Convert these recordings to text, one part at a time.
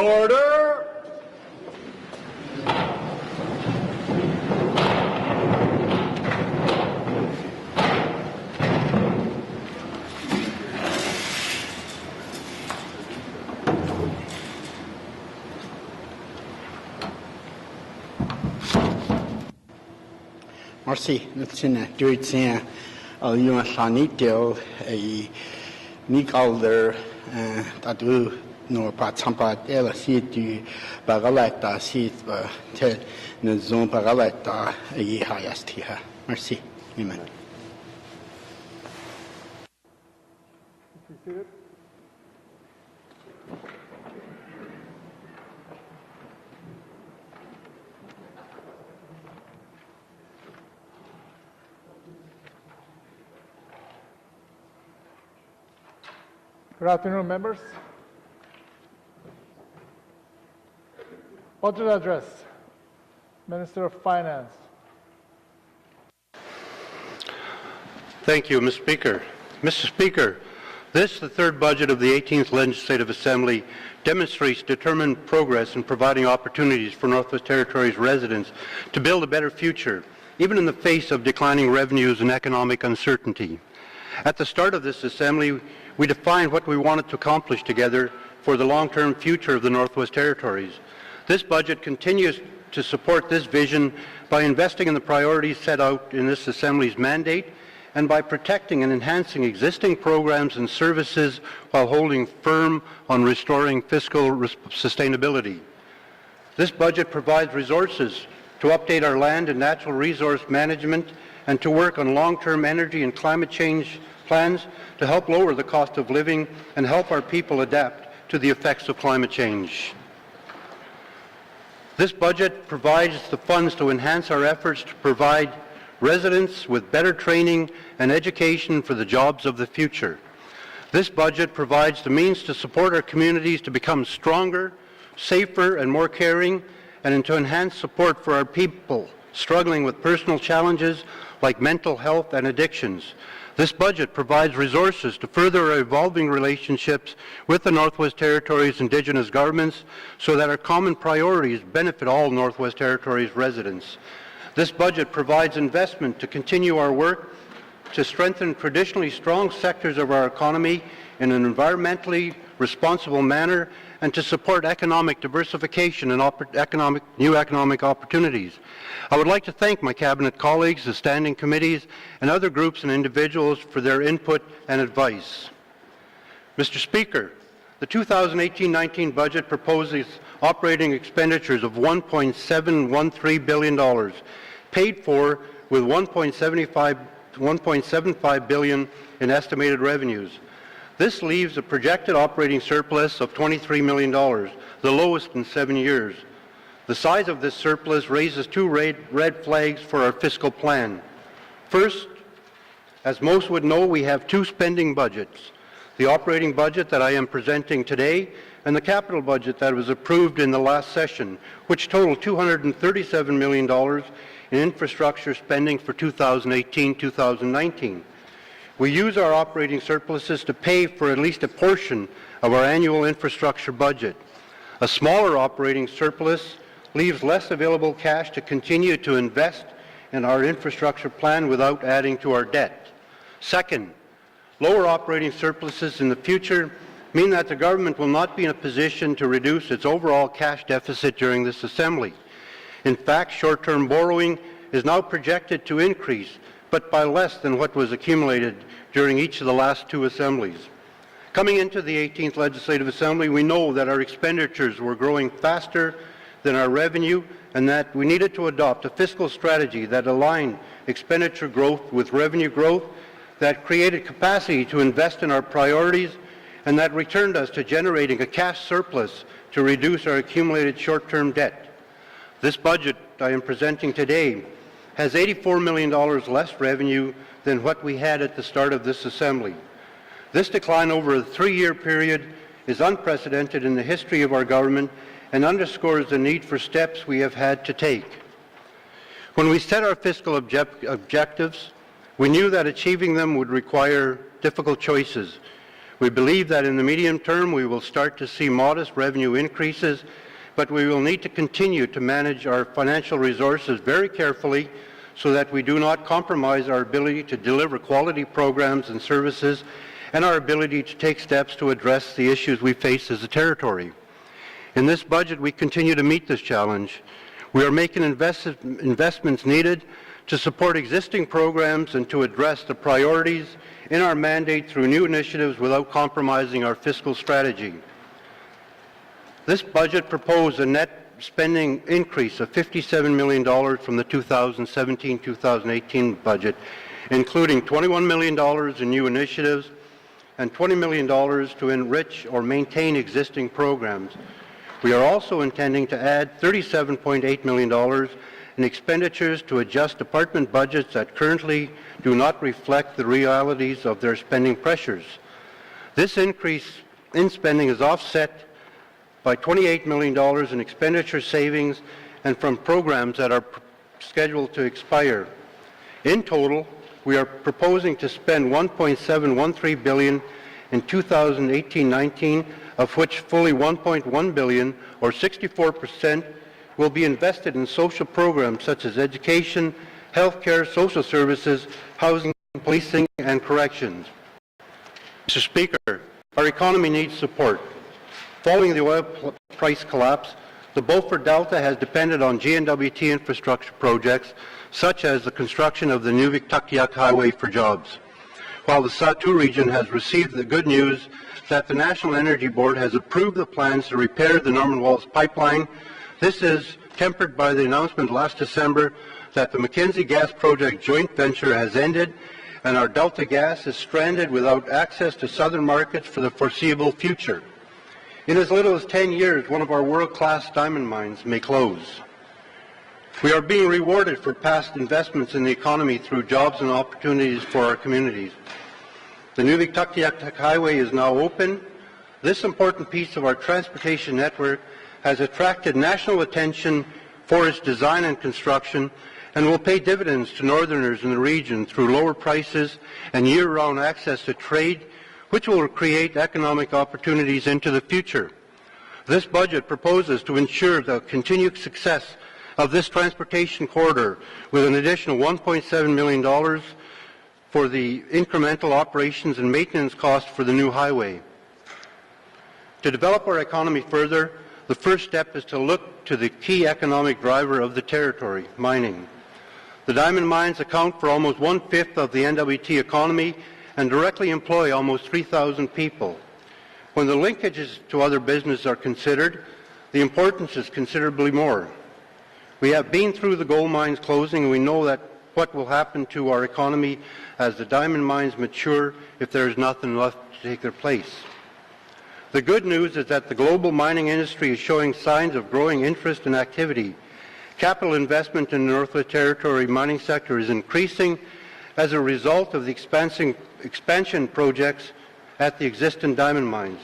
Order. Merci. Notre N.W.T. Al Shanitio, a Nikalder, Tadu, no Patsampa, Ella Situ, Bagalata, Sit, Ted, Nazon Bagalata, a Yehayastia. Merci. Amen. Good afternoon, members. Budget address, Minister of Finance. Thank you, Mr. Speaker. Mr. Speaker, this, the third budget of the 18th Legislative Assembly, demonstrates determined progress in providing opportunities for Northwest Territories residents to build a better future, even in the face of declining revenues and economic uncertainty. At the start of this Assembly, we defined what we wanted to accomplish together for the long-term future of the Northwest Territories. This budget continues to support this vision by investing in the priorities set out in this Assembly's mandate and by protecting and enhancing existing programs and services while holding firm on restoring fiscal sustainability. This budget provides resources to update our land and natural resource management and to work on long-term energy and climate change plans to help lower the cost of living and help our people adapt to the effects of climate change. This budget provides the funds to enhance our efforts to provide residents with better training and education for the jobs of the future. This budget provides the means to support our communities to become stronger, safer, and more caring, and to enhance support for our people struggling with personal challenges like mental health and addictions. This budget provides resources to further our evolving relationships with the Northwest Territories Indigenous governments so that our common priorities benefit all Northwest Territories residents. This budget provides investment to continue our work to strengthen traditionally strong sectors of our economy in an environmentally responsible manner and to support economic diversification and new economic opportunities. I would like to thank my Cabinet colleagues, the standing committees, and other groups and individuals for their input and advice. Mr. Speaker, the 2018-19 budget proposes operating expenditures of $1.713 billion, paid for with $1.75 billion in estimated revenues. This leaves a projected operating surplus of $23 million, the lowest in 7 years. The size of this surplus raises two red flags for our fiscal plan. First, as most would know, we have two spending budgets, the operating budget that I am presenting today and the capital budget that was approved in the last session, which totaled $237 million in infrastructure spending for 2018-2019. We use our operating surpluses to pay for at least a portion of our annual infrastructure budget. A smaller operating surplus leaves less available cash to continue to invest in our infrastructure plan without adding to our debt. Second, lower operating surpluses in the future mean that the government will not be in a position to reduce its overall cash deficit during this Assembly. In fact, short-term borrowing is now projected to increase, but by less than what was accumulated during each of the last two assemblies. Coming into the 18th Legislative Assembly, we know that our expenditures were growing faster than our revenue and that we needed to adopt a fiscal strategy that aligned expenditure growth with revenue growth, that created capacity to invest in our priorities, and that returned us to generating a cash surplus to reduce our accumulated short-term debt. This budget I am presenting today has $84 million less revenue than what we had at the start of this Assembly. This decline over a 3-year period is unprecedented in the history of our government and underscores the need for steps we have had to take. When we set our fiscal objectives, we knew that achieving them would require difficult choices. We believe that in the medium term we will start to see modest revenue increases, but we will need to continue to manage our financial resources very carefully so that we do not compromise our ability to deliver quality programs and services and our ability to take steps to address the issues we face as a territory. In this budget, we continue to meet this challenge. We are making investments needed to support existing programs and to address the priorities in our mandate through new initiatives without compromising our fiscal strategy. This budget proposed a net spending increase of $57 million from the 2017-2018 budget, including $21 million in new initiatives and $20 million to enrich or maintain existing programs. We are also intending to add $37.8 million in expenditures to adjust department budgets that currently do not reflect the realities of their spending pressures. This increase in spending is offset by $28 million in expenditure savings and from programs that are scheduled to expire. In total, we are proposing to spend $1.713 billion in 2018-19, of which fully $1.1 billion, or 64%, will be invested in social programs such as education, healthcare, social services, housing, policing, and corrections. Mr. Speaker, our economy needs support. Following the oil price collapse, the Beaufort Delta has depended on N.W.T infrastructure projects, such as the construction of the N.W.T Highway for jobs. While the Satu region has received the good news that the National Energy Board has approved the plans to repair the Norman Walls pipeline, this is tempered by the announcement last December that the Mackenzie Gas Project joint venture has ended and our Delta gas is stranded without access to southern markets for the foreseeable future. In as little as 10 years, one of our world-class diamond mines may close. We are being rewarded for past investments in the economy through jobs and opportunities for our communities. The N.W.T Highway is now open. This important piece of our transportation network has attracted national attention for its design and construction and will pay dividends to northerners in the region through lower prices and year-round access to trade, which will create economic opportunities into the future. This budget proposes to ensure the continued success of this transportation corridor with an additional $1.7 million for the incremental operations and maintenance costs for the new highway. To develop our economy further, the first step is to look to the key economic driver of the territory, mining. The diamond mines account for almost 1/5 of the N.W.T economy and directly employ almost 3,000 people. When the linkages to other businesses are considered, the importance is considerably more. We have been through the gold mines closing, and we know that what will happen to our economy as the diamond mines mature if there is nothing left to take their place. The good news is that the global mining industry is showing signs of growing interest and activity. Capital investment in the Northwest Territory mining sector is increasing as a result of the expansion projects at the existing diamond mines.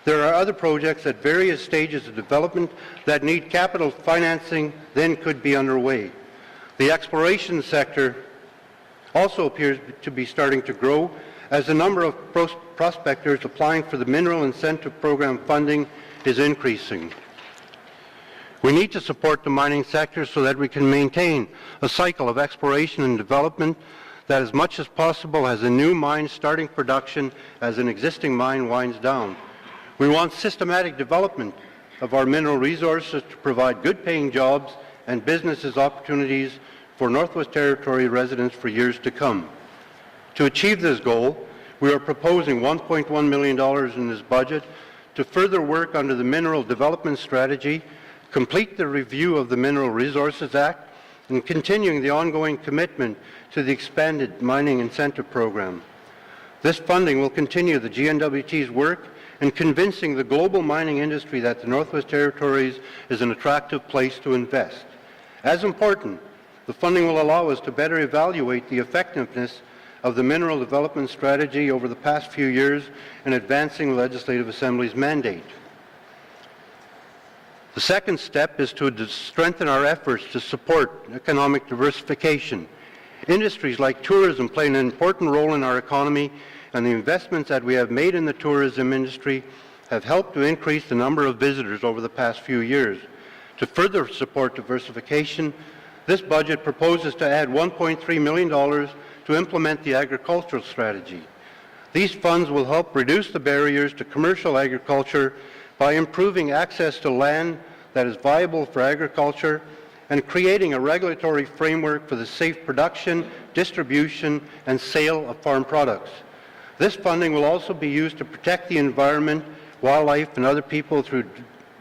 There are other projects at various stages of development that need capital financing then could be underway. The exploration sector also appears to be starting to grow as the number of prospectors applying for the Mineral Incentive Program funding is increasing. We need to support the mining sector so that we can maintain a cycle of exploration and development that as much as possible has a new mine starting production as an existing mine winds down. We want systematic development of our mineral resources to provide good-paying jobs and businesses opportunities for Northwest Territory residents for years to come. To achieve this goal, we are proposing $1.1 million in this budget to further work under the Mineral Development Strategy, complete the review of the Mineral Resources Act, and continuing the ongoing commitment to the expanded Mining Incentive Program. This funding will continue the N.W.T's work in convincing the global mining industry that the Northwest Territories is an attractive place to invest. As important, the funding will allow us to better evaluate the effectiveness of the Mineral Development Strategy over the past few years in advancing the Legislative Assembly's mandate. The second step is to strengthen our efforts to support economic diversification. Industries like tourism play an important role in our economy, and the investments that we have made in the tourism industry have helped to increase the number of visitors over the past few years. To further support diversification, this budget proposes to add $1.3 million to implement the agricultural strategy. These funds will help reduce the barriers to commercial agriculture by improving access to land that is viable for agriculture and creating a regulatory framework for the safe production, distribution, and sale of farm products. This funding will also be used to protect the environment, wildlife, and other people through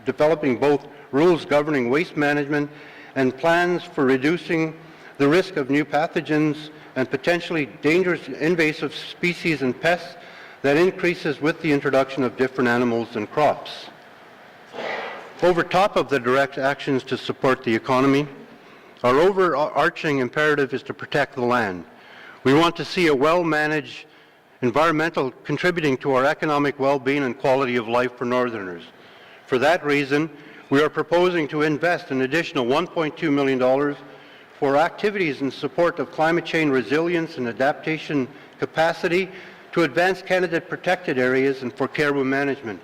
developing both rules governing waste management and plans for reducing the risk of new pathogens and potentially dangerous invasive species and pests that increases with the introduction of different animals and crops. Over top of the direct actions to support the economy, our overarching imperative is to protect the land. We want to see a well-managed environmental contributing to our economic well-being and quality of life for Northerners. For that reason, we are proposing to invest an additional $1.2 million for activities in support of climate change resilience and adaptation capacity to advance candidate protected areas and for caribou management.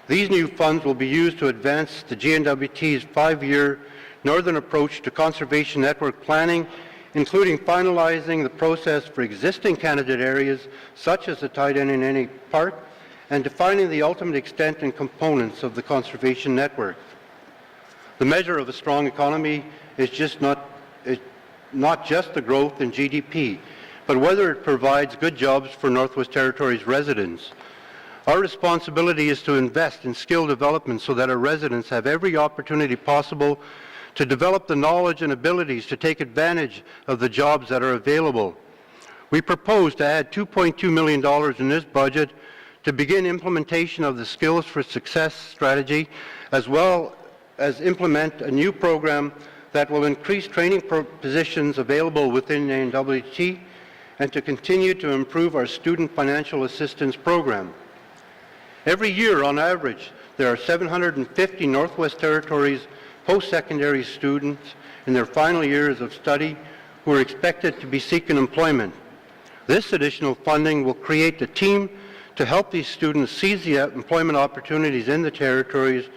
These new funds will be used to advance the N.W.T's 5-year Northern approach to conservation network planning, including finalizing the process for existing candidate areas such as the Tide-N.N. Park and defining the ultimate extent and components of the conservation network. The measure of a strong economy is not just the growth in GDP, but whether it provides good jobs for Northwest Territories residents. Our responsibility is to invest in skill development so that our residents have every opportunity possible to develop the knowledge and abilities to take advantage of the jobs that are available. We propose to add $2.2 million in this budget to begin implementation of the Skills for Success strategy, as well as implement a new program that will increase training positions available within N.W.T and to continue to improve our student financial assistance program. Every year, on average, there are 750 Northwest Territories post-secondary students in their final years of study who are expected to be seeking employment. This additional funding will create a team to help these students seize the employment opportunities in the territories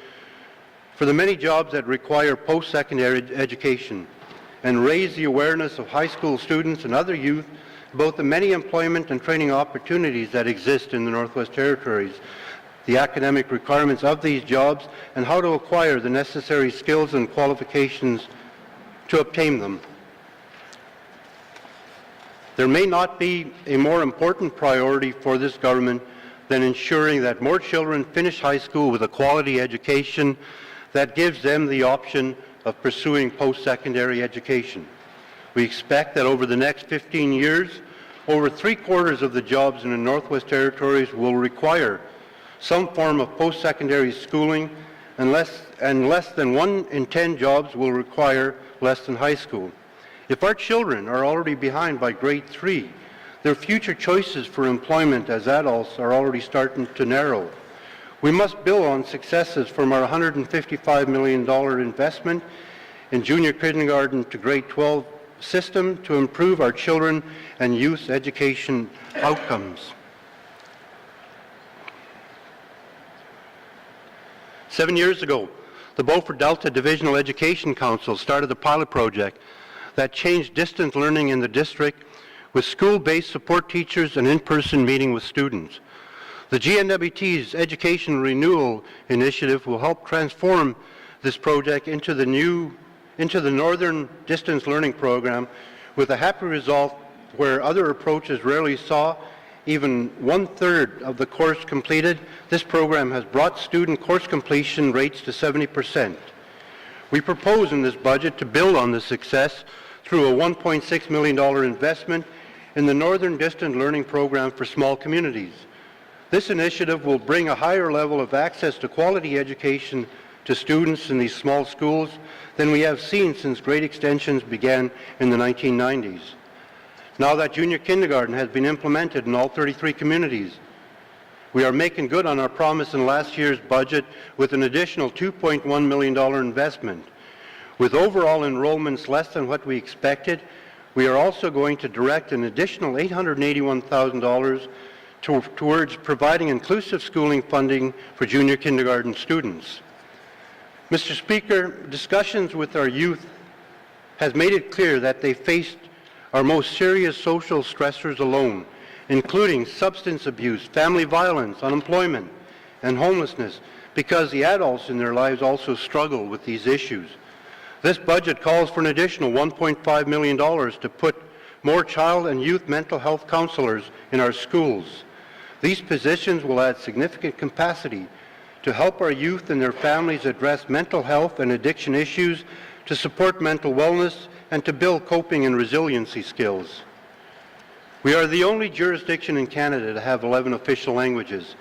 for the many jobs that require post-secondary education and raise the awareness of high school students and other youth about the many employment and training opportunities that exist in the Northwest Territories, the academic requirements of these jobs, and how to acquire the necessary skills and qualifications to obtain them. There may not be a more important priority for this government than ensuring that more children finish high school with a quality education that gives them the option of pursuing post-secondary education. We expect that over the next 15 years, over 3/4 of the jobs in the Northwest Territories will require some form of post-secondary schooling, and less than 1 in 10 jobs will require less than high school. If our children are already behind by grade 3, their future choices for employment as adults are already starting to narrow. We must build on successes from our $155 million investment in junior kindergarten to grade 12 system to improve our children and youth education outcomes. 7 years ago, the Beaufort Delta Divisional Education Council started a pilot project that changed distance learning in the district with school-based support teachers and in-person meeting with students. The N.W.T's Education Renewal Initiative will help transform this project into the Northern Distance Learning Program with a happy result where other approaches rarely saw even 1/3 of the course completed. This program has brought student course completion rates to 70%. We propose in this budget to build on this success through a $1.6 million investment in the Northern Distance Learning Program for small communities. This initiative will bring a higher level of access to quality education to students in these small schools than we have seen since grade extensions began in the 1990s. Now that junior kindergarten has been implemented in all 33 communities, we are making good on our promise in last year's budget with an additional $2.1 million investment. With overall enrollments less than what we expected, we are also going to direct an additional $881,000 towards providing inclusive schooling funding for junior kindergarten students. Mr. Speaker, discussions with our youth has made it clear that they faced our most serious social stressors alone, including substance abuse, family violence, unemployment, and homelessness, because the adults in their lives also struggle with these issues. This budget calls for an additional $1.5 million to put more child and youth mental health counselors in our schools. These positions will add significant capacity to help our youth and their families address mental health and addiction issues, to support mental wellness, and to build coping and resiliency skills. We are the only jurisdiction in Canada to have 11 official languages.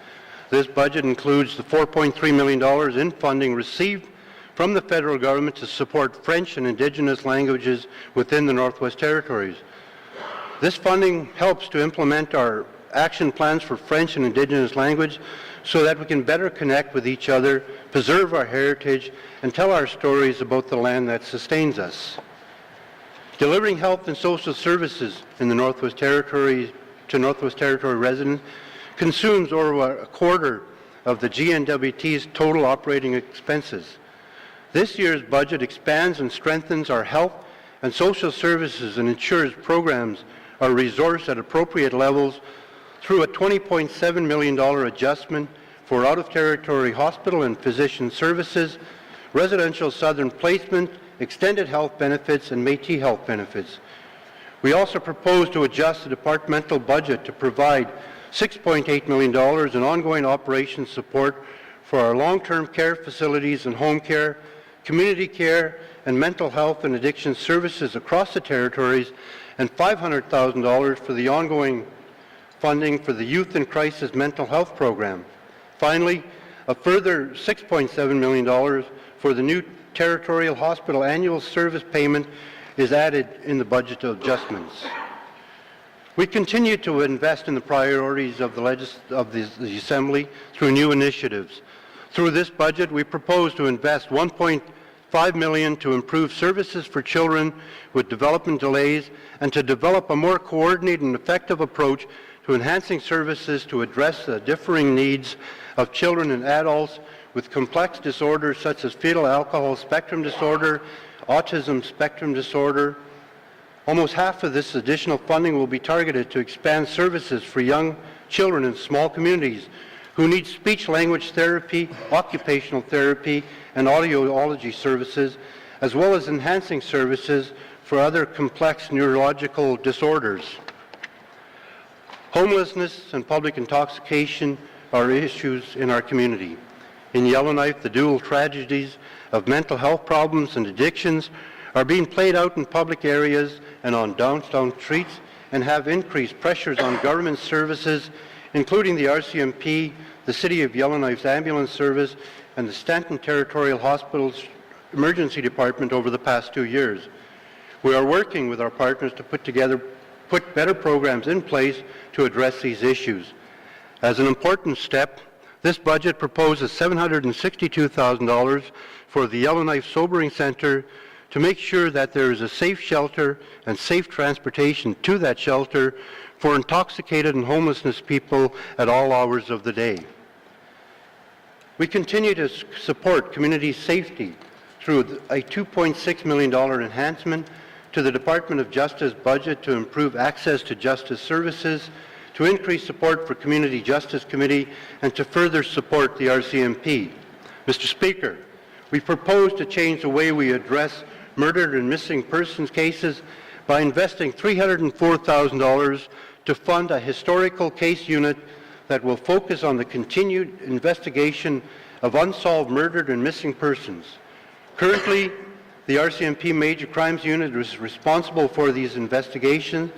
This budget includes the $4.3 million in funding received from the federal government to support French and Indigenous languages within the Northwest Territories. This funding helps to implement our action plans for French and Indigenous language so that we can better connect with each other, preserve our heritage, and tell our stories about the land that sustains us. Delivering health and social services in the Northwest Territory to Northwest Territory residents consumes over a quarter of the N.W.T's total operating expenses. This year's budget expands and strengthens our health and social services and ensures programs are resourced at appropriate levels through a $20.7 million adjustment for out-of-territory hospital and physician services, residential southern placement, extended health benefits, and Métis health benefits. We also propose to adjust the departmental budget to provide $6.8 million in ongoing operations support for our long-term care facilities and home care, community care, and mental health and addiction services across the territories, and $500,000 for the ongoing funding for the Youth in Crisis Mental Health Program. Finally, a further $6.7 million for the new Territorial Hospital annual service payment is added in the budget adjustments. We continue to invest in the priorities of the Assembly through new initiatives. Through this budget, we propose to invest $1.5 million to improve services for children with development delays and to develop a more coordinated and effective approach to enhancing services to address the differing needs of children and adults with complex disorders such as fetal alcohol spectrum disorder, autism spectrum disorder. Almost half of this additional funding will be targeted to expand services for young children in small communities who need speech-language therapy, occupational therapy, and audiology services, as well as enhancing services for other complex neurological disorders. Homelessness and public intoxication are issues in our community. In Yellowknife, the dual tragedies of mental health problems and addictions are being played out in public areas and on downtown streets and have increased pressures on government services, including the RCMP, the City of Yellowknife's ambulance service, and the Stanton Territorial Hospital's emergency department over the past 2 years. We are working with our partners to put better programs in place to address these issues. As an important step, this budget proposes $762,000 for the Yellowknife Sobering Center to make sure that there is a safe shelter and safe transportation to that shelter for intoxicated and homelessness people at all hours of the day. We continue to support community safety through a $2.6 million enhancement to the Department of Justice budget to improve access to justice services, to increase support for Community Justice Committee, and to further support the RCMP. Mr. Speaker, we propose to change the way we address murdered and missing persons cases by investing $304,000 to fund a historical case unit that will focus on the continued investigation of unsolved murdered and missing persons. Currently, the RCMP Major Crimes Unit is responsible for these investigations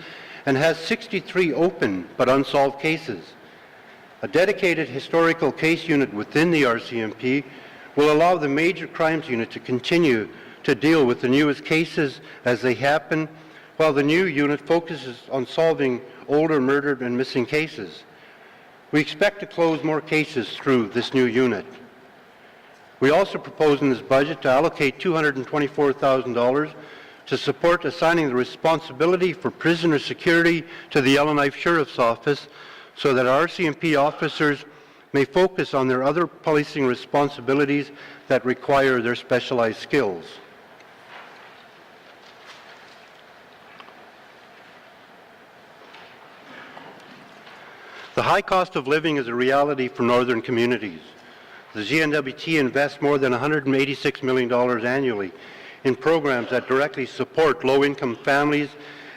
and has 63 open but unsolved cases. A dedicated historical case unit within the RCMP will allow the Major Crimes Unit to continue to deal with the newest cases as they happen, while the new unit focuses on solving older murdered and missing cases. We expect to close more cases through this new unit. We also propose in this budget to allocate $224,000 to support assigning the responsibility for prisoner security to the Yellowknife Sheriff's Office so that RCMP officers may focus on their other policing responsibilities that require their specialized skills. The high cost of living is a reality for northern communities. The N.W.T invests more than $186 million annually in programs that directly support low-income families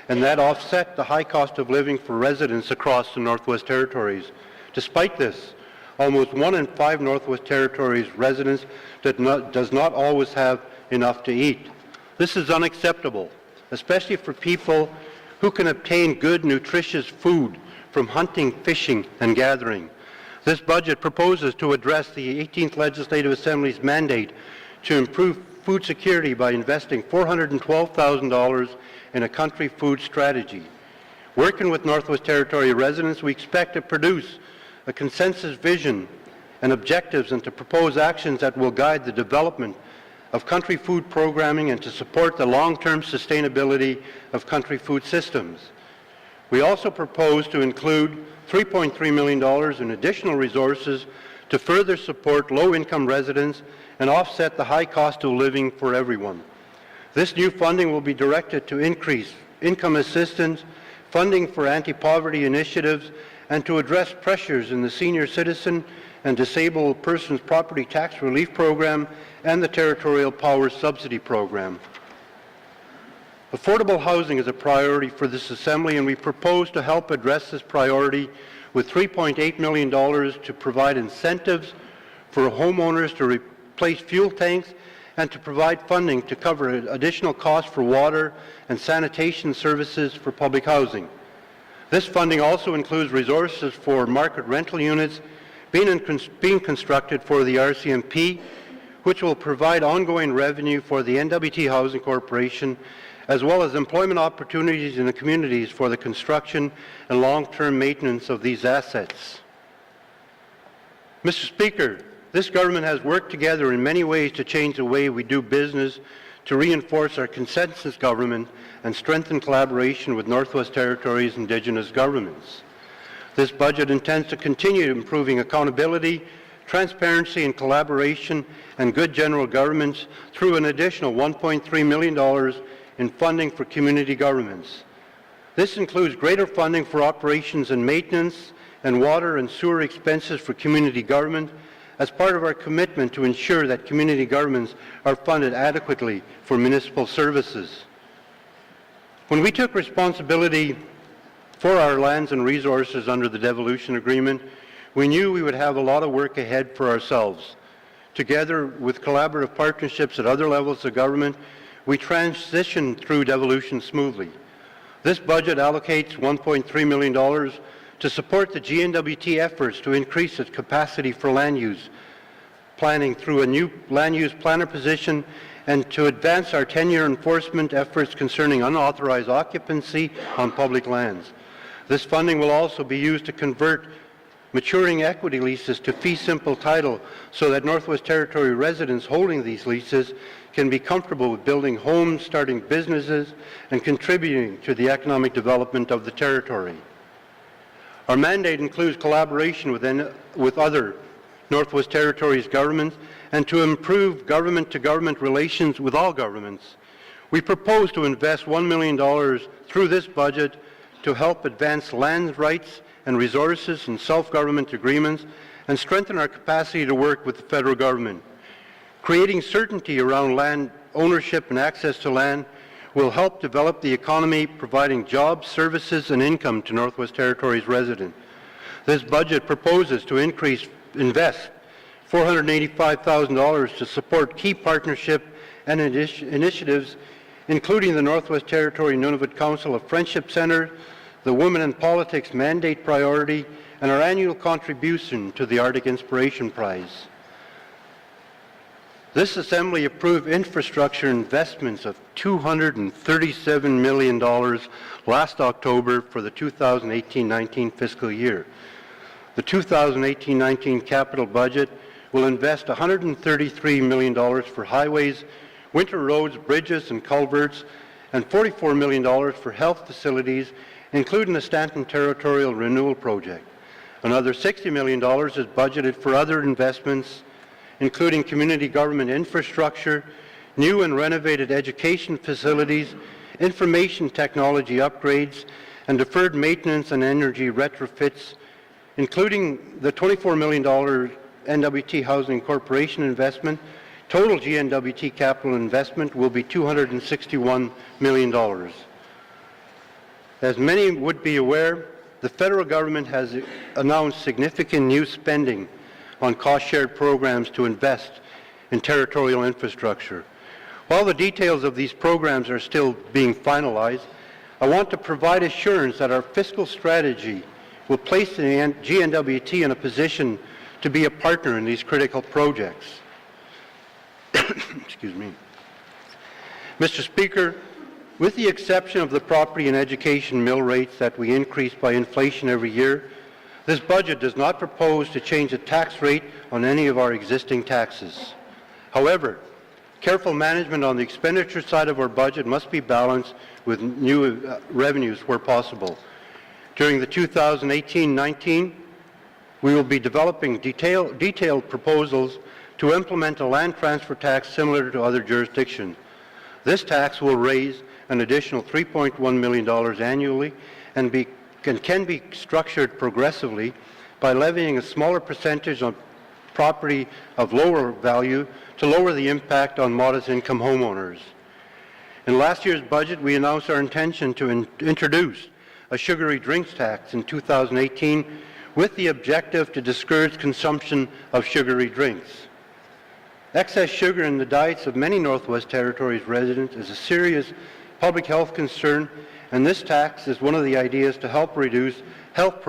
and that offset the high cost of living for residents across the Northwest Territories. Despite this, almost 1 in 5 Northwest Territories residents does not always have enough to eat. This is unacceptable, especially for people who can obtain good, nutritious food from hunting, fishing, and gathering. This budget proposes to address the 18th Legislative Assembly's mandate to improve food security by investing $412,000 in a country food strategy. Working with Northwest Territory residents, we expect to produce a consensus vision and objectives and to propose actions that will guide the development of country food programming and to support the long-term sustainability of country food systems. We also propose to include $3.3 million in additional resources to further support low-income residents and offset the high cost of living for everyone. This new funding will be directed to increase income assistance, funding for anti-poverty initiatives, and to address pressures in the senior citizen and disabled persons property tax relief program and the territorial power subsidy program. Affordable housing is a priority for this Assembly, and we propose to help address this priority with $3.8 million to provide incentives for homeowners to replace fuel tanks and to provide funding to cover additional costs for water and sanitation services for public housing. This funding also includes resources for market rental units being constructed for the RCMP, which will provide ongoing revenue for the N.W.T Housing Corporation, as well as employment opportunities in the communities for the construction and long-term maintenance of these assets. Mr. Speaker, this government has worked together in many ways to change the way we do business, to reinforce our consensus government and strengthen collaboration with Northwest Territories Indigenous governments. This budget intends to continue improving accountability, transparency and collaboration and good general governments through an additional $1.3 million in funding for community governments. This includes greater funding for operations and maintenance and water and sewer expenses for community government as part of our commitment to ensure that community governments are funded adequately for municipal services. When we took responsibility for our lands and resources under the devolution agreement, we knew we would have a lot of work ahead for ourselves. Together with collaborative partnerships at other levels of government, we transitioned through devolution smoothly. This budget allocates $1.3 million to support the N.W.T efforts to increase its capacity for land use planning through a new land use planner position and to advance our 10-year enforcement efforts concerning unauthorized occupancy on public lands. This funding will also be used to convert maturing equity leases to fee simple title so that Northwest Territory residents holding these leases can be comfortable with building homes, starting businesses, and contributing to the economic development of the territory. Our mandate includes collaboration with other Northwest Territories governments and to improve government-to-government relations with all governments. We propose to invest $1 million through this budget to help advance land rights and resources and self-government agreements and strengthen our capacity to work with the federal government. Creating certainty around land ownership and access to land will help develop the economy, providing jobs, services, and income to Northwest Territories residents. This budget proposes to invest $485,000 to support key partnership and initiatives, including the Northwest Territory Nunavut Council of Friendship Center, the Women in Politics Mandate Priority, and our annual contribution to the Arctic Inspiration Prize. This Assembly approved infrastructure investments of $237 million last October for the 2018-19 fiscal year. The 2018-19 capital budget will invest $133 million for highways, winter roads, bridges, and culverts, and $44 million for health facilities, including the Stanton Territorial Renewal Project. Another $60 million is budgeted for other investments, including community government infrastructure, new and renovated education facilities, information technology upgrades, and deferred maintenance and energy retrofits, including the $24 million N.W.T. Housing Corporation investment. Total N.W.T. capital investment will be $261 million. As many would be aware, the federal government has announced significant new spending on cost-shared programs to invest in territorial infrastructure. While the details of these programs are still being finalized, I want to provide assurance that our fiscal strategy will place the N.W.T. in a position to be a partner in these critical projects. Excuse me. Mr. Speaker, with the exception of the property and education mill rates that we increase by inflation every year, this budget does not propose to change the tax rate on any of our existing taxes. However, careful management on the expenditure side of our budget must be balanced with new revenues where possible. During the 2018-19, we will be developing detailed proposals to implement a land transfer tax similar to other jurisdictions. This tax will raise an additional $3.1 million annually and can be structured progressively by levying a smaller percentage on property of lower value to lower the impact on modest income homeowners. In last year's budget, we announced our intention to introduce a sugary drinks tax in 2018 with the objective to discourage consumption of sugary drinks. Excess sugar in the diets of many Northwest Territories residents is a serious public health concern, and this tax is one of the ideas to help reduce health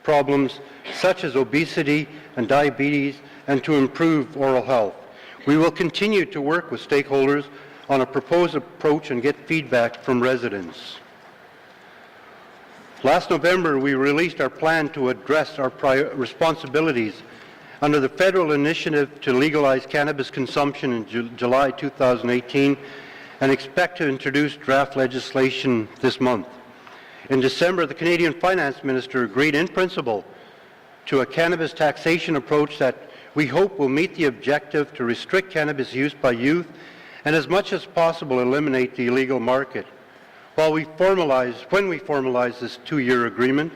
problems such as obesity and diabetes and to improve oral health. We will continue to work with stakeholders on a proposed approach and get feedback from residents. Last November, we released our plan to address our responsibilities under the federal initiative to legalize cannabis consumption in July 2018 and expect to introduce draft legislation this month. In December, the Canadian Finance Minister agreed in principle to a cannabis taxation approach that we hope will meet the objective to restrict cannabis use by youth and as much as possible eliminate the illegal market. When we formalize this two-year agreement,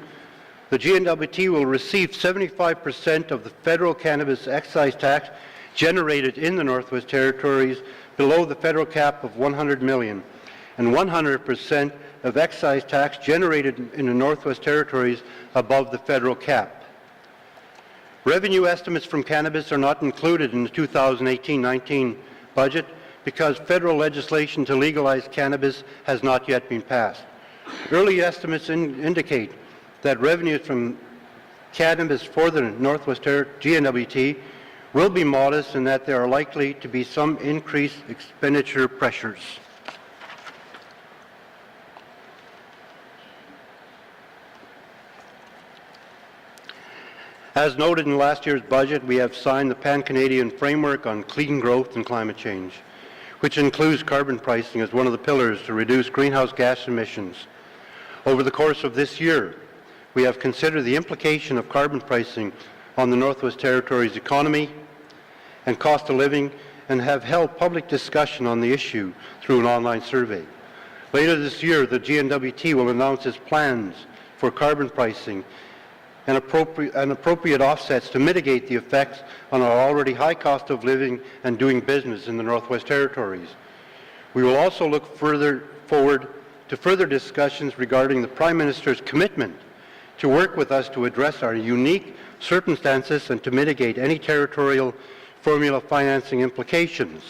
the N.W.T. will receive 75% of the federal cannabis excise tax generated in the Northwest Territories below the federal cap of $100 million, and 100% of excise tax generated in the Northwest Territories above the federal cap. Revenue estimates from cannabis are not included in the 2018-19 budget because federal legislation to legalize cannabis has not yet been passed. Early estimates indicate that revenues from cannabis for the Northwest N.W.T. will be modest and that there are likely to be some increased expenditure pressures. As noted in last year's budget, we have signed the Pan-Canadian Framework on Clean Growth and Climate Change, which includes carbon pricing as one of the pillars to reduce greenhouse gas emissions. Over the course of this year, we have considered the implication of carbon pricing on the Northwest Territories economy and cost of living and have held public discussion on the issue through an online survey. Later this year, the N.W.T. will announce its plans for carbon pricing and appropriate offsets to mitigate the effects on our already high cost of living and doing business in the Northwest Territories. We will also look forward to further discussions regarding the Prime Minister's commitment to work with us to address our unique circumstances and to mitigate any territorial formula financing implications.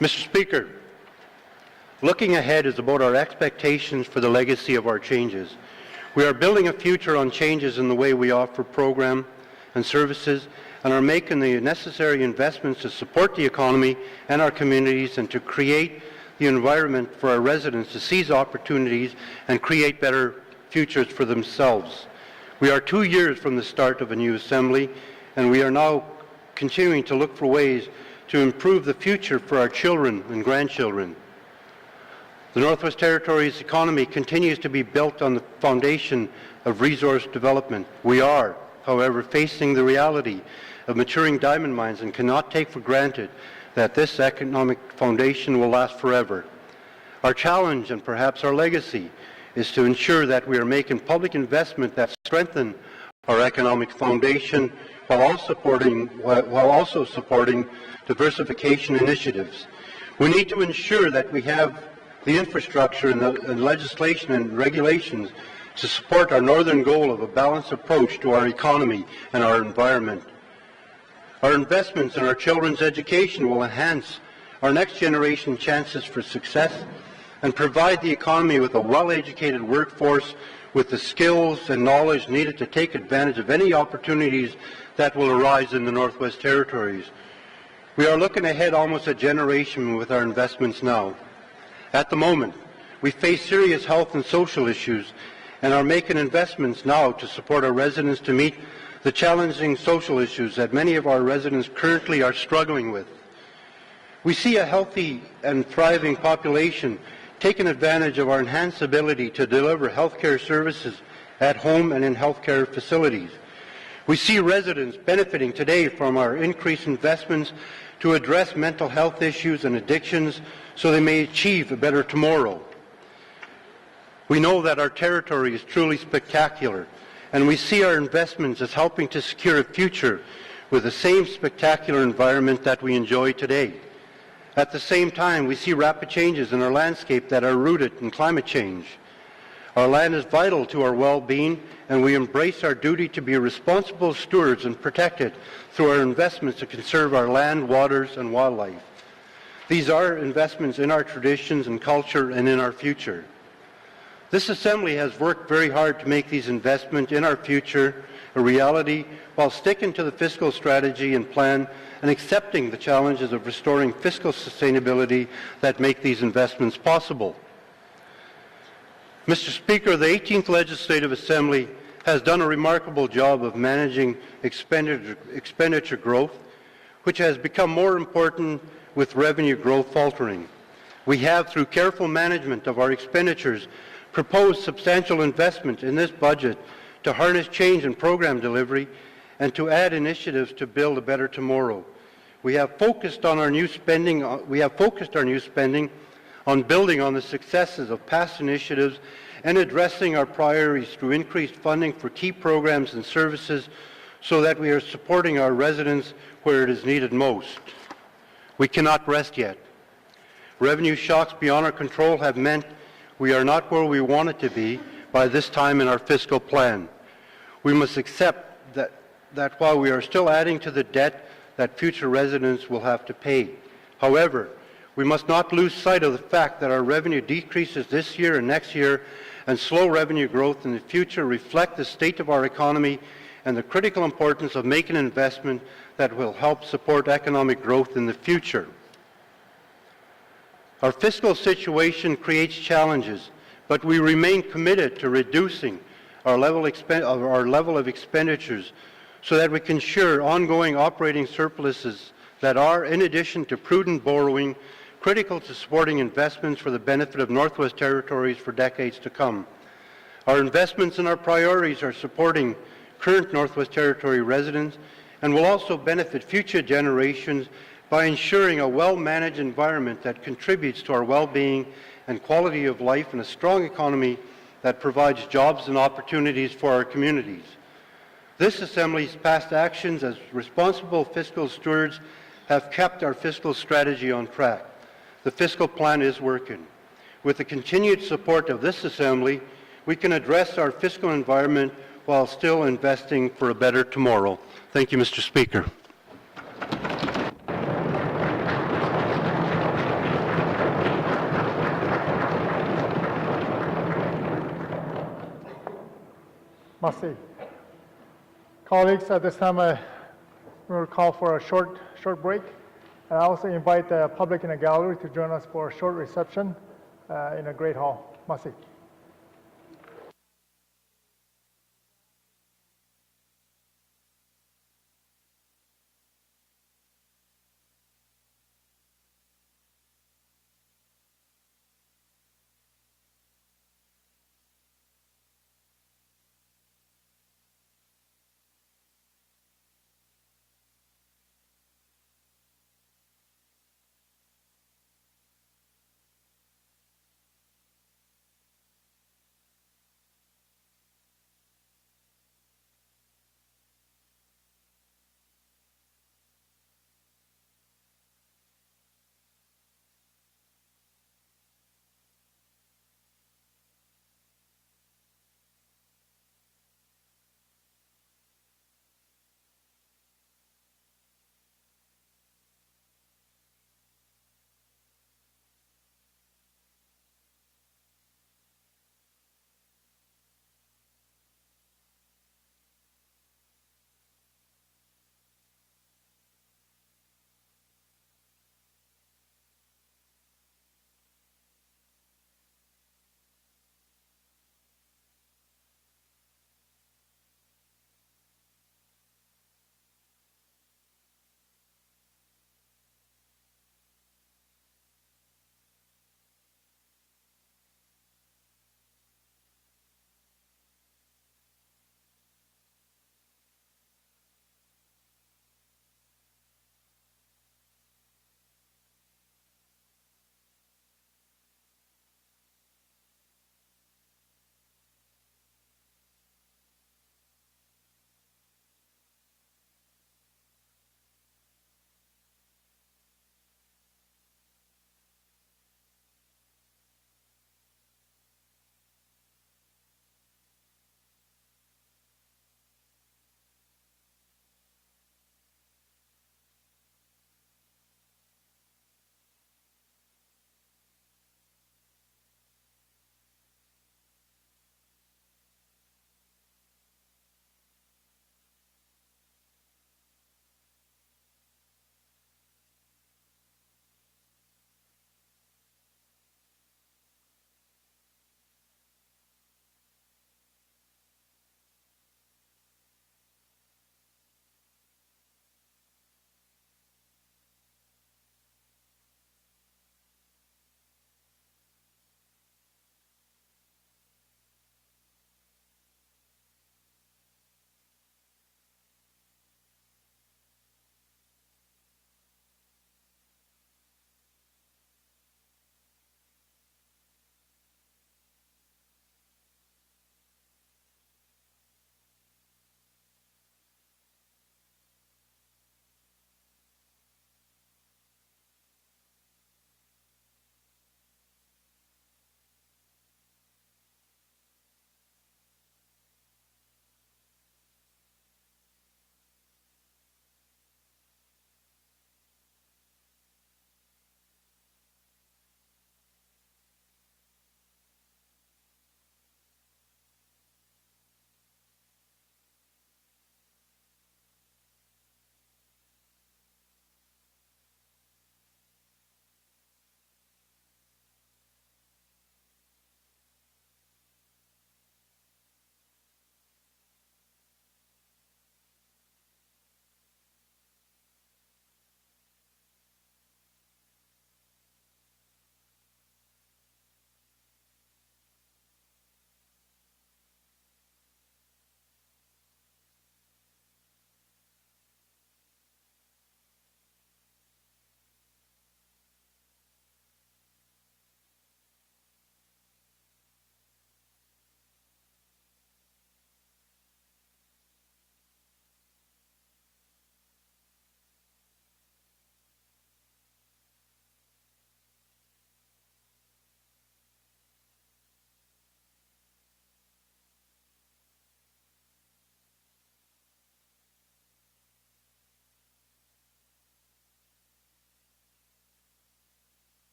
Mr. Speaker, looking ahead is about our expectations for the legacy of our changes. We are building a future on changes in the way we offer program and services and are making the necessary investments to support the economy and our communities and to create the environment for our residents to seize opportunities and create better futures for themselves. We are 2 years from the start of a new assembly, and we are now continuing to look for ways to improve the future for our children and grandchildren. The Northwest Territories economy continues to be built on the foundation of resource development. We are, however, facing the reality of maturing diamond mines and cannot take for granted that this economic foundation will last forever. Our challenge, and perhaps our legacy, is to ensure that we are making public investment that strengthen our economic foundation while also supporting diversification initiatives. We need to ensure that we have the infrastructure and legislation and regulations to support our northern goal of a balanced approach to our economy and our environment. Our investments in our children's education will enhance our next generation chances for success and provide the economy with a well-educated workforce with the skills and knowledge needed to take advantage of any opportunities that will arise in the Northwest Territories. We are looking ahead almost a generation with our investments now. At the moment, we face serious health and social issues and are making investments now to support our residents to meet the challenging social issues that many of our residents currently are struggling with. We see a healthy and thriving population taking advantage of our enhanced ability to deliver healthcare services at home and in healthcare facilities. We see residents benefiting today from our increased investments to address mental health issues and addictions so they may achieve a better tomorrow. We know that our territory is truly spectacular, and we see our investments as helping to secure a future with the same spectacular environment that we enjoy today. At the same time, we see rapid changes in our landscape that are rooted in climate change. Our land is vital to our well-being, and we embrace our duty to be responsible stewards and protect it through our investments to conserve our land, waters, and wildlife. These are investments in our traditions and culture and in our future. This Assembly has worked very hard to make these investments in our future a reality while sticking to the fiscal strategy and plan and accepting the challenges of restoring fiscal sustainability that make these investments possible. Mr. Speaker, the 18th Legislative Assembly has done a remarkable job of managing expenditure growth, which has become more important with revenue growth faltering. We have, through careful management of our expenditures, proposed substantial investment in this budget to harness change in program delivery and to add initiatives to build a better tomorrow. We have focused our new spending on building on the successes of past initiatives and addressing our priorities through increased funding for key programs and services so that we are supporting our residents where it is needed most. We cannot rest yet. Revenue shocks beyond our control have meant we are not where we wanted to be by this time in our fiscal plan. We must accept that while we are still adding to the debt that future residents will have to pay. However, we must not lose sight of the fact that our revenue decreases this year and next year and slow revenue growth in the future reflect the state of our economy and the critical importance of making an investment that will help support economic growth in the future. Our fiscal situation creates challenges, but we remain committed to reducing our level of expenditures so that we can ensure ongoing operating surpluses that are, in addition to prudent borrowing, critical to supporting investments for the benefit of Northwest Territories for decades to come. Our investments and our priorities are supporting current Northwest Territory residents and will also benefit future generations by ensuring a well-managed environment that contributes to our well-being and quality of life and a strong economy that provides jobs and opportunities for our communities. This Assembly's past actions as responsible fiscal stewards have kept our fiscal strategy on track. The fiscal plan is working. With the continued support of this Assembly, we can address our fiscal environment while still investing for a better tomorrow. Thank you, Mr. Speaker. Merci. Colleagues, at this time I will call for a short break. I also invite the public in the gallery to join us for a short reception in a great hall. Merci.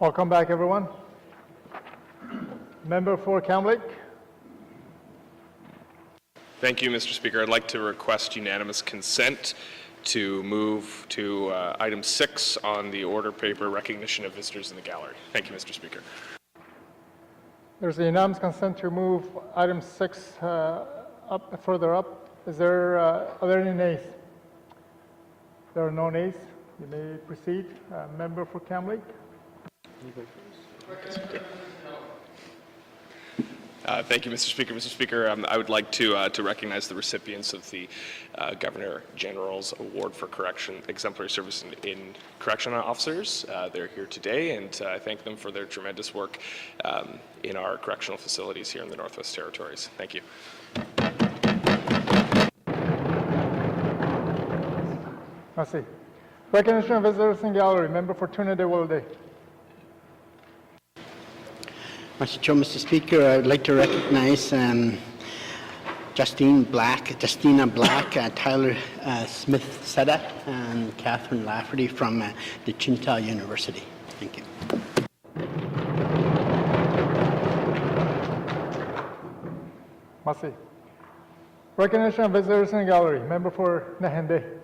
Welcome back, everyone. Member for Kamloops. Thank you, Mr. Speaker. I'd like to request unanimous consent to move to item 6 on the order paper, recognition of visitors in the gallery. Thank you, Mr. Speaker. There's a unanimous consent to move item 6 further up. Are there any nays? There are no nays. You may proceed. Member for Kamloops. Thank you, Mr. Speaker. Mr. Speaker, I would like to recognize the recipients of the Governor General's Award for Exemplary Service in Correctional Officers. They're here today, and I thank them for their tremendous work in our correctional facilities here in the Northwest Territories. Thank you. Merci. Recognition of visitors in gallery. Member for Trinidad-Willowday. Mr. Speaker, I would like to recognize Justina Black, Tyler Smith-Seta, and Catherine Lafferty from Dechinta University. Thank you. Merci. Recognition of visitors in gallery. Member for Nahende.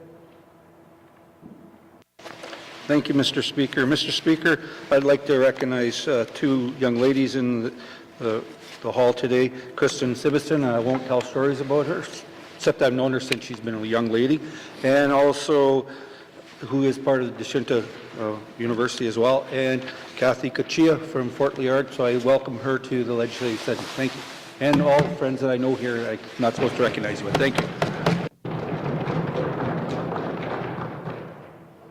Thank you, Mr. Speaker. Mr. Speaker, I'd like to recognize 2 young ladies in the hall today. Kristen Sibison, I won't tell stories about her, except I've known her since she's been a young lady, and also who is part of the Dechinta University as well, and Kathy Kachia from Fort Liard, so I welcome her to the legislative session. Thank you. And all the friends that I know here, I'm not supposed to recognize you, but thank you.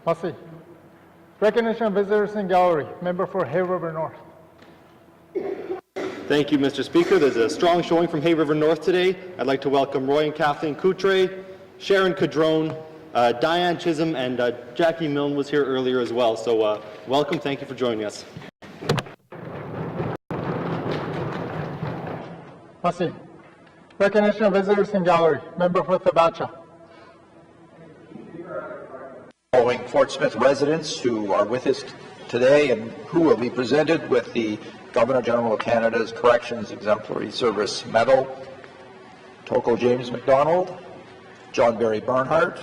Merci. Recognition of visitors in gallery. Member for Hay River North. Thank you, Mr. Speaker. There's a strong showing from Hay River North today. I'd like to welcome Roy and Kathleen Coutre, Sharon Cadrone, Diane Chisholm, and Jackie Milne was here earlier as well. So welcome. Thank you for joining us. Merci. Recognition of visitors in gallery. Member for Thabacha. Following Fort Smith residents who are with us today and who will be presented with the Governor General of Canada's Corrections Exemplary Service Medal: Toko James McDonald, John Barry Barnhart,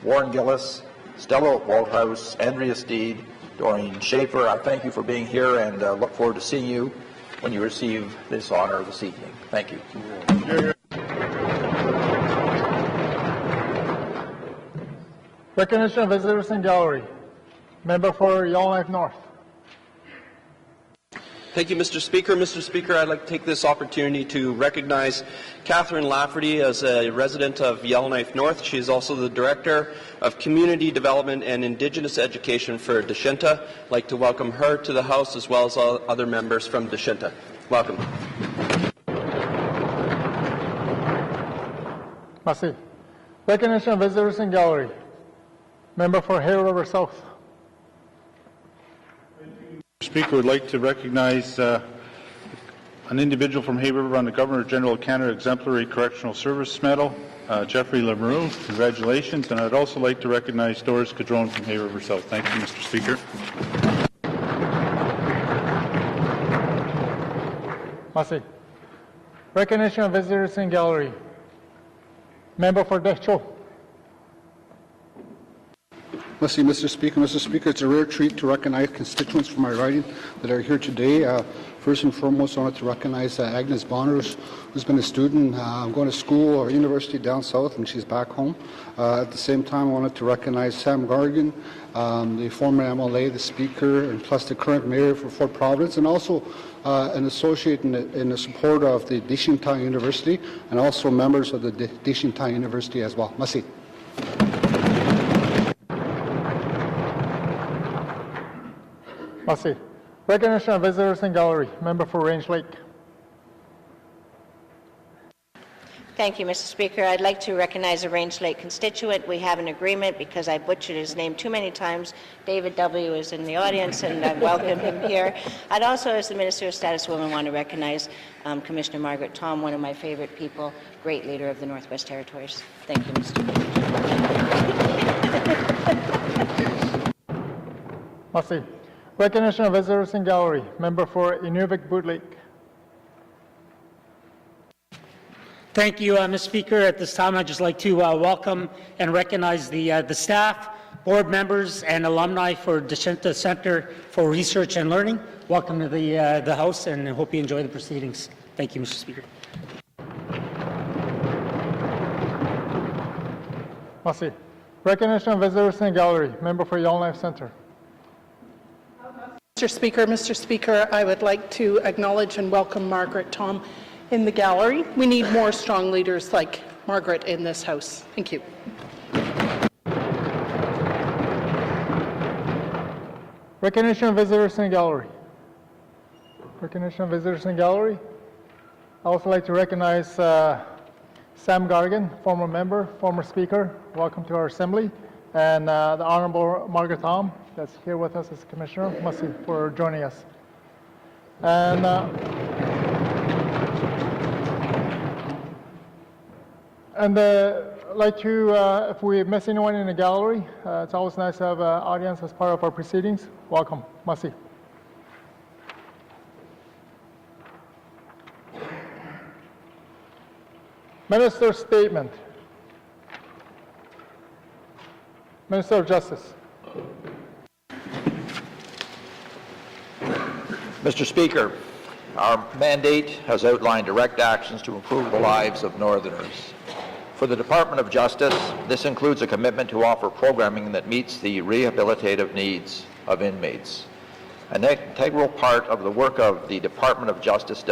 Warren Gillis, Stella Walthouse, Andrea Steed, Doreen Schaefer. I thank you for being here and look forward to seeing you when you receive this honor this evening. Thank you. Recognition of visitors in gallery. Member for Yellowknife North. Thank you, Mr. Speaker. Mr. Speaker, I'd like to take this opportunity to recognize Catherine Lafferty as a resident of Yellowknife North. She is also the Director of Community Development and Indigenous Education for Dechinta. I'd like to welcome her to the House as well as all other members from Dechinta. Welcome. Merci. Recognition of visitors in gallery. Member for Hay River South. Mr. Speaker, would like to recognize an individual from Hay River on the Governor General of Canada Exemplary Correctional Service Medal, Jeffrey Lemereau. Congratulations. And I'd also like to recognize Doris Cadrone from Hay River South. Thank you, Mr. Speaker. Merci. Recognition of visitors in gallery. Member for Deschaux. Merci, Mr. Speaker. Mr. Speaker, it's a rare treat to recognize constituents from my riding that are here today. First and foremost, I want to recognize Agnes Bonners, who's been a student going to school or university down south, and she's back home. At the same time, I wanted to recognize Sam Gargan, the former MLA, the Speaker, and plus the current Mayor for Fort Providence, and also an associate in the support of the Dechinta University, and also members of the Dechinta University as well. Merci. Merci. Recognition of visitors in gallery. Member for Range Lake. Thank you, Mr. Speaker. I'd like to recognize a Range Lake constituent. We have an agreement because I butchered his name too many times. David W. is in the audience, and I welcome him here. I'd also, as the Minister of Status Women, want to recognize Commissioner Margaret Tom, one of my favorite people, great leader of the Northwest Territories. Thank you, Mr. Speaker. Merci. Recognition of visitors in gallery. Member for Inuvik Boot Lake. Thank you, Mr. Speaker. At this time, I'd just like to welcome and recognize the staff, board members, and alumni for Deschenta Center for Research and Learning. Welcome to the House, and I hope you enjoy the proceedings. Thank you, Mr. Speaker. Merci. Recognition of visitors in gallery. Member for Yellowknife Center. Mr. Speaker, I would like to acknowledge and welcome Margaret Tom in the gallery. We need more strong leaders like Margaret in this House. Thank you. Recognition of visitors in gallery. Recognition of visitors in gallery. I also like to recognize Sam Gargan, former member, former speaker. Welcome to our assembly. And the Honorable Margaret Tom, that's here with us as Commissioner. Merci for joining us. And I'd like to, if we miss anyone in the gallery, it's always nice to have an audience as part of our proceedings. Welcome. Merci. Minister's statement. Minister of Justice. Mr. Speaker, our mandate has outlined direct actions to improve the lives of Northerners. For the Department of Justice, this includes a commitment to offer programming that meets the rehabilitative needs of inmates. An integral part of the work of the Department of Justice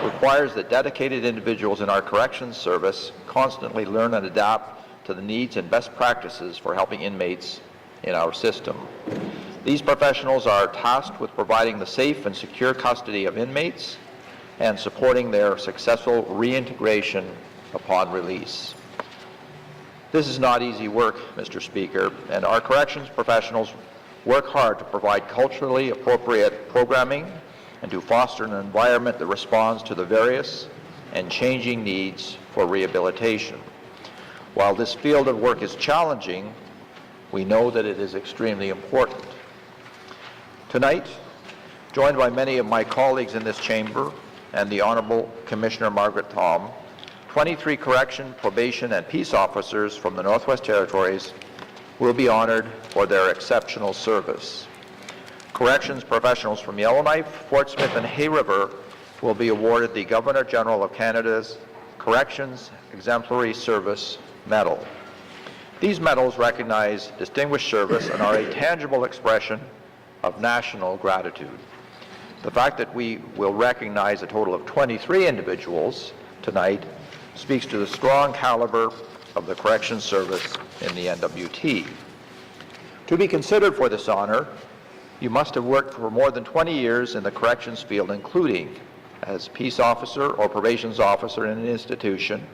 requires that dedicated individuals in our corrections service constantly learn and adapt to the needs and best practices for helping inmates in our system. These professionals are tasked with providing the safe and secure custody of inmates and supporting their successful reintegration upon release. This is not easy work, Mr. Speaker, and our corrections professionals work hard to provide culturally appropriate programming and to foster an environment that responds to the various and changing needs for rehabilitation. While this field of work is challenging, we know that it is extremely important. Tonight, joined by many of my colleagues in this chamber and the Honourable Commissioner Margaret Tom, 23 correction, probation, and peace officers from the Northwest Territories will be honoured for their exceptional service. Corrections professionals from Yellowknife, Fort Smith, and Hay River will be awarded the Governor-General of Canada's Corrections Exemplary Service Medal. These medals recognize distinguished service and are a tangible expression of national gratitude. The fact that we will recognize a total of 23 individuals tonight speaks to the strong caliber of the Corrections Service in the N.W.T. To be considered for this honor, you must have worked for more than 20 years in the corrections field, including as peace officer or probations officer in an institution,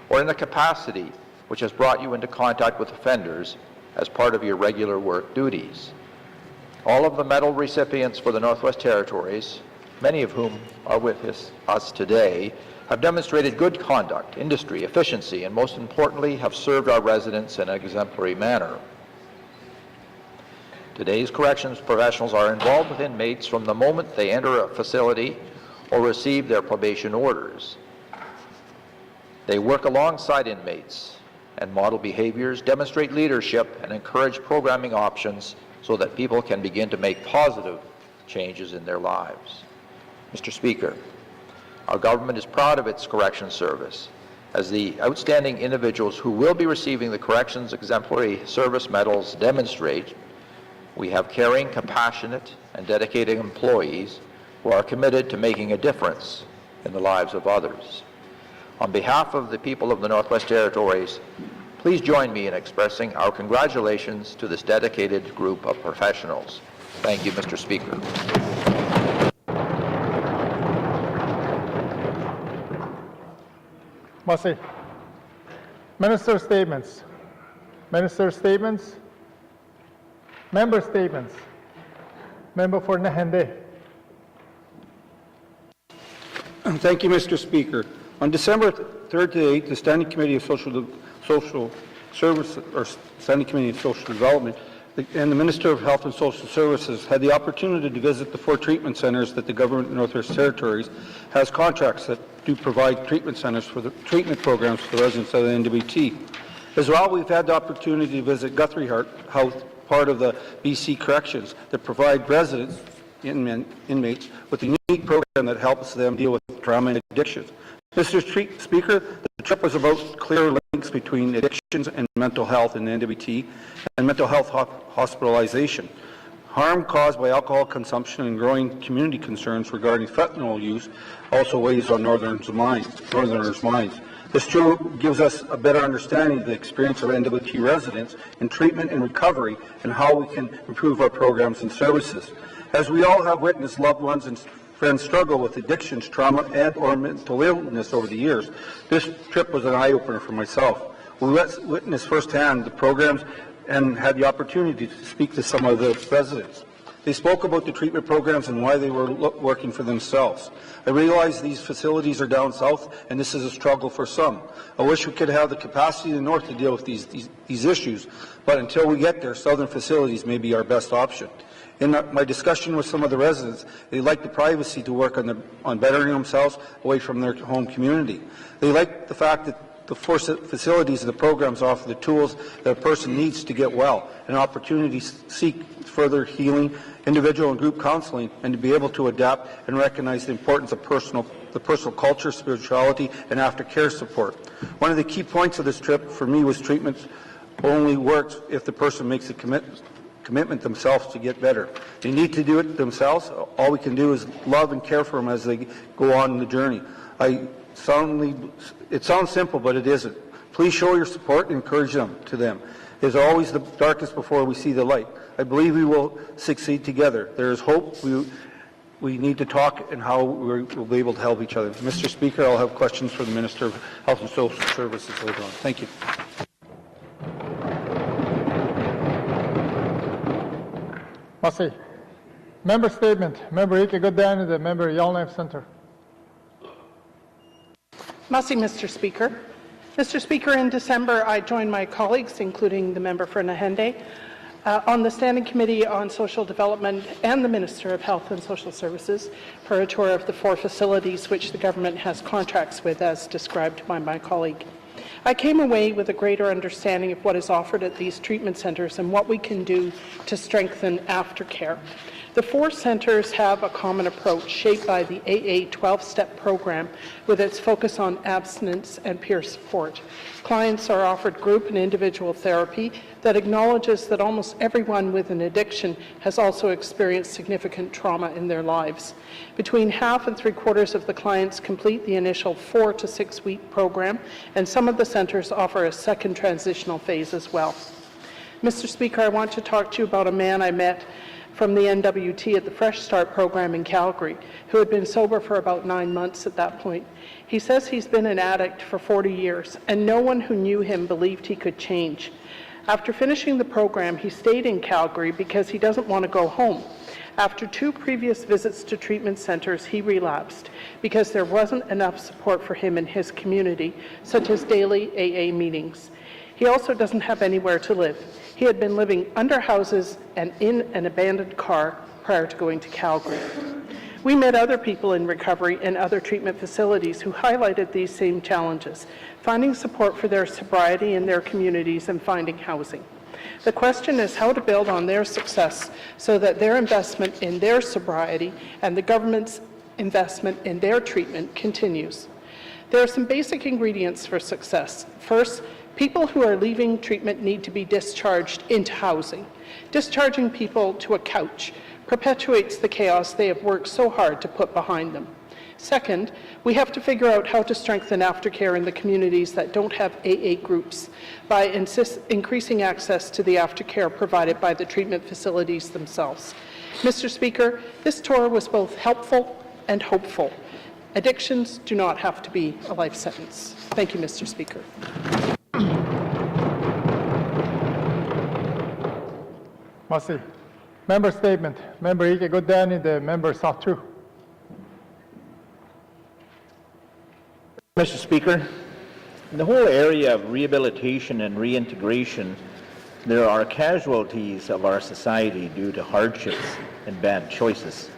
or in a capacity which has brought you into contact with offenders as part of your regular work duties. All of the medal recipients for the Northwest Territories, many of whom are with us today, have demonstrated good conduct, industry, efficiency, and most importantly, have served our residents in an exemplary manner. Today's corrections professionals are involved with inmates from the moment they enter a facility or receive their probation orders. They work alongside inmates and model behaviors, demonstrate leadership, and encourage programming options so that people can begin to make positive changes in their lives. Mr. Speaker, our government is proud of its corrections service. As the outstanding individuals who will be receiving the Corrections Exemplary Service Medals demonstrate, we have caring, compassionate, and dedicated employees who are committed to making a difference in the lives of others. On behalf of the people of the Northwest Territories, please join me in expressing our congratulations to this dedicated group of professionals. Thank you, Mr. Speaker. Merci. Minister statements. Minister statements. Member statements. Member for Nahende. Thank you, Mr. Speaker. On December 3rd to 8th, the Standing Committee of Social Service, or Standing Committee of Social Development, and the Minister of Health and Social Services had the opportunity to visit the 4 treatment centres that the Government of Northwest Territories has contracts that do provide treatment centres for the treatment programs for the residents of the N.W.T. As well, we've had the opportunity to visit Guthrie House, part of the BC Corrections, that provide residents, inmates, with a unique program that helps them deal with trauma and addictions. Mr. Speaker, the trip was about clear links between addictions and mental health in the N.W.T. and mental health hospitalization. Harm caused by alcohol consumption and growing community concerns regarding fentanyl use also weighs on Northerners' minds. This tour gives us a better understanding of the experience of N.W.T. residents in treatment and recovery and how we can improve our programs and services. As we all have witnessed loved ones and friends struggle with addictions, trauma, and or mental illness over the years, this trip was an eye-opener for myself. We witnessed firsthand the programs and had the opportunity to speak to some of the residents. They spoke about the treatment programs and why they were working for themselves. I realize these facilities are down south, and this is a struggle for some. I wish we could have the capacity in the north to deal with these issues, but until we get there, southern facilities may be our best option. In my discussion with some of the residents, they like the privacy to work on bettering themselves away from their home community. They like the fact that the facilities and the programs offer the tools that a person needs to get well, an opportunity to seek further healing, individual and group counseling, and to be able to adapt and recognize the importance of the personal culture, spirituality, and aftercare support. One of the key points of this trip for me was treatment only works if the person makes a commitment themselves to get better. They need to do it themselves. All we can do is love and care for them as they go on the journey. It sounds simple, but it isn't. Please show your support and encourage them. There's always the darkest before we see the light. I believe we will succeed together. There is hope. We need to talk and how we'll be able to help each other. Mr. Speaker, I'll have questions for the Minister of Health and Social Services later on. Thank you. Massey. Member statement. Member Ike Goodani, the member Yellowknife Centre. Massey, Mr. Speaker. Mr. Speaker, in December, I joined my colleagues, including the member for Nahende, on the Standing Committee on Social Development and the Minister of Health and Social Services for a tour of the 4 facilities which the government has contracts with, as described by my colleague. I came away with a greater understanding of what is offered at these treatment centres and what we can do to strengthen aftercare. The 4 centres have a common approach shaped by the AA 12-step program with its focus on abstinence and peer support. Clients are offered group and individual therapy that acknowledges that almost everyone with an addiction has also experienced significant trauma in their lives. Between half and 3/4 of the clients complete the initial 4 to 6 week program, and some of the centres offer a second transitional phase as well. Mr. Speaker, I want to talk to you about a man I met from the N.W.T. at the Fresh Start program in Calgary, who had been sober for about 9 months at that point. He says he's been an addict for 40 years, and no one who knew him believed he could change. After finishing the program, he stayed in Calgary because he doesn't want to go home. After 2 previous visits to treatment centres, he relapsed because there wasn't enough support for him in his community, such as daily AA meetings. He also doesn't have anywhere to live. He had been living under houses and in an abandoned car prior to going to Calgary. We met other people in recovery and other treatment facilities who highlighted these same challenges, finding support for their sobriety in their communities and finding housing. The question is how to build on their success so that their investment in their sobriety and the government's investment in their treatment continues. There are some basic ingredients for success. First, people who are leaving treatment need to be discharged into housing. Discharging people to a couch perpetuates the chaos they have worked so hard to put behind them. Second, we have to figure out how to strengthen aftercare in the communities that don't have AA groups by increasing access to the aftercare provided by the treatment facilities themselves. Mr. Speaker, this tour was both helpful and hopeful. Addictions do not have to be a life sentence. Thank you, Mr. Speaker. Massey. Member statement. Member Ike Goodani, the member South 2. Mr. Speaker, the whole area of rehabilitation and reintegration There are casualties of our society due to hardships and bad choices.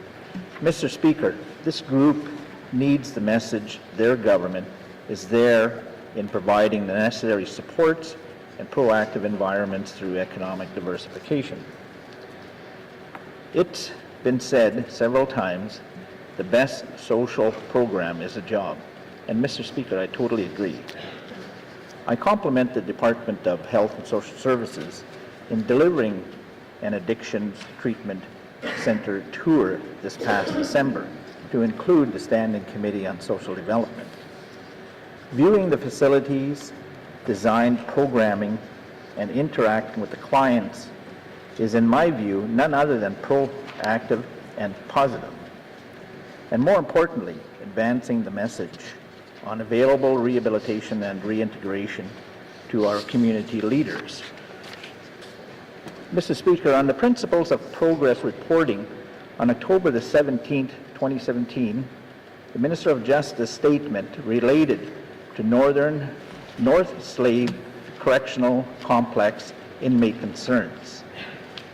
Mr. Speaker, this group needs the message their government is there in providing the necessary supports and proactive environments through economic diversification. It's been said several times, the best social program is a job. And Mr. Speaker, I totally agree. I compliment the Department of Health and Social Services in delivering an addictions treatment center tour this past December to include the Standing Committee on Social Development. Viewing the facilities, designed programming, and interacting with the clients is, in my view, none other than proactive and positive. And more importantly, advancing the message on available rehabilitation and reintegration to our community leaders. Mr. Speaker, on the principles of progress reporting, on October the 17th, 2017, the Minister of Justice statement related to North Slave Correctional Complex inmate concerns.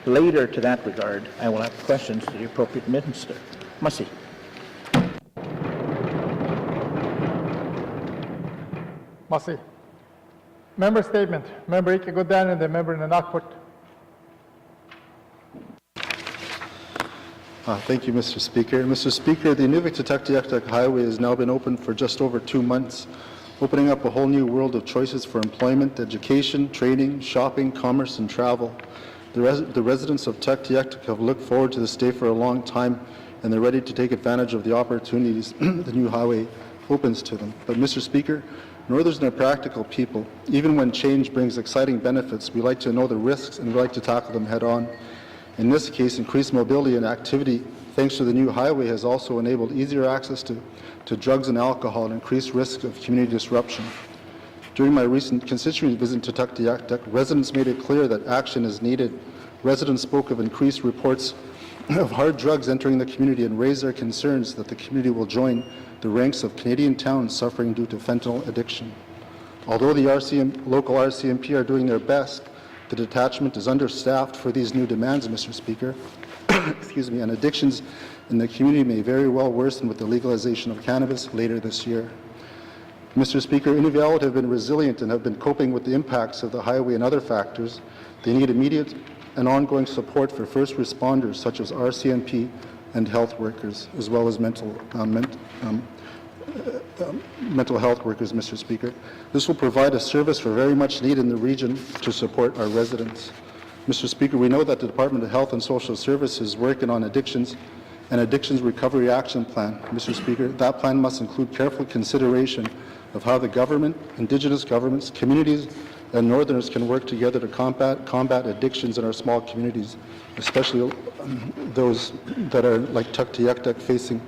Later, to that regard, I will have questions to the appropriate minister. Massey. Massey. Member statement. Member Ike Godan and the member N.W.T. Thank you, Mr. Speaker. Mr. Speaker, the Inuvik to Tuktoyaktuk Highway has now been open for just over 2 months, opening up a whole new world of choices for employment, education, training, shopping, commerce, and travel. The residents of Tuktoyaktuk have looked forward to this day for a long time, and they're ready to take advantage of the opportunities the new highway opens to them. But, Mr. Speaker, Northerners are practical people. Even when change brings exciting benefits, we like to know the risks and we like to tackle them head on. In this case, increased mobility and activity, thanks to the new highway, has also enabled easier access to drugs and alcohol and increased risk of community disruption. During my recent constituency visit to Tuktoyaktuk, residents made it clear that action is needed. Residents spoke of increased reports of hard drugs entering the community and raised their concerns that the community will join the ranks of Canadian towns suffering due to fentanyl addiction. Although the local RCMP are doing their best, the detachment is understaffed for these new demands, Mr. Speaker. Excuse me, and addictions in the community may very well worsen with the legalization of cannabis later this year. Mr. Speaker, Inuvialuit have been resilient and have been coping with the impacts of the highway and other factors. They need immediate and ongoing support for first responders such as RCMP and health workers, as well as mental health workers, Mr. Speaker. This will provide a service for very much need in the region to support our residents. Mr. Speaker, we know that the Department of Health and Social Services is working on addictions and Addictions Recovery Action Plan. Mr. Speaker, that plan must include careful consideration of how the government, Indigenous governments, communities, and Northerners can work together to combat addictions in our small communities, especially those that are like Tuktoyaktuk facing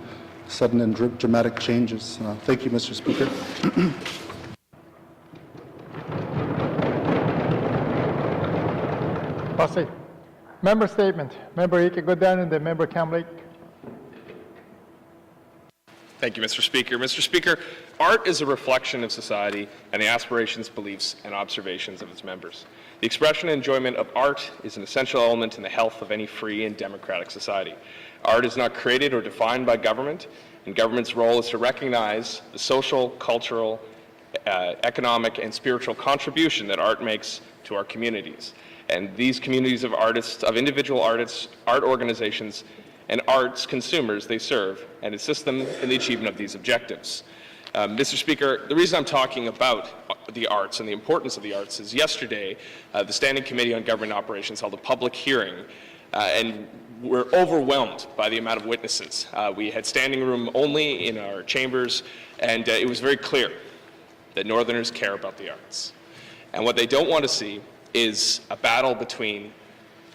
sudden and dramatic changes. Thank you, Mr. Speaker. Massey. Member statement. Member Ike Godan and the member Cam Lake. Thank you, Mr. Speaker. Mr. Speaker, art is a reflection of society and the aspirations, beliefs, and observations of its members. The expression and enjoyment of art is an essential element in the health of any free and democratic society. Art is not created or defined by government, and government's role is to recognize the social, cultural, economic, and spiritual contribution that art makes to our communities. And these communities of artists, of individual artists, art organizations, and arts consumers they serve, and assist them in the achievement of these objectives. Mr. Speaker, the reason I'm talking about the arts and the importance of the arts is yesterday, the Standing Committee on Government Operations held a public hearing, and we're overwhelmed by the amount of witnesses. We had standing room only in our chambers, and it was very clear that Northerners care about the arts. And what they don't want to see is a battle between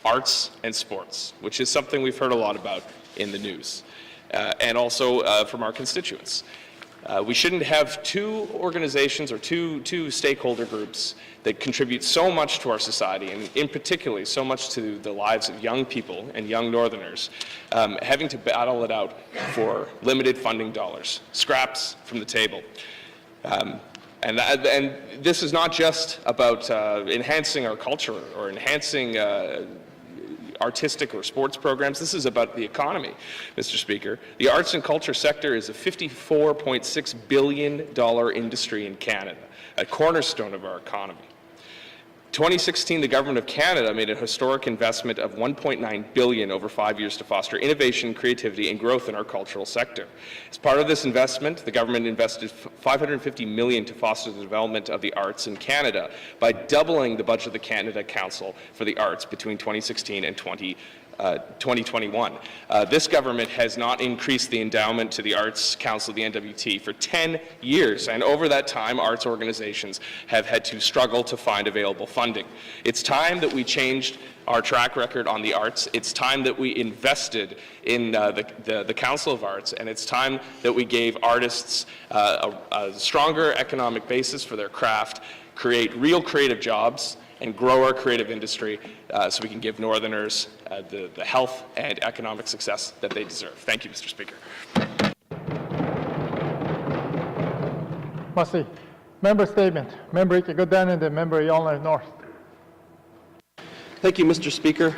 arts and sports, which is something we've heard a lot about in the news, and also from our constituents. We shouldn't have two organizations or two stakeholder groups that contribute so much to our society, and in particular so much to the lives of young people and young Northerners, having to battle it out for limited funding dollars, scraps from the table. And this is not just about enhancing our culture or enhancing artistic or sports programs. This is about the economy, Mr. Speaker. The arts and culture sector is a $54.6 billion industry in Canada, a cornerstone of our economy. 2016, the Government of Canada made a historic investment of $1.9 billion over 5 years to foster innovation, creativity, and growth in our cultural sector. As part of this investment, the government invested $550 million to foster the development of the arts in Canada by doubling the budget of the Canada Council for the Arts between 2016 and 2021. This government has not increased the endowment to the Arts Council, the N.W.T, for 10 years, and over that time, arts organizations have had to struggle to find available funding. It's time that we changed our track record on the arts. It's time that we invested in the Council of Arts, and it's time that we gave artists a stronger economic basis for their craft, create real creative jobs, and grow our creative industry so we can give Northerners the health and economic success that they deserve. Thank you, Mr. Speaker. Merci. Member statement. Member Ike-Goodin and the member Yellowknife North. Thank you, Mr. Speaker.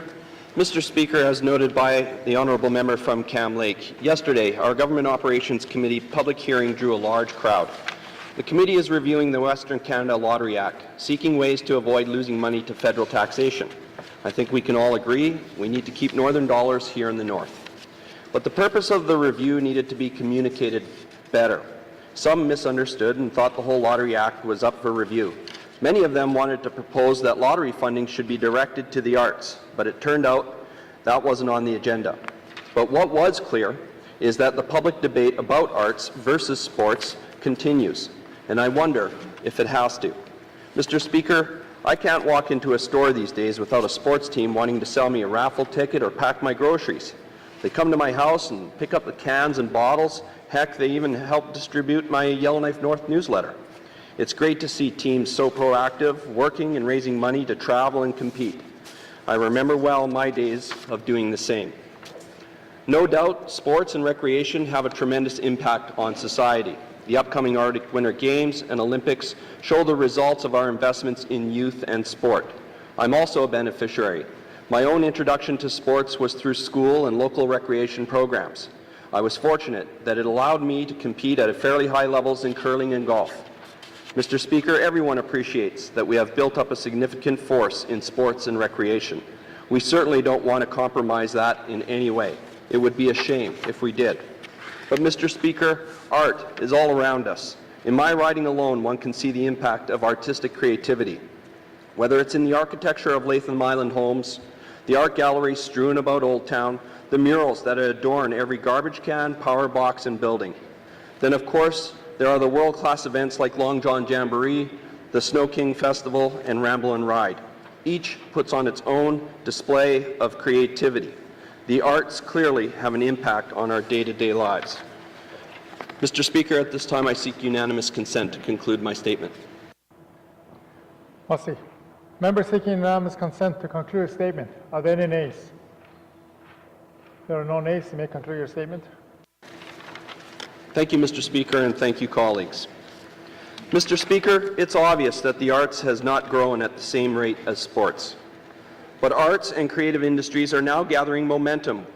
Mr. Speaker, as noted by the honourable member from Cam Lake, yesterday our Government Operations Committee public hearing drew a large crowd. The committee is reviewing the Western Canada Lottery Act, seeking ways to avoid losing money to federal taxation. I think we can all agree we need to keep northern dollars here in the north. But the purpose of the review needed to be communicated better. Some misunderstood and thought the whole Lottery Act was up for review. Many of them wanted to propose that lottery funding should be directed to the arts, but it turned out that wasn't on the agenda. But what was clear is that the public debate about arts versus sports continues, and I wonder if it has to. Mr. Speaker, I can't walk into a store these days without a sports team wanting to sell me a raffle ticket or pack my groceries. They come to my house and pick up the cans and bottles. Heck, they even help distribute my Yellowknife North newsletter. It's great to see teams so proactive, working and raising money to travel and compete. I remember well my days of doing the same. No doubt, sports and recreation have a tremendous impact on society. The upcoming Arctic Winter Games and Olympics show the results of our investments in youth and sport. I'm also a beneficiary. My own introduction to sports was through school and local recreation programs. I was fortunate that it allowed me to compete at fairly high levels in curling and golf. Mr. Speaker, everyone appreciates that we have built up a significant force in sports and recreation. We certainly don't want to compromise that in any way. It would be a shame if we did. But Mr. Speaker, art is all around us. In my riding alone, one can see the impact of artistic creativity. Whether it's in the architecture of Latham Island homes, the art galleries strewn about Old Town, the murals that adorn every garbage can, power box, and building. Then, of course, there are the world-class events like Long John Jamboree, the Snow King Festival, and Ramble and Ride. Each puts on its own display of creativity. The arts clearly have an impact on our day-to-day lives. Mr. Speaker, at this time I seek unanimous consent to conclude my statement. Merci. Member seeking unanimous consent to conclude your statement. Are there any nays? There are no nays. You may conclude your statement. Thank you, Mr. Speaker, and thank you, colleagues. Mr. Speaker, it's obvious that the arts has not grown at the same rate as sports. But arts and creative industries are now gathering momentum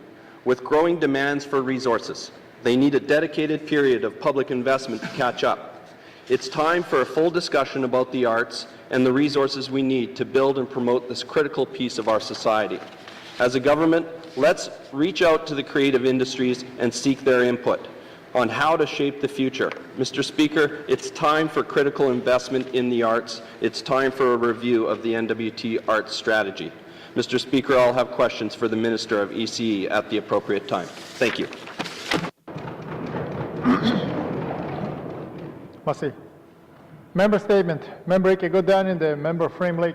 with growing demands for resources. They need a dedicated period of public investment to catch up. It's time for a full discussion about the arts and the resources we need to build and promote this critical piece of our society. As a government, let's reach out to the creative industries and seek their input on how to shape the future. Mr. Speaker, it's time for critical investment in the arts. It's time for a review of the N.W.T. arts strategy. Mr. Speaker, I'll have questions for the Minister of ECE at the appropriate time. Thank you. Merci. Member statement. Member Ike-Goodin and the member Frame Lake.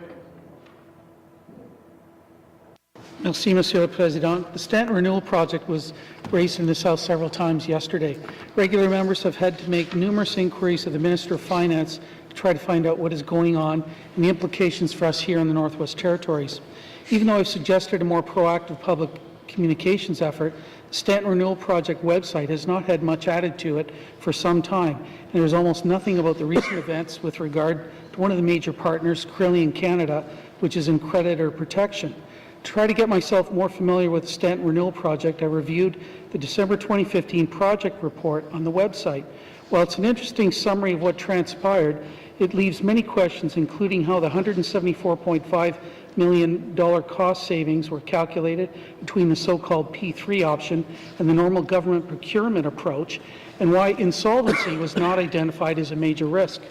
Merci, Monsieur le Président. The Stanton Renewal Project was raised in this House several times yesterday. Regular members have had to make numerous inquiries of the Minister of Finance to try to find out what is going on and the implications for us here in the Northwest Territories. Even though I've suggested a more proactive public communications effort, Stanton Renewal Project website has not had much added to it for some time, and there's almost nothing about the recent events with regard to one of the major partners, Carillion Canada, which is in creditor protection. To try to get myself more familiar with the Stanton Renewal Project, I reviewed the December 2015 project report on the website. While it's an interesting summary of what transpired, it leaves many questions, including how the $174.5 million cost savings were calculated between the so-called P3 option and the normal government procurement approach, and why insolvency was not identified as a major risk.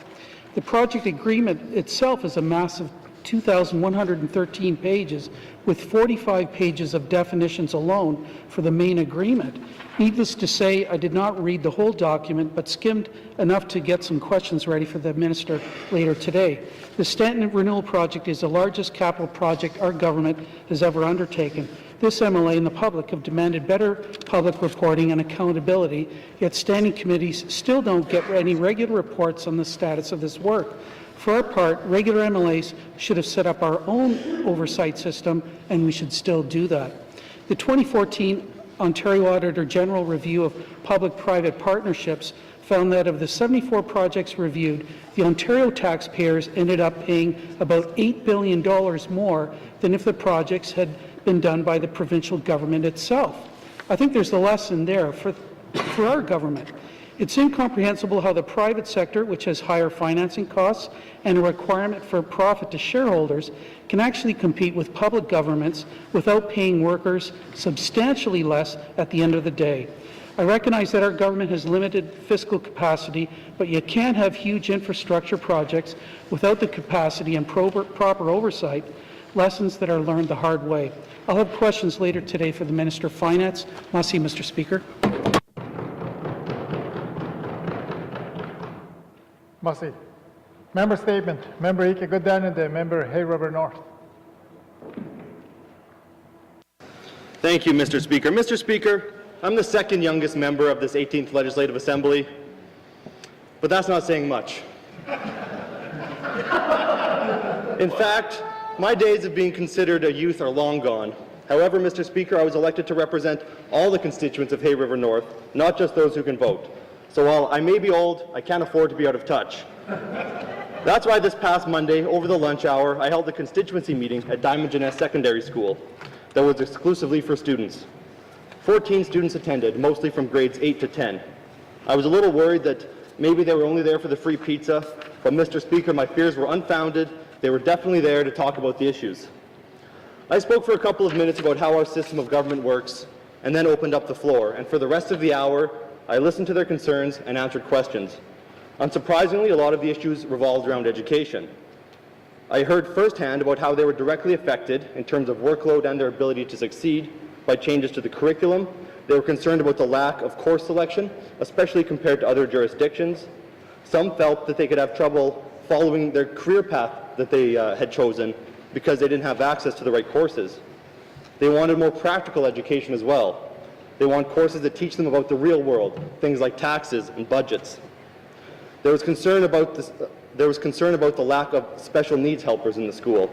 The project agreement itself is a massive 2,113 pages, with 45 pages of definitions alone for the main agreement. Needless to say, I did not read the whole document, but skimmed enough to get some questions ready for the Minister later today. The Stanton Renewal Project is the largest capital project our government has ever undertaken. This MLA and the public have demanded better public reporting and accountability, yet standing committees still don't get any regular reports on the status of this work. For our part, regular MLAs should have set up our own oversight system, and we should still do that. The 2014 Ontario Auditor General Review of Public-Private Partnerships found that of the 74 projects reviewed, the Ontario taxpayers ended up paying about $8 billion more than if the projects had been done by the provincial government itself. I think there's a lesson there for our government. It's incomprehensible how the private sector, which has higher financing costs and a requirement for profit to shareholders, can actually compete with public governments without paying workers substantially less at the end of the day. I recognize that our government has limited fiscal capacity, but you can't have huge infrastructure projects without the capacity and proper oversight, lessons that are learned the hard way. I'll have questions later today for the Minister of Finance. Merci, Mr. Speaker. Merci. Member statement. Member Ike Gooddan and the member Hay River North. Thank you, Mr. Speaker. Mr. Speaker, I'm the second youngest member of this 18th Legislative Assembly, but that's not saying much. In fact, my days of being considered a youth are long gone. However, Mr. Speaker, I was elected to represent all the constituents of Hay River North, not just those who can vote. So while I may be old, I can't afford to be out of touch. That's why this past Monday, over the lunch hour, I held a constituency meeting at Diamond Jeunesse Secondary School that was exclusively for students. 14 students attended, mostly from grades 8 to 10. I was a little worried that maybe they were only there for the free pizza, but Mr. Speaker, my fears were unfounded. They were definitely there to talk about the issues. I spoke for a couple of minutes about how our system of government works, and then opened up the floor, and for the rest of the hour, I listened to their concerns and answered questions. Unsurprisingly, a lot of the issues revolved around education. I heard firsthand about how they were directly affected in terms of workload and their ability to succeed by changes to the curriculum. They were concerned about the lack of course selection, especially compared to other jurisdictions. Some felt that they could have trouble following their career path that they had chosen because they didn't have access to the right courses. They wanted more practical education as well. They want courses that teach them about the real world, things like taxes and budgets. There was concern about the lack of special needs helpers in the school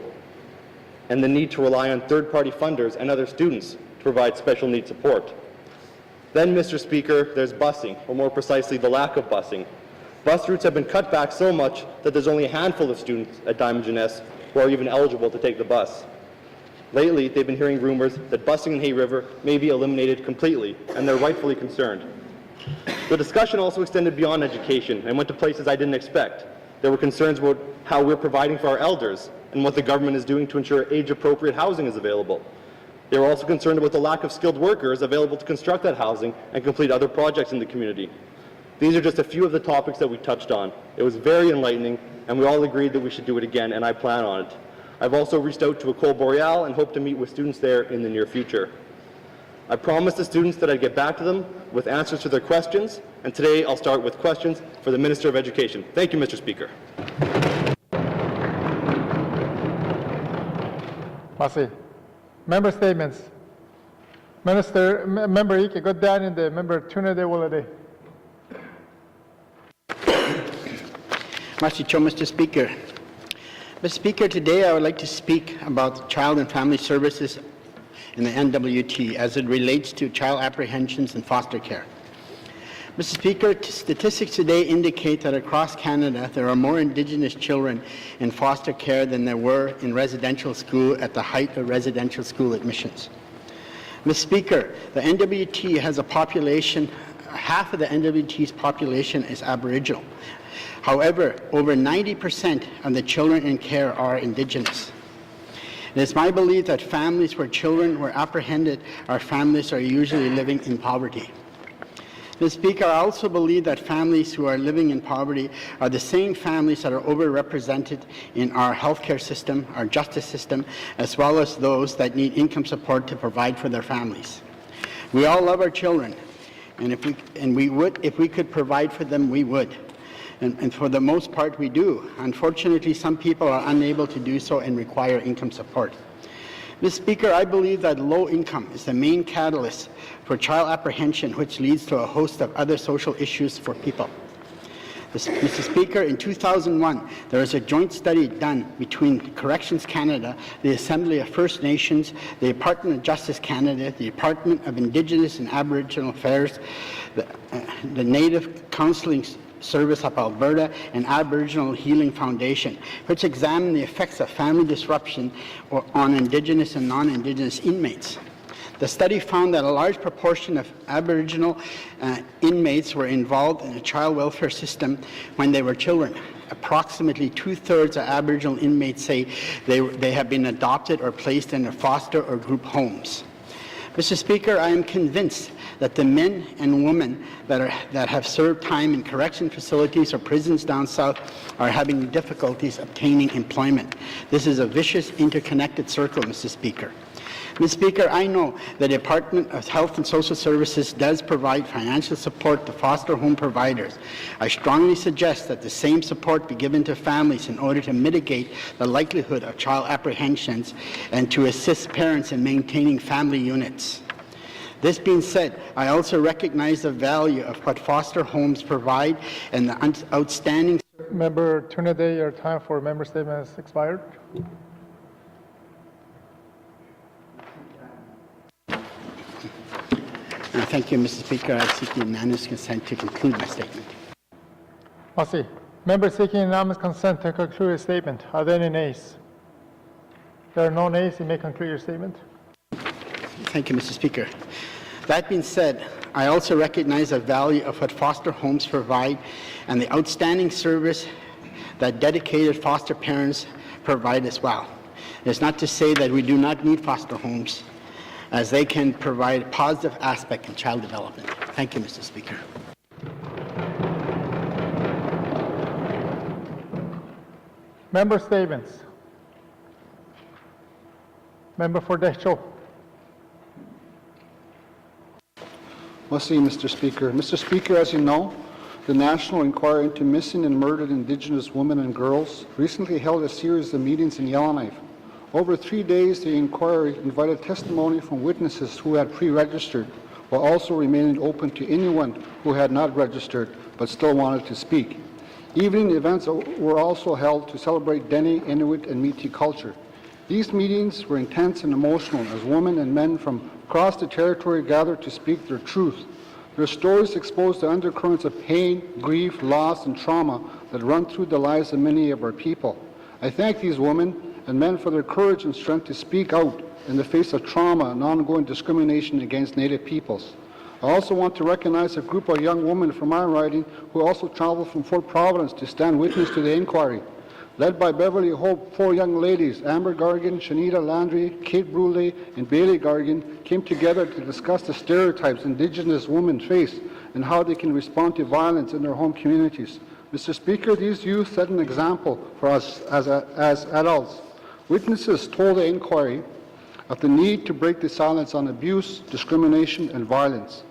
and the need to rely on third-party funders and other students to provide special needs support. Then, Mr. Speaker, there's busing, or more precisely, the lack of busing. Bus routes have been cut back so much that there's only a handful of students at Diamond Jeunesse who are even eligible to take the bus. Lately, they've been hearing rumors that busing in Hay River may be eliminated completely, and they're rightfully concerned. The discussion also extended beyond education and went to places I didn't expect. There were concerns about how we're providing for our elders and what the government is doing to ensure age-appropriate housing is available. They were also concerned about the lack of skilled workers available to construct that housing and complete other projects in the community. These are just a few of the topics that we touched on. It was very enlightening, and we all agreed that we should do it again, and I plan on it. I've also reached out to Ecole Boreal and hope to meet with students there in the near future. I promised the students that I'd get back to them with answers to their questions, and today I'll start with questions for the Minister of Education. Thank you, Mr. Speaker. Merci. Member statements. Member Ike Gooddan and the member Tuna de Wolade. Merci, Mr. Speaker. Mr. Speaker, today I would like to speak about Child and Family Services in the N.W.T. as it relates to child apprehensions in foster care. Mr. Speaker, statistics today indicate that across Canada there are more Indigenous children in foster care than there were in residential school at the height of residential school admissions. Mr. Speaker, the N.W.T. has a population, half of the N.W.T's population is Aboriginal. However, over 90% of the children in care are Indigenous. It is my belief that families where children were apprehended are families that are usually living in poverty. Mr. Speaker, I also believe that families who are living in poverty are the same families that are overrepresented in our healthcare system, our justice system, as well as those that need income support to provide for their families. We all love our children, and if we could provide for them, we would. And for the most part, we do. Unfortunately, some people are unable to do so and require income support. Mr. Speaker, I believe that low income is the main catalyst for child apprehension, which leads to a host of other social issues for people. Mr. Speaker, in 2001, there was a joint study done between Corrections Canada, the Assembly of First Nations, the Department of Justice Canada, the Department of Indigenous and Aboriginal Affairs, the Native Counselling Service of Alberta, and Aboriginal Healing Foundation, which examined the effects of family disruption on Indigenous and non-Indigenous inmates. The study found that a large proportion of Aboriginal inmates were involved in the child welfare system when they were children. Approximately 2/3 of Aboriginal inmates say they have been adopted or placed in foster or group homes. Mr. Speaker, I am convinced that the men and women that have served time in correction facilities or prisons down south are having difficulties obtaining employment. This is a vicious, interconnected circle, Mr. Speaker. Mr. Speaker, I know the Department of Health and Social Services does provide financial support to foster home providers. I strongly suggest that the same support be given to families in order to mitigate the likelihood of child apprehensions and to assist parents in maintaining family units. This being said, I also recognize the value of what foster homes provide and the outstanding... Member Tunaday, your time for member statement has expired. Thank you, Mr. Speaker. I seek unanimous consent to conclude my statement. Merci. Member seeking unanimous consent to conclude his statement. Are there any nays? If there are no nays, you may conclude your statement. Thank you, Mr. Speaker. That being said, I also recognize the value of what foster homes provide and the outstanding service that dedicated foster parents provide as well. It's not to say that we do not need foster homes, as they can provide a positive aspect in child development. Thank you, Mr. Speaker. Member statements. Member for Dehcho. Merci, Mr. Speaker. Mr. Speaker, as you know, the National Inquiry into Missing and Murdered Indigenous Women and Girls recently held a series of meetings in Yellowknife. Over 3 days, the inquiry invited testimony from witnesses who had pre-registered, while also remaining open to anyone who had not registered but still wanted to speak. Evening events were also held to celebrate Dene, Inuit, and Métis culture. These meetings were intense and emotional as women and men from across the territory gathered to speak their truth. Their stories exposed the undercurrents of pain, grief, loss, and trauma that run through the lives of many of our people. I thank these women and men for their courage and strength to speak out in the face of trauma and ongoing discrimination against Native peoples. I also want to recognize a group of young women from my riding who also traveled from Fort Providence to stand witness to the inquiry. Led by Beverly Hope, 4 young ladies, Amber Gargan, Shanita Landry, Kate Brule, and Bailey Gargan, came together to discuss the stereotypes Indigenous women face and how they can respond to violence in their home communities. Mr. Speaker, these youth set an example for us as adults. Witnesses told the inquiry of the need to break the silence on abuse, discrimination, and violence.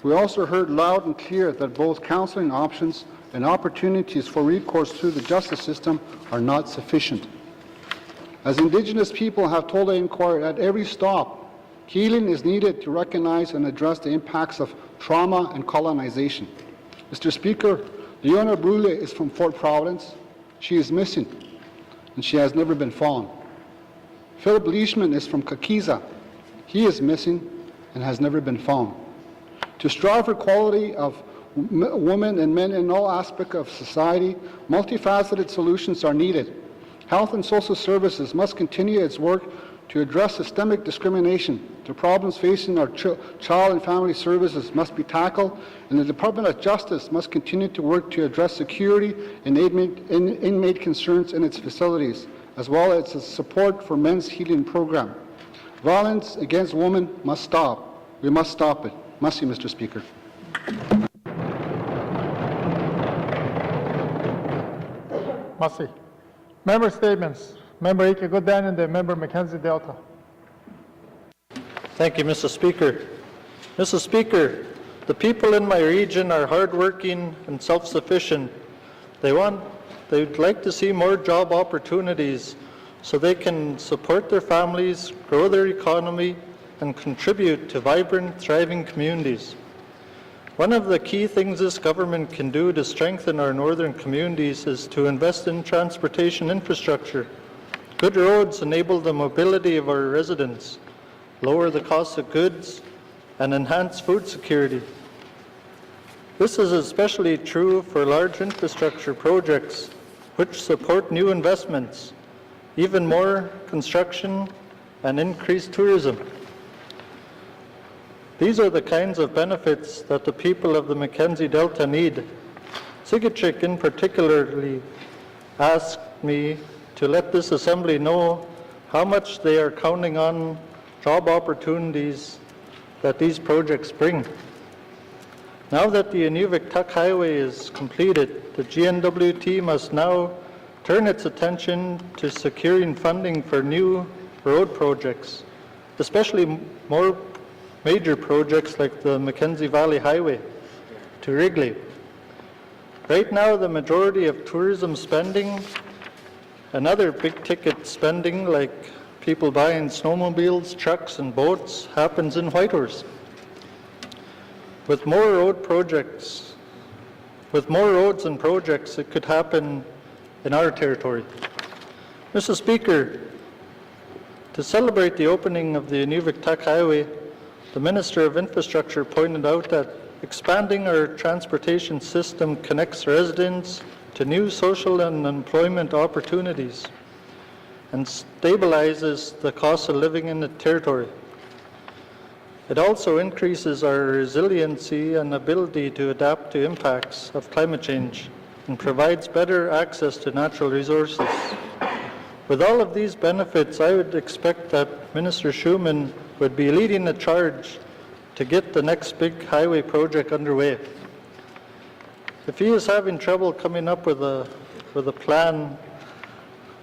We also heard loud and clear that both counseling options and opportunities for recourse through the justice system are not sufficient. As Indigenous people have told the inquiry at every stop, healing is needed to recognize and address the impacts of trauma and colonization. Mr. Speaker, Leona Brule is from Fort Providence. She is missing, and she has never been found. Philip Leishman is from Kakiza. He is missing and has never been found. To strive for equality of women and men in all aspects of society, multifaceted solutions are needed. Health and Social Services must continue its work to address systemic discrimination. The problems facing our child and family services must be tackled, and the Department of Justice must continue to work to address security and inmate concerns in its facilities, as well as its support for men's healing program. Violence against women must stop. We must stop it. Merci, Mr. Speaker. Merci. Member statements. Member Ika Goodman and the member Mackenzie Delta. Thank you, Mr. Speaker. Mr. Speaker, the people in my region are hardworking and self-sufficient. They'd like to see more job opportunities so they can support their families, grow their economy, and contribute to vibrant, thriving communities. One of the key things this government can do to strengthen our northern communities is to invest in transportation infrastructure. Good roads enable the mobility of our residents, lower the cost of goods, and enhance food security. This is especially true for large infrastructure projects which support new investments, even more construction, and increased tourism. These are the kinds of benefits that the people of the Mackenzie Delta need. Sigachik in particularly asked me to let this Assembly know how much they are counting on job opportunities that these projects bring. Now that the N.W.T Highway is completed, the N.W.T must now turn its attention to securing funding for new road projects, especially more major projects like the Mackenzie Valley Highway to Wrigley. Right now, the majority of tourism spending and other big-ticket spending, like people buying snowmobiles, trucks, and boats, happens in Whitehorse. With more roads and projects, it could happen in our territory. Mr. Speaker, to celebrate the opening of the N.W.T Highway, the Minister of Infrastructure pointed out that expanding our transportation system connects residents to new social and employment opportunities and stabilizes the cost of living in the territory. It also increases our resiliency and ability to adapt to impacts of climate change and provides better access to natural resources. With all of these benefits, I would expect that Minister Schumann would be leading the charge to get the next big highway project underway. If he is having trouble coming up with a plan,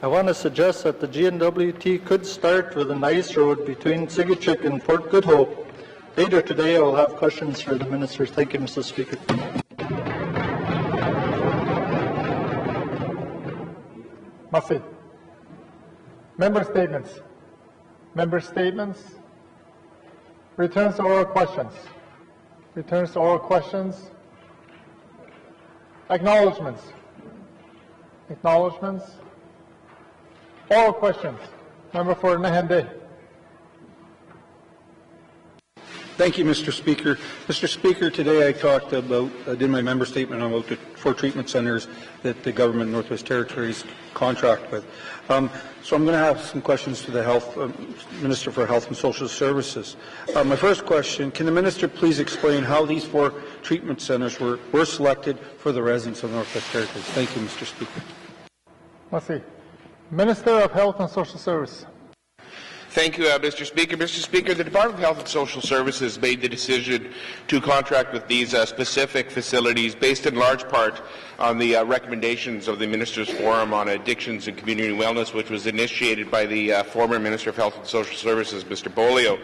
I want to suggest that the N.W.T could start with an ice road between Sigachik and Port Good Hope. Later today, I will have questions for the Minister. Thank you, Mr. Speaker. Merci. Member statements. Member statements. Returns to oral questions. Returns to oral questions. Acknowledgements. Acknowledgements. Oral questions. Member for Nahende. Thank you, Mr. Speaker. Mr. Speaker, today I talked about, did my member statement about the 4 treatment centres that the government Northwest Territories contract with. So I'm going to have some questions to the Minister for Health and Social Services. My first question, can the Minister please explain how these 4 treatment centres were selected for the residents of Northwest Territories? Thank you, Mr. Speaker. Merci. Minister of Health and Social Services. Thank you, Mr. Speaker. Mr. Speaker, the Department of Health and Social Services made the decision to contract with these specific facilities based in large part on the recommendations of the Ministers' Forum on Addictions and Community Wellness, which was initiated by the former Minister of Health and Social Services, Mr. Bolio.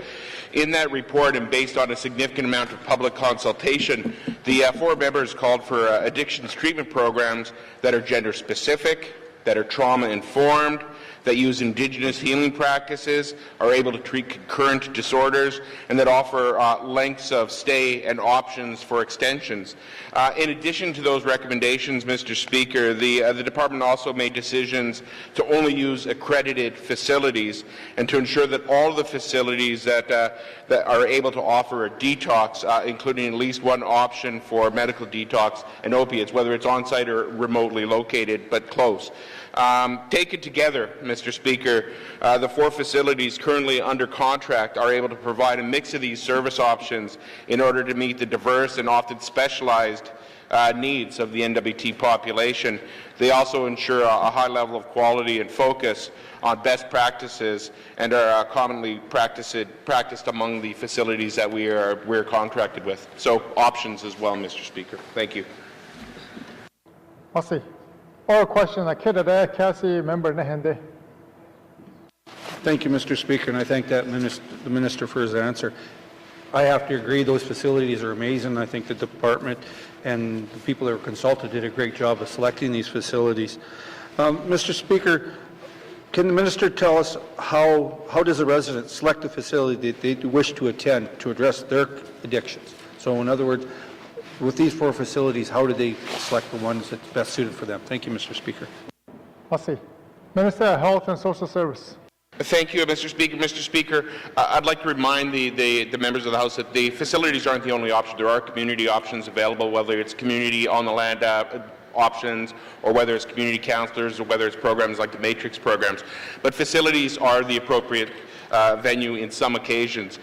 In that report, and based on a significant amount of public consultation, the 4 members called for addictions treatment programs that are gender-specific, that are trauma-informed, that use Indigenous healing practices, are able to treat concurrent disorders, and that offer lengths of stay and options for extensions. In addition to those recommendations, Mr. Speaker, the Department also made decisions to only use accredited facilities and to ensure that all of the facilities that are able to offer a detox, including at least one option for medical detox and opiates, whether it's on-site or remotely located, but close. Taken together, Mr. Speaker, the 4 facilities currently under contract are able to provide a mix of these service options in order to meet the diverse and often specialized needs of the N.W.T population. They also ensure a high level of quality and focus on best practices and are commonly practiced among the facilities that we're contracted with. So options as well, Mr. Speaker. Thank you. Merci. Oral question, Cassie, member Nahende. Thank you, Mr. Speaker, and I thank the Minister for his answer. I have to agree, those facilities are amazing. I think the department and the people that were consulted did a great job of selecting these facilities. Mr. Speaker, can the Minister tell us how does a resident select a facility that they wish to attend to address their addictions? So in other words, with these 4 facilities, how do they select the ones that's best suited for them? Thank you, Mr. Speaker. Merci. Minister of Health and Social Service. Thank you, Mr. Speaker. Mr. Speaker, I'd like to remind the members of the House that the facilities aren't the only option. There are community options available, whether it's community on the land options, or whether it's community counselors, or whether it's programs like the Matrix programs. But facilities are the appropriate venue in some occasions.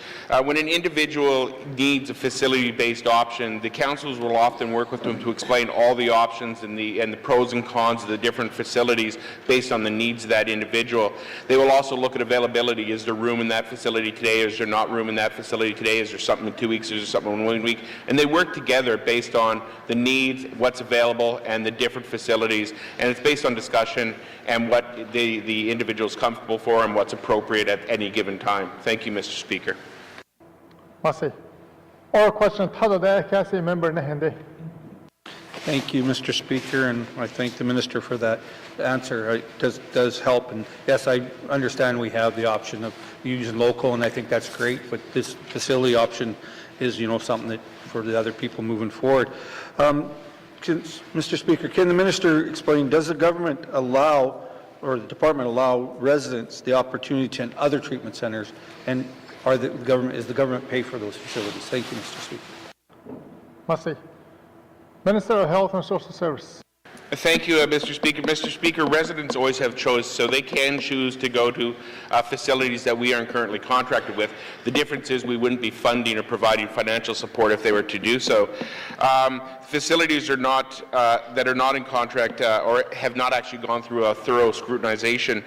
When an individual needs a facility-based option, the councils will often work with them to explain all the options and the pros and cons of the different facilities based on the needs of that individual. They will also look at availability. Is there room in that facility today? Is there not room in that facility today? Is there something in 2 weeks? Is there something in 1 week? And they work together based on the needs, what's available, and the different facilities. And it's based on discussion and what the individual is comfortable for and what's appropriate at any given time. Thank you, Mr. Speaker. Merci. Oral question, Cassie, member Nahende. Thank you, Mr. Speaker, and I thank the Minister for that answer. It does help, and yes, I understand we have the option of using local, and I think that's great, but this facility option is, something that for the other people moving forward. Mr. Speaker, can the Minister explain, does the government allow, or the department allow residents the opportunity to attend other treatment centers, and is the government pay for those facilities? Thank you, Mr. Speaker. Merci. Minister of Health and Social Service. Thank you, Mr. Speaker. Mr. Speaker, residents always have choice, so they can choose to go to facilities that we aren't currently contracted with. The difference is we wouldn't be funding or providing financial support if they were to do so. Facilities that are not in contract or have not actually gone through a thorough scrutinization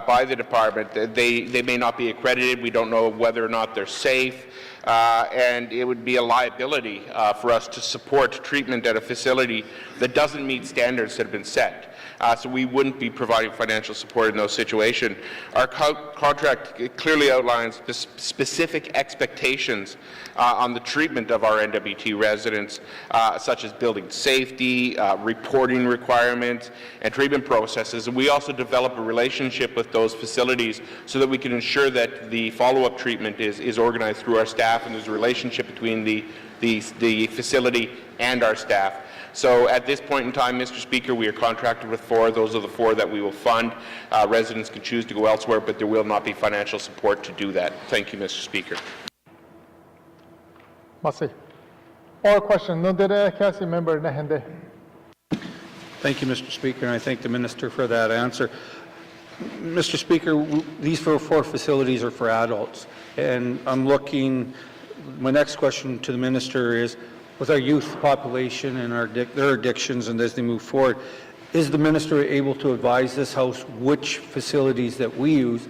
by the department, they may not be accredited. We don't know whether or not they're safe. And it would be a liability for us to support treatment at a facility that doesn't meet standards that have been set. So we wouldn't be providing financial support in those situations. Our contract clearly outlines the specific expectations on the treatment of our N.W.T residents, such as building safety, reporting requirements, and treatment processes. And we also develop a relationship with those facilities so that we can ensure that the follow-up treatment is organized through our staff, and there's a relationship between the facility and our staff. So at this point in time, Mr. Speaker, we are contracted with 4. Those are the 4 that we will fund. Residents can choose to go elsewhere, but there will not be financial support to do that. Thank you, Mr. Speaker. Merci. Oral question, Cassie, member Nahende. Thank you, Mr. Speaker, and I thank the Minister for that answer. Mr. Speaker, these 4 facilities are for adults, and my next question to the Minister is, with our youth population and their addictions and as they move forward, is the Minister able to advise this House which facilities that we use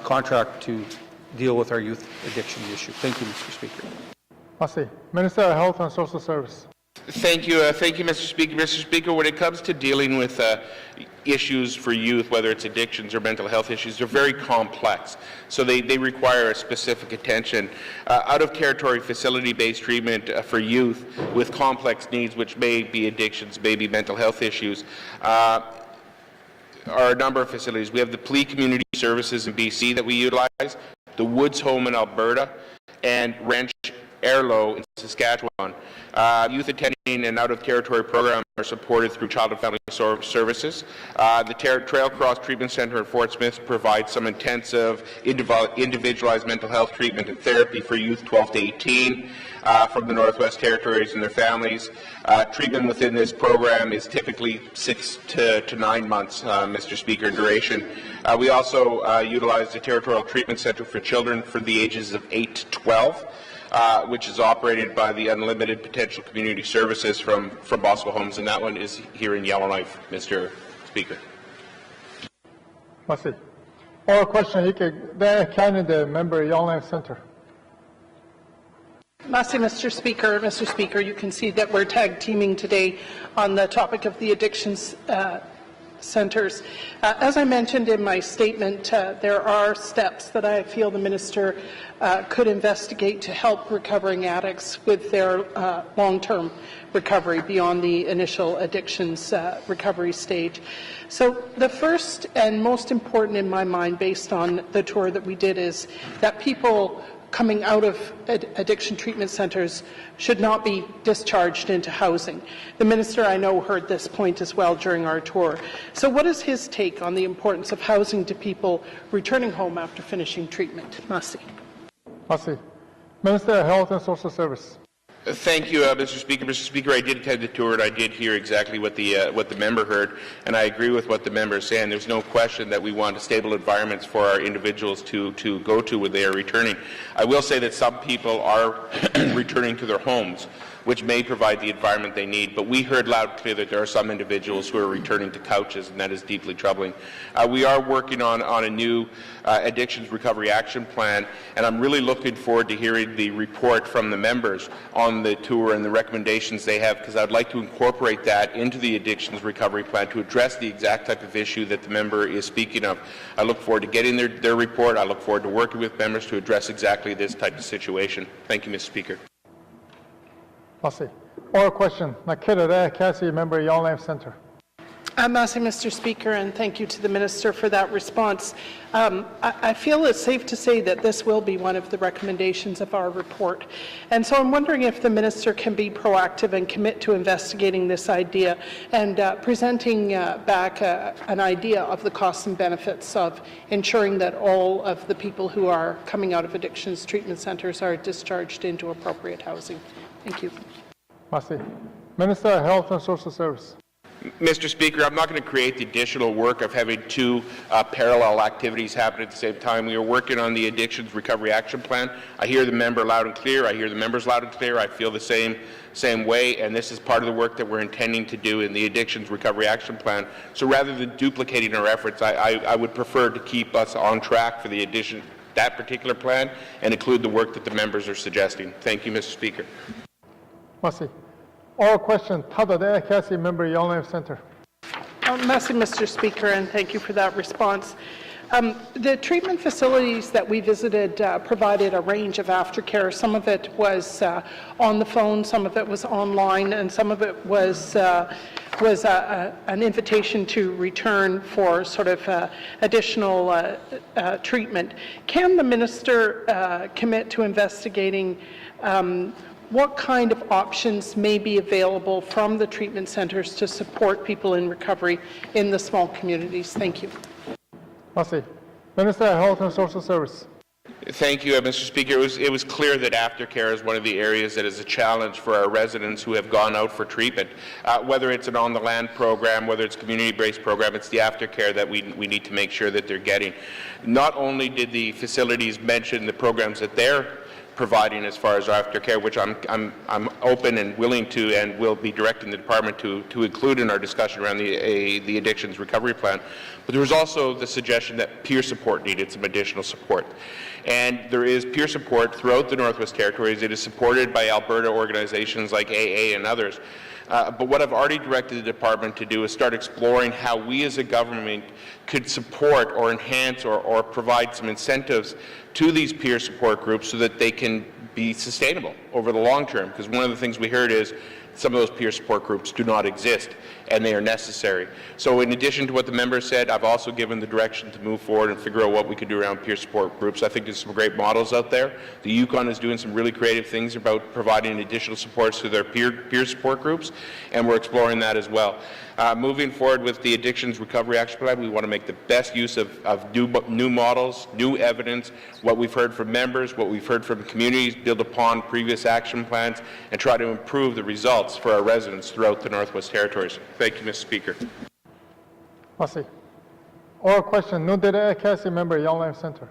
contract to deal with our youth addiction issue? Thank you, Mr. Speaker. Merci. Minister of Health and Social Service. Thank you, Mr. Speaker. Mr. Speaker, when it comes to dealing with issues for youth, whether it's addictions or mental health issues, they're very complex. So they require a specific attention. Out-of-territory facility-based treatment for youth with complex needs, which may be addictions, may be mental health issues, are a number of facilities. We have the Plea Community Services in BC that we utilize, the Woods Home in Alberta, and Ranch Airlow in Saskatchewan. Youth attending an out-of-territory program are supported through Child and Family Services. The Trail Cross Treatment Centre in Fort Smith provides some intensive individualized mental health treatment and therapy for youth 12 to 18 from the Northwest Territories and their families. Treatment within this program is typically 6 to 9 months, Mr. Speaker, in duration. We also utilize the Territorial Treatment Centre for Children for the ages of 8 to 12. Which is operated by the Unlimited Potential Community Services from Bosco Homes, and that one is here in Yellowknife, Mr. Speaker. Merci. Oral question, Canada member, Yellowknife Centre. Merci, Mr. Speaker. Mr. Speaker, you can see that we're tag teaming today on the topic of the addictions centres. As I mentioned in my statement, there are steps that I feel the Minister could investigate to help recovering addicts with their long-term recovery beyond the initial addictions recovery stage. So the first and most important in my mind, based on the tour that we did, is that people coming out of addiction treatment centres should not be discharged into housing. The Minister, I know, heard this point as well during our tour. So what is his take on the importance of housing to people returning home after finishing treatment? Merci. Merci. Minister of Health and Social Service. Thank you, Mr. Speaker. Mr. Speaker, I did attend the tour, and I did hear exactly what the member heard, and I agree with what the member is saying. There's no question that we want stable environments for our individuals to go to when they are returning. I will say that some people are returning to their homes, which may provide the environment they need, but we heard loud and clear that there are some individuals who are returning to couches, and that is deeply troubling. We are working on a new addictions recovery action plan, and I'm really looking forward to hearing the report from the members on the tour and the recommendations they have, because I'd like to incorporate that into the addictions recovery plan to address the exact type of issue that the member is speaking of. I look forward to getting their report. I look forward to working with members to address exactly this type of situation. Thank you, Mr. Speaker. Merci. Oral question, Nakira Cassie, member, Yellowknife Centre. Merci, Mr. Speaker, and thank you to the Minister for that response. I feel it's safe to say that this will be one of the recommendations of our report. And so I'm wondering if the Minister can be proactive and commit to investigating this idea and presenting back an idea of the costs and benefits of ensuring that all of the people who are coming out of addictions treatment centres are discharged into appropriate housing. Thank you. Merci. Minister of Health and Social Service. Mr. Speaker, I'm not going to create the additional work of having two parallel activities happen at the same time. We are working on the Addictions Recovery Action Plan. I hear the member loud and clear. I hear the members loud and clear. I feel the same way, and this is part of the work that we're intending to do in the Addictions Recovery Action Plan. So rather than duplicating our efforts, I would prefer to keep us on track for the that particular plan and include the work that the members are suggesting. Thank you, Mr. Speaker. Merci. Oral question, Tada Cassie, member, Yellowknife Centre. Merci, Mr. Speaker, and thank you for that response. The treatment facilities that we visited provided a range of aftercare. Some of it was on the phone, some of it was online, and some of it was an invitation to return for sort of additional treatment. Can the Minister commit to investigating what kind of options may be available from the treatment centres to support people in recovery in the small communities? Thank you. Merci. Minister of Health and Social Service. Thank you, Mr. Speaker. It was clear that aftercare is one of the areas that is a challenge for our residents who have gone out for treatment. Whether it's an on-the-land program, whether it's a community-based program, it's the aftercare that we need to make sure that they're getting. Not only did the facilities mention the programs that they're providing as far as aftercare, which I'm open and willing to and will be directing the department to include in our discussion around the addictions recovery plan. But there was also the suggestion that peer support needed some additional support. And there is peer support throughout the Northwest Territories. It is supported by Alberta organizations like AA and others. But what I've already directed the department to do is start exploring how we as a government could support or enhance or provide some incentives to these peer support groups so that they can can be sustainable over the long term, because one of the things we heard is some of those peer support groups do not exist, and they are necessary. So in addition to what the member said, I've also given the direction to move forward and figure out what we could do around peer support groups. I think there's some great models out there. The Yukon is doing some really creative things about providing additional supports to their peer support groups, and we're exploring that as well. Moving forward with the Addictions Recovery Action Plan, we want to make the best use of new models, new evidence, what we've heard from members, what we've heard from communities, build upon previous action plans, and try to improve the results for our residents throughout the Northwest Territories. Thank you, Mr. Speaker. Merci. Oral question, N.W.T Cassie, member Yellowknife Centre.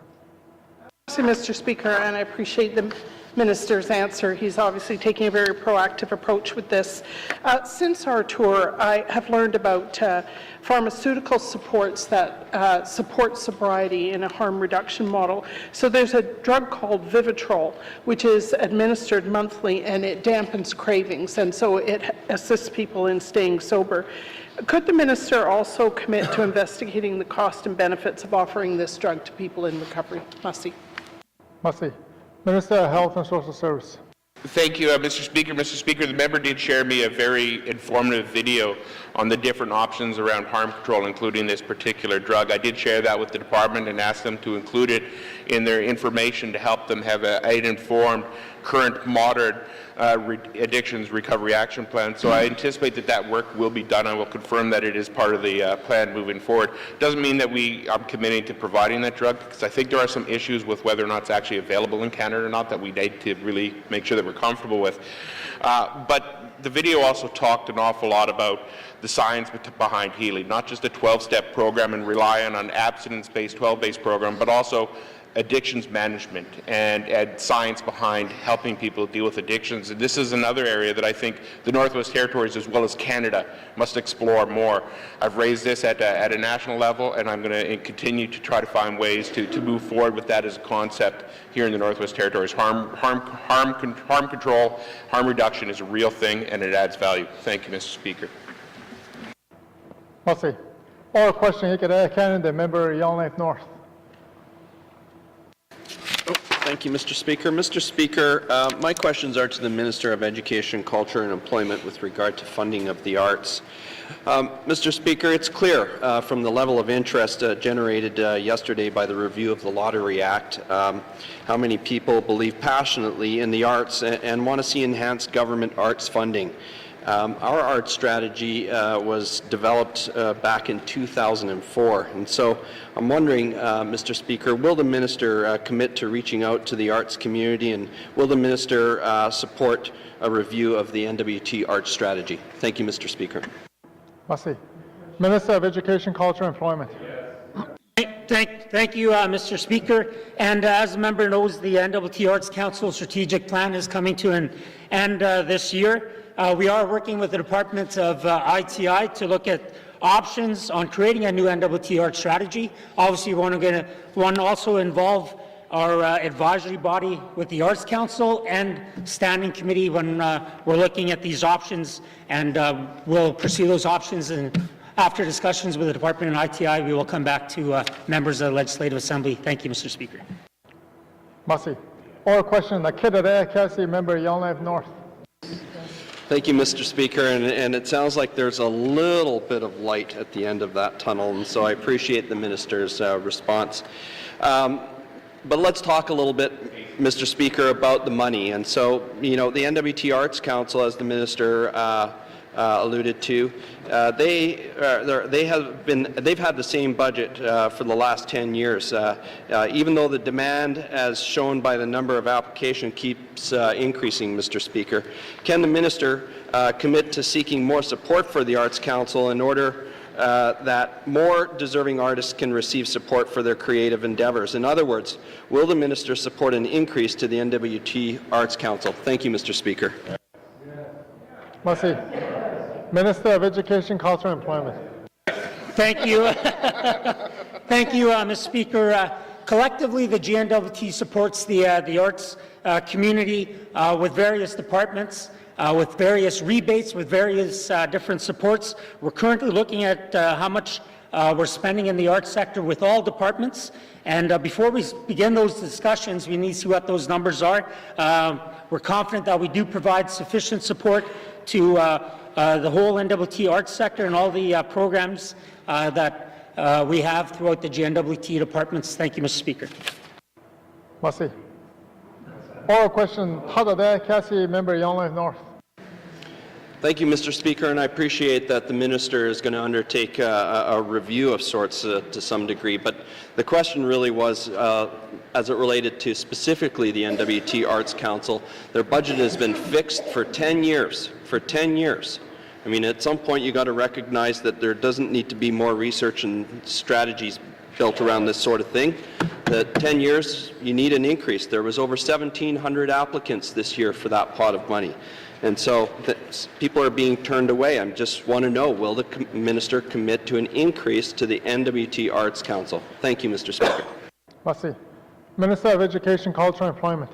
Mr. Speaker, and I appreciate the Minister's answer. He's obviously taking a very proactive approach with this. Since our tour, I have learned about pharmaceutical supports that support sobriety in a harm reduction model. So there's a drug called Vivitrol, which is administered monthly, and it dampens cravings, and so it assists people in staying sober. Could the Minister also commit to investigating the cost and benefits of offering this drug to people in recovery? Merci. Merci. Minister of Health and Social Service. Thank you, Mr. Speaker. Mr. Speaker, the member did share me a very informative video on the different options around harm control, including this particular drug. I did share that with the department and asked them to include it in their information to help them have an informed, current, modern addictions recovery action plan. So I anticipate that that work will be done. I will confirm that it is part of the plan moving forward. Doesn't mean that I'm committing to providing that drug, because I think there are some issues with whether or not it's actually available in Canada or not that we need to really make sure that we're comfortable with. But the video also talked an awful lot about the science behind healing, not just a 12-step program and relying on abstinence-based, 12-based program, but also addictions management and science behind helping people deal with addictions. And this is another area that I think the Northwest Territories, as well as Canada, must explore more. I've raised this at a national level, and I'm going to continue to try to find ways to move forward with that as a concept here in the Northwest Territories. Harm control, harm reduction is a real thing, and it adds value. Thank you, Mr. Speaker. Merci. Oral question, Canada, member Yellowknife North. Thank you, Mr. Speaker. Mr. Speaker, my questions are to the Minister of Education, Culture and Employment with regard to funding of the arts. Mr. Speaker, it's clear from the level of interest generated yesterday by the review of the Lottery Act how many people believe passionately in the arts and want to see enhanced government arts funding. Our arts strategy was developed back in 2004, and so I'm wondering, Mr. Speaker, will the Minister commit to reaching out to the arts community, and will the Minister support a review of the N.W.T arts strategy? Thank you, Mr. Speaker. Merci. Minister of Education, Culture and Employment. Thank you, Mr. Speaker. And as the member knows, the N.W.T Arts Council strategic plan is coming to an end this year. We are working with the Department of ITI to look at options on creating a new N.W.T art strategy. Obviously, we want to also involve our advisory body with the Arts Council and standing committee when we're looking at these options, and we'll pursue those options. And after discussions with the Department and ITI, we will come back to members of the Legislative Assembly. Thank you, Mr. Speaker. Merci. Oral question, Cassie, member Yellowknife North. Thank you, Mr. Speaker, and it sounds like there's a little bit of light at the end of that tunnel, and so I appreciate the Minister's response. But let's talk a little bit, Mr. Speaker, about the money. And so, you know, the N.W.T Arts Council, as the Minister alluded to, they've had the same budget for the last 10 years, even though the demand, as shown by the number of applications, keeps increasing, Mr. Speaker. Can the Minister commit to seeking more support for the Arts Council in order that more deserving artists can receive support for their creative endeavors? In other words, will the Minister support an increase to the N.W.T Arts Council? Thank you, Mr. Speaker. Merci. Minister of Education, Culture and Employment. Thank you. Thank you, Mr. Speaker. Collectively, the GNWT supports the arts community with various departments, with various rebates, with various different supports. We're currently looking at how much we're spending in the arts sector with all departments. And before we begin those discussions, we need to see what those numbers are. We're confident that we do provide sufficient support to the whole N.W.T. arts sector and all the programs that we have throughout the N.W.T. departments. Thank you, Mr. Speaker. Merci. Oral question, Hadade Cassie, member Yellowknife North. Thank you, Mr. Speaker, and I appreciate that the minister is going to undertake a review of sorts to some degree, but the question really was, as it related to specifically the N.W.T. Arts Council, their budget has been fixed for 10 years, I mean, at some point you got to recognize that there doesn't need to be more research and strategies built around this sort of thing. That 10 years, you need an increase. There was over 1,700 applicants this year for that pot of money. And so people are being turned away. I just want to know, will the minister commit to an increase to the N.W.T. Arts Council? Thank you, Mr. Speaker. Merci. Minister of Education, Culture and Employment.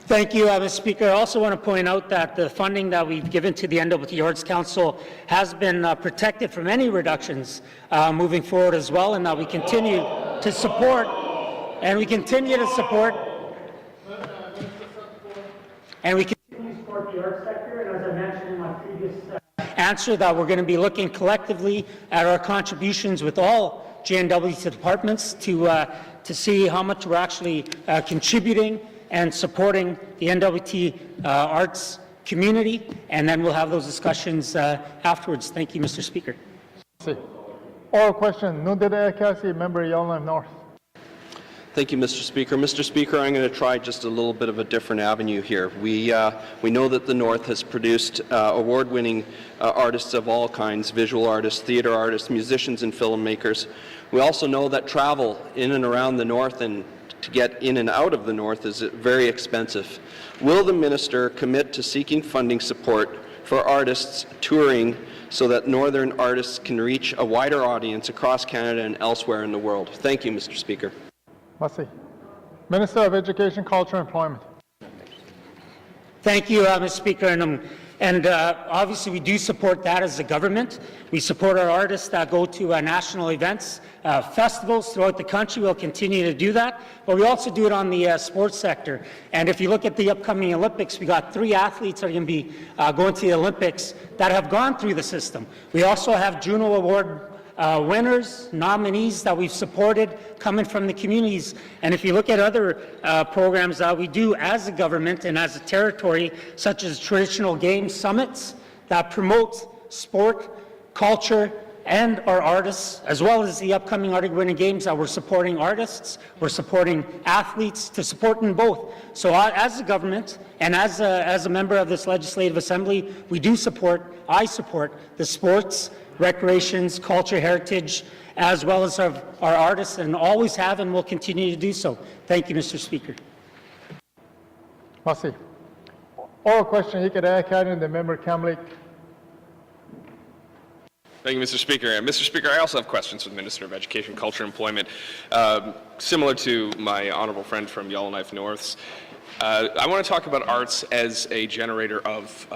Thank you, Mr. Speaker. I also want to point out that the funding that we've given to the N.W.T. Arts Council has been protected from any reductions moving forward as well, and that we continue to support, and we continue to support, the arts sector, and as I mentioned in my previous answer, that we're going to be looking collectively at our contributions with all N.W.T. departments to see how much we're actually contributing and supporting the N.W.T. arts community, and then we'll have those discussions afterwards. Thank you, Mr. Speaker. Oral question, Nundede Cassie, member Yellowknife North. Thank you, Mr. Speaker. Mr. Speaker, I'm going to try just a little bit of a different avenue here. We know that the North has produced award-winning artists of all kinds, visual artists, theatre artists, musicians and filmmakers. We also know that travel in and around the North and to get in and out of the North is very expensive. Will the minister commit to seeking funding support for artists touring so that Northern artists can reach a wider audience across Canada and elsewhere in the world? Thank you, Mr. Speaker. Merci. Minister of Education, Culture and Employment. Thank you, Mr. Speaker. And obviously we do support that as a government. We support our artists that go to national events, festivals throughout the country. We'll continue to do that. But we also do it on the sports sector. And if you look at the upcoming Olympics, we got 3 athletes that are going to be going to the Olympics that have gone through the system. We also have Juno Award winners, nominees that we've supported coming from the communities. And if you look at other programs that we do as a government and as a territory, such as traditional games summits that promote sport, culture, and our artists, as well as the upcoming Arctic Winter Games that we're supporting artists, we're supporting athletes, to support in both. So as a government and as a member of this Legislative Assembly, we do support, I support the sports, recreations, culture, heritage, as well as our artists, and always have and will continue to do so. Thank you, Mr. Speaker. Merci. Oral question, the member Kamlik. Thank you, Mr. Speaker. Mr. Speaker, I also have questions for the Minister of Education, Culture and Employment. Similar to my honourable friend from Yellowknife North's, I want to talk about arts as a generator of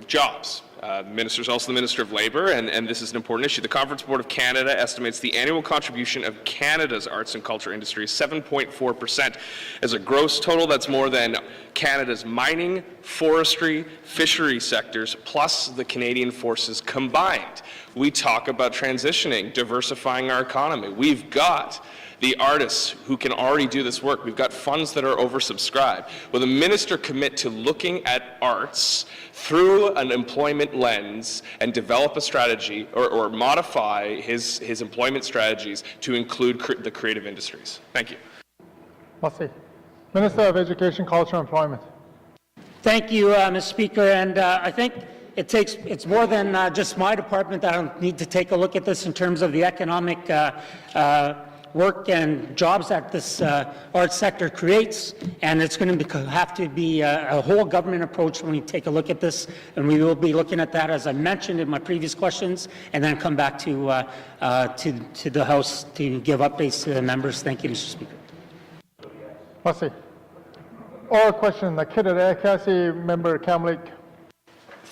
jobs. The Minister is also the Minister of Labour, and this is an important issue. The Conference Board of Canada estimates the annual contribution of Canada's arts and culture industry is 7.4%. As a gross total, that's more than Canada's mining, forestry, fishery sectors, plus the Canadian forces combined. We talk about transitioning, diversifying our economy. We've got the artists who can already do this work. We've got funds that are oversubscribed. Will the minister commit to looking at arts through an employment lens and develop a strategy or modify his employment strategies to include the creative industries? Thank you. Merci. Minister of Education, Culture and Employment. Thank you, Mr. Speaker. And I think it's more than just my department that need to take a look at this in terms of the economic work and jobs that this arts sector creates, and it's going to have to be a whole government approach when we take a look at this, and we will be looking at that, as I mentioned in my previous questions, and then come back to the House to give updates to the members. Thank you, Mr. Speaker. Merci. Oral question, Cassie, member Kamlik.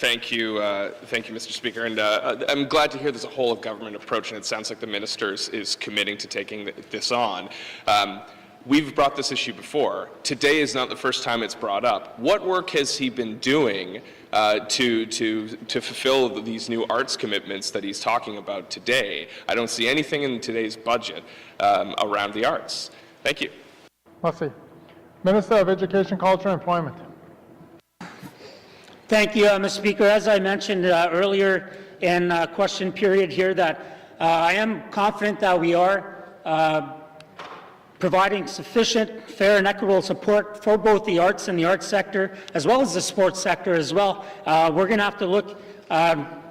Thank you, Mr. Speaker. And I'm glad to hear there's a whole of government approach, and it sounds like the minister is committing to taking this on. We've brought this issue before. Today is not the first time it's brought up. What work has he been doing to fulfill these new arts commitments that he's talking about today? I don't see anything in today's budget around the arts. Thank you. Merci. Minister of Education, Culture and Employment. Thank you, Mr. Speaker. As I mentioned earlier in question period here, that I am confident that we are providing sufficient, fair and equitable support for both the arts and the arts sector, as well as the sports sector as well. We're going to have to look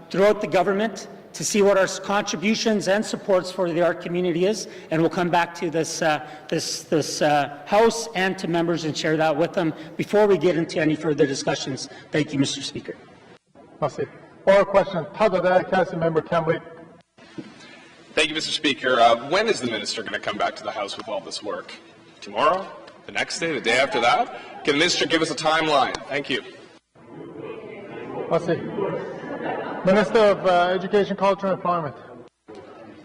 throughout the government to see what our contributions and supports for the art community is, and we'll come back to this House and to members and share that with them before we get into any further discussions. Thank you, Mr. Speaker. Merci. Oral question. Council Member Campbell. Thank you, Mr. Speaker. When is the minister going to come back to the House with all this work? Tomorrow? The next day? The day after that? Can the minister give us a timeline? Thank you. Merci. Minister of Education, Culture and Employment.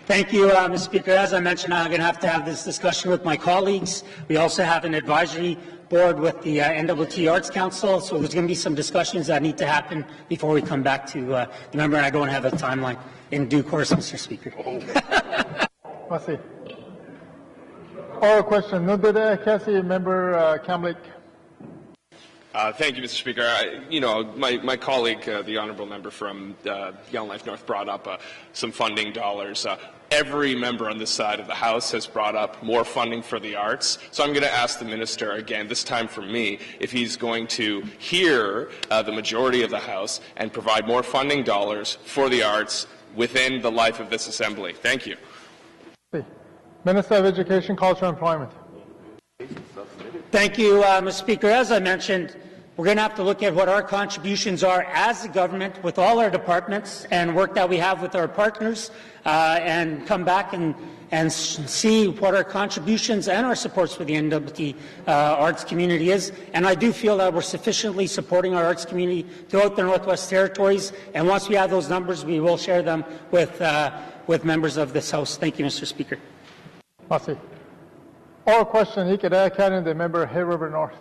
Thank you, Mr. Speaker. As I mentioned, I'm going to have this discussion with my colleagues. We also have an advisory board with the N.W.T Arts Council, so there's going to be some discussions that need to happen before we come back to the member, and I don't have a timeline in due course, Mr. Speaker. Merci. Oral question. Member Campbell. Thank you, Mr. Speaker. My colleague, the honourable member from Yellowknife North, brought up some funding dollars. Every member on this side of the House has brought up more funding for the arts. So I'm going to ask the minister again, this time from me, if he's going to hear the majority of the House and provide more funding dollars for the arts within the life of this Assembly. Thank you. Minister of Education, Culture and Employment. Thank you, Mr. Speaker. As I mentioned, we're going to have to look at what our contributions are as a government with all our departments and work that we have with our partners and come back and see what our contributions and our supports for the N.W.T arts community is. And I do feel that we're sufficiently supporting our arts community throughout the Northwest Territories. And once we have those numbers, we will share them with members of this House. Thank you, Mr. Speaker. Merci. Oral question. The member Hay River North.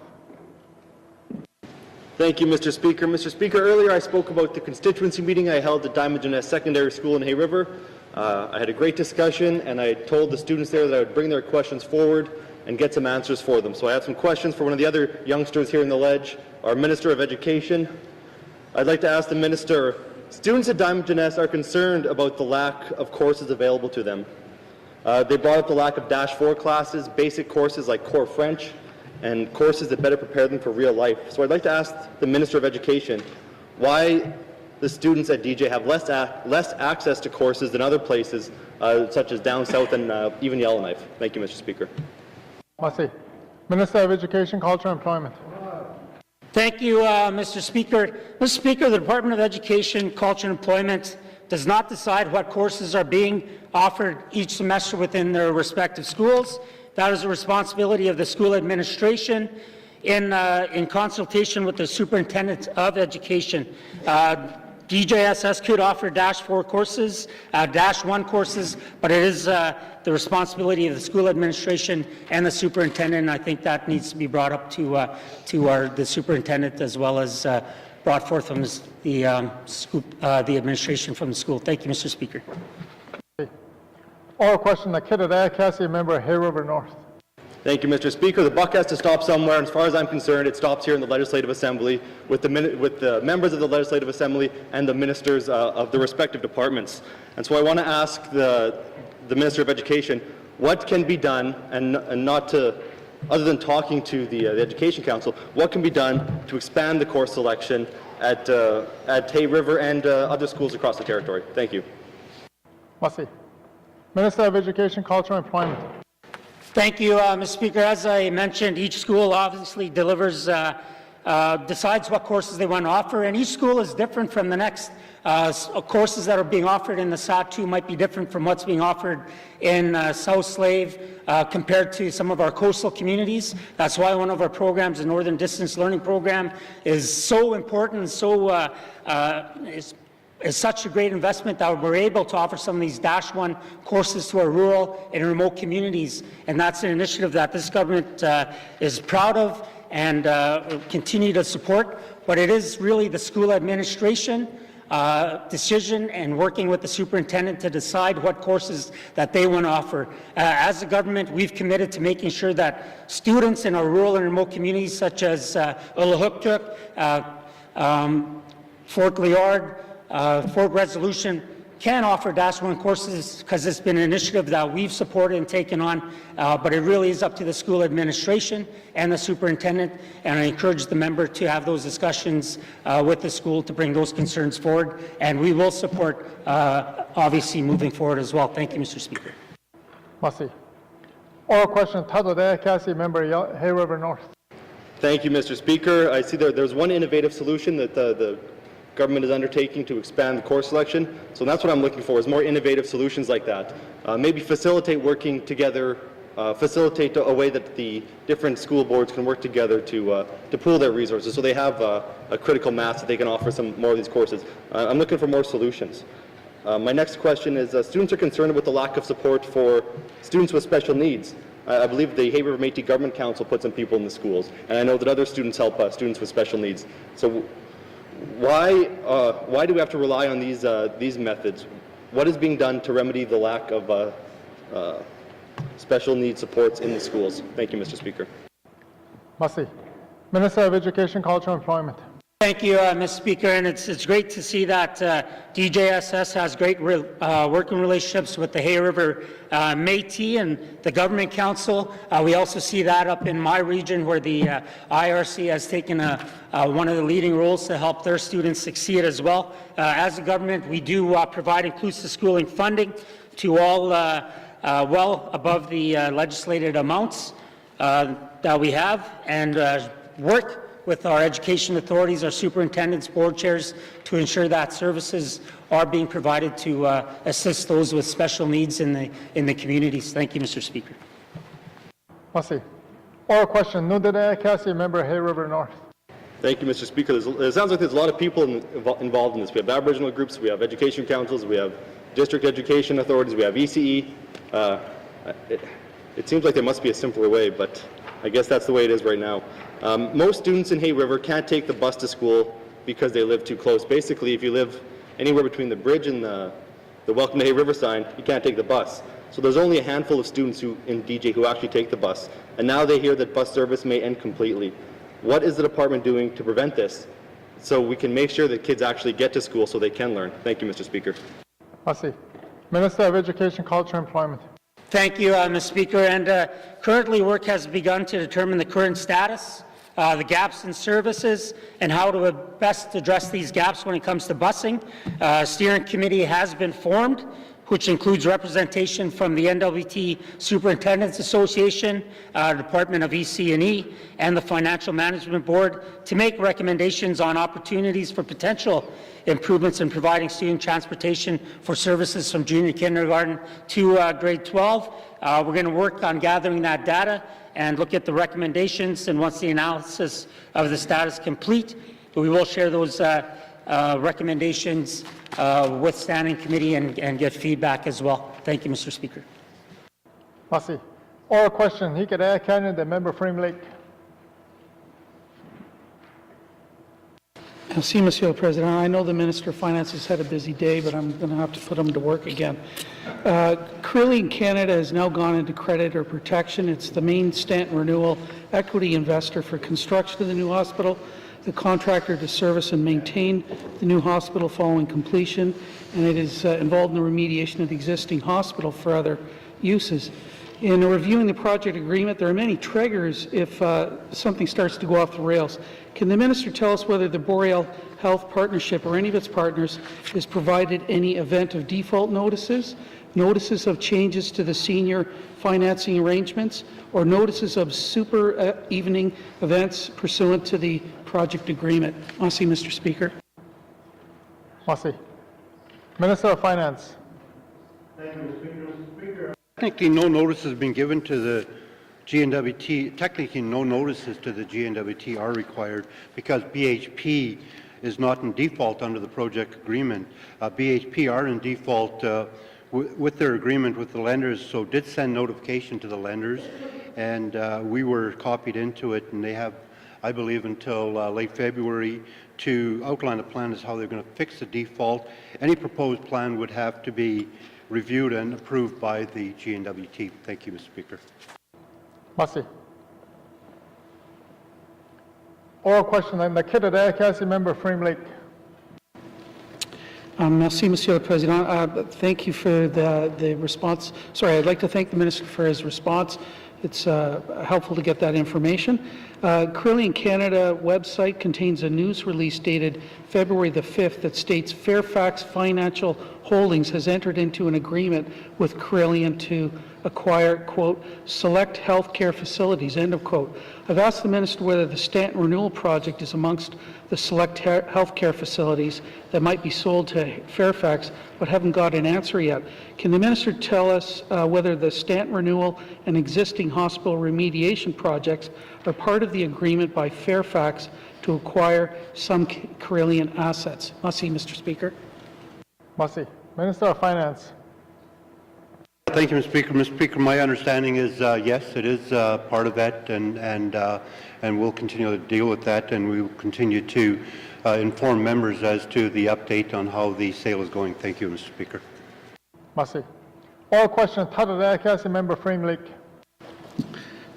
Thank you, Mr. Speaker. Mr. Speaker, earlier I spoke about the constituency meeting I held at Diamond Jeunesse Secondary School in Hay River. I had a great discussion, and I told the students there that I would bring their questions forward and get some answers for them. So I have some questions for one of the other youngsters here in the ledge, our Minister of Education. I'd like to ask the Minister, students at Diamond Jeunesse are concerned about the lack of courses available to them. They brought up the lack of Dash 4 classes, basic courses like core French, and courses that better prepare them for real life. So I'd like to ask the Minister of Education why the students at DJ have less access to courses than other places, such as down south and even Yellowknife. Thank you, Mr. Speaker. Merci. Minister of Education, Culture and Employment. Thank you, Mr. Speaker. Mr. Speaker, the Department of Education, Culture and Employment does not decide what courses are being offered each semester within their respective schools. That is the responsibility of the school administration in consultation with the Superintendent of Education. DJSS could offer Dash 4 courses, Dash 1 courses, but it is the responsibility of the school administration and the superintendent, and I think that needs to be brought up to the superintendent as well as brought forth from the administration from the school. Thank you, Mr. Speaker. Oral question. Member Hay River North. Thank you, Mr. Speaker. The buck has to stop somewhere, and as far as I'm concerned, it stops here in the Legislative Assembly with the members of the Legislative Assembly and the ministers of the respective departments. And so I want to ask the Minister of Education what can be done, and not to, other than talking to the Education Council, what can be done to expand the course selection at Hay River and other schools across the territory. Thank you. Merci. Minister of Education, Culture and Employment. Thank you, Mr. Speaker. As I mentioned, each school obviously delivers decides what courses they want to offer, and each school is different from the next. Courses that are being offered in the SAT2 might be different from what's being offered in South Slave compared to some of our coastal communities. That's why one of our programs, the Northern Distance Learning Program, is so important, is such a great investment that we're able to offer some of these Dash 1 courses to our rural and remote communities. And that's an initiative that this government is proud of and continue to support. But it is really the school administration decision and working with the superintendent to decide what courses that they want to offer. As a government, we've committed to making sure that students in our rural and remote communities such as YELLOWKNIFE, Fort Liard, Fort Resolution can offer Dash 1 courses because it's been an initiative that we've supported and taken on, but it really is up to the school administration and the superintendent, and I encourage the member to have those discussions with the school to bring those concerns forward, and we will support, obviously, moving forward as well. Thank you, Mr. Speaker. Merci. Oral question, Tadode, Cassie, member Hay River North. Thank you, Mr. Speaker. I see there's one innovative solution that the government is undertaking to expand the course selection. So that's what I'm looking for, is more innovative solutions like that. Maybe facilitate working together, facilitate a way that the different school boards can work together to pool their resources so they have a critical mass that they can offer some more of these courses. I'm looking for more solutions. My next question is, students are concerned with the lack of support for students with special needs. I believe the Hay River Métis Government Council put some people in the schools, and I know that other students help students with special needs. So why do we have to rely on these methods? What is being done to remedy the lack of special needs supports in the schools? Thank you, Mr. Speaker. Merci. Minister of Education, Culture and Employment. Thank you, Mr. Speaker, and it's great to see that DJSS has great working relationships with the Hay River Métis and the Government Council. We also see that up in my region where the IRC has taken one of the leading roles to help their students succeed as well. As a government, we do provide inclusive schooling funding to all well above the legislated amounts that we have, and work with our education authorities, our superintendents, board chairs, to ensure that services are being provided to assist those with special needs in the communities. Thank you, Mr. Speaker. Merci. Oral question, Nudede Cassie, member Hay River North. Thank you, Mr. Speaker. It sounds like there's a lot of people involved in this. We have Aboriginal groups, we have education councils, we have district education authorities, we have ECE. It seems like there must be a simpler way, but I guess that's the way it is right now. Most students in Hay River can't take the bus to school because they live too close. Basically, if you live anywhere between the bridge and the Welcome to Hay River sign, you can't take the bus. So there's only a handful of students in DJ who actually take the bus. And now they hear that bus service may end completely. What is the department doing to prevent this so we can make sure that kids actually get to school so they can learn? Thank you, Mr. Speaker. Merci. Minister of Education, Culture and Employment. Thank you, Mr. Speaker. And currently work has begun to determine the current status, the gaps in services, and how to best address these gaps when it comes to busing. Steering committee has been formed, which includes representation from the N.W.T Superintendents Association, Department of EC&E, and the Financial Management Board to make recommendations on opportunities for potential improvements in providing student transportation for services from junior kindergarten to grade 12. We're going to work on gathering that data and look at the recommendations, and once the analysis of the status complete, we will share those recommendations with Standing Committee and get feedback as well. Thank you, Mr. Speaker. Merci. Oral question, Hikadaya Canyon, the member Frame Lake. Merci, Monsieur le President. I know the Minister of Finance has had a busy day, but I'm going to have to put him to work again. Creeley Canada has now gone into creditor protection. It's the main Stanton Renewal equity investor for construction of the new hospital, the contractor to service and maintain the new hospital following completion, and it is involved in the remediation of the existing hospital for other uses. In reviewing the project agreement, there are many triggers if something starts to go off the rails. Can the Minister tell us whether the Boreal Health Partnership or any of its partners has provided any event of default notices, notices of changes to the senior financing arrangements, or notices of super evening events pursuant to the project agreement. Merci, Mr. Speaker. Merci. Minister of Finance. Technically, no notice has been given to the N.W.T. Technically, no notices to the N.W.T. are required because BHP is not in default under the project agreement. BHP are in default with their agreement with the lenders, so did send notification to the lenders, and we were copied into it, and they have, I believe, until late February to outline a plan as how they're going to fix the default. Any proposed plan would have to be reviewed and approved by the N.W.T. Thank you, Mr. Speaker. Merci. Oral question, N.W.T. Member Frame Lake. Merci, Monsieur le Président. Thank you for the response. Sorry, I'd like to thank the Minister for his response. It's helpful to get that information. Carillion Canada website contains a news release dated February the 5th that states Fairfax Financial Holdings has entered into an agreement with Carillion to acquire, quote, select healthcare facilities, end of quote. I've asked the Minister whether the Stanton Renewal Project is amongst the select healthcare facilities that might be sold to Fairfax, but haven't got an answer yet. Can the Minister tell us whether the Stanton Renewal and existing hospital remediation projects are part of the agreement by Fairfax to acquire some Carillion assets? Merci, Mr. Speaker. Merci. Minister of Finance. Thank you, Mr. Speaker. Mr. Speaker, my understanding is yes, it is part of that, and we'll continue to deal with that, and we will continue to inform members as to the update on how the sale is going. Thank you, Mr. Speaker. Merci. All questions, Member Frame Lake.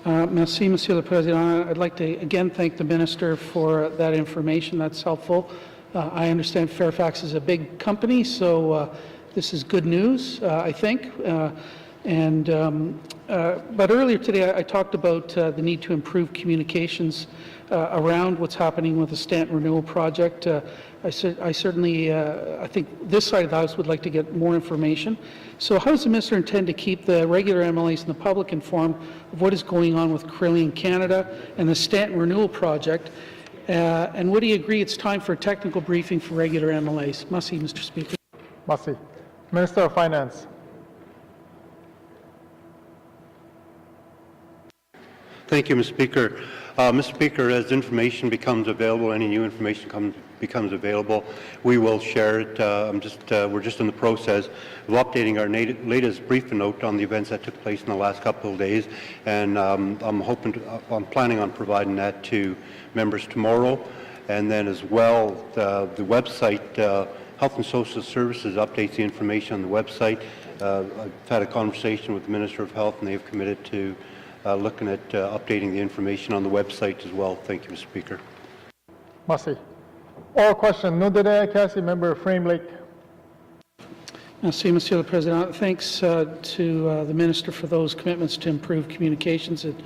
Merci, Monsieur le Président. I'd like to again thank the Minister for that information. That's helpful. I understand Fairfax is a big company, so this is good news, I think. But earlier today, I talked about the need to improve communications around what's happening with the Stanton Renewal Project. I certainly, I think this side of the House would like to get more information. So how does the Minister intend to keep the regular MLAs and the public informed of what is going on with Carillion Canada and the Stanton Renewal Project? And would he agree it's time for a technical briefing for regular MLAs? Merci, Mr. Speaker. Merci. Minister of Finance. Thank you, Mr. Speaker. Mr. Speaker, as information becomes available, any new information becomes available, we will share it. We're just in the process of updating our latest briefing note on the events that took place in the last couple of days, and I'm planning on providing that to members tomorrow, and then as well the website. Health and Social Services updates the information on the website. I've had a conversation with the Minister of Health, and they've committed to looking at updating the information on the website as well. Thank you, Mr. Speaker. Merci. All question, Member Frame Lake. Merci, Monsieur le Président. Thanks to the Minister for those commitments to improve communications. It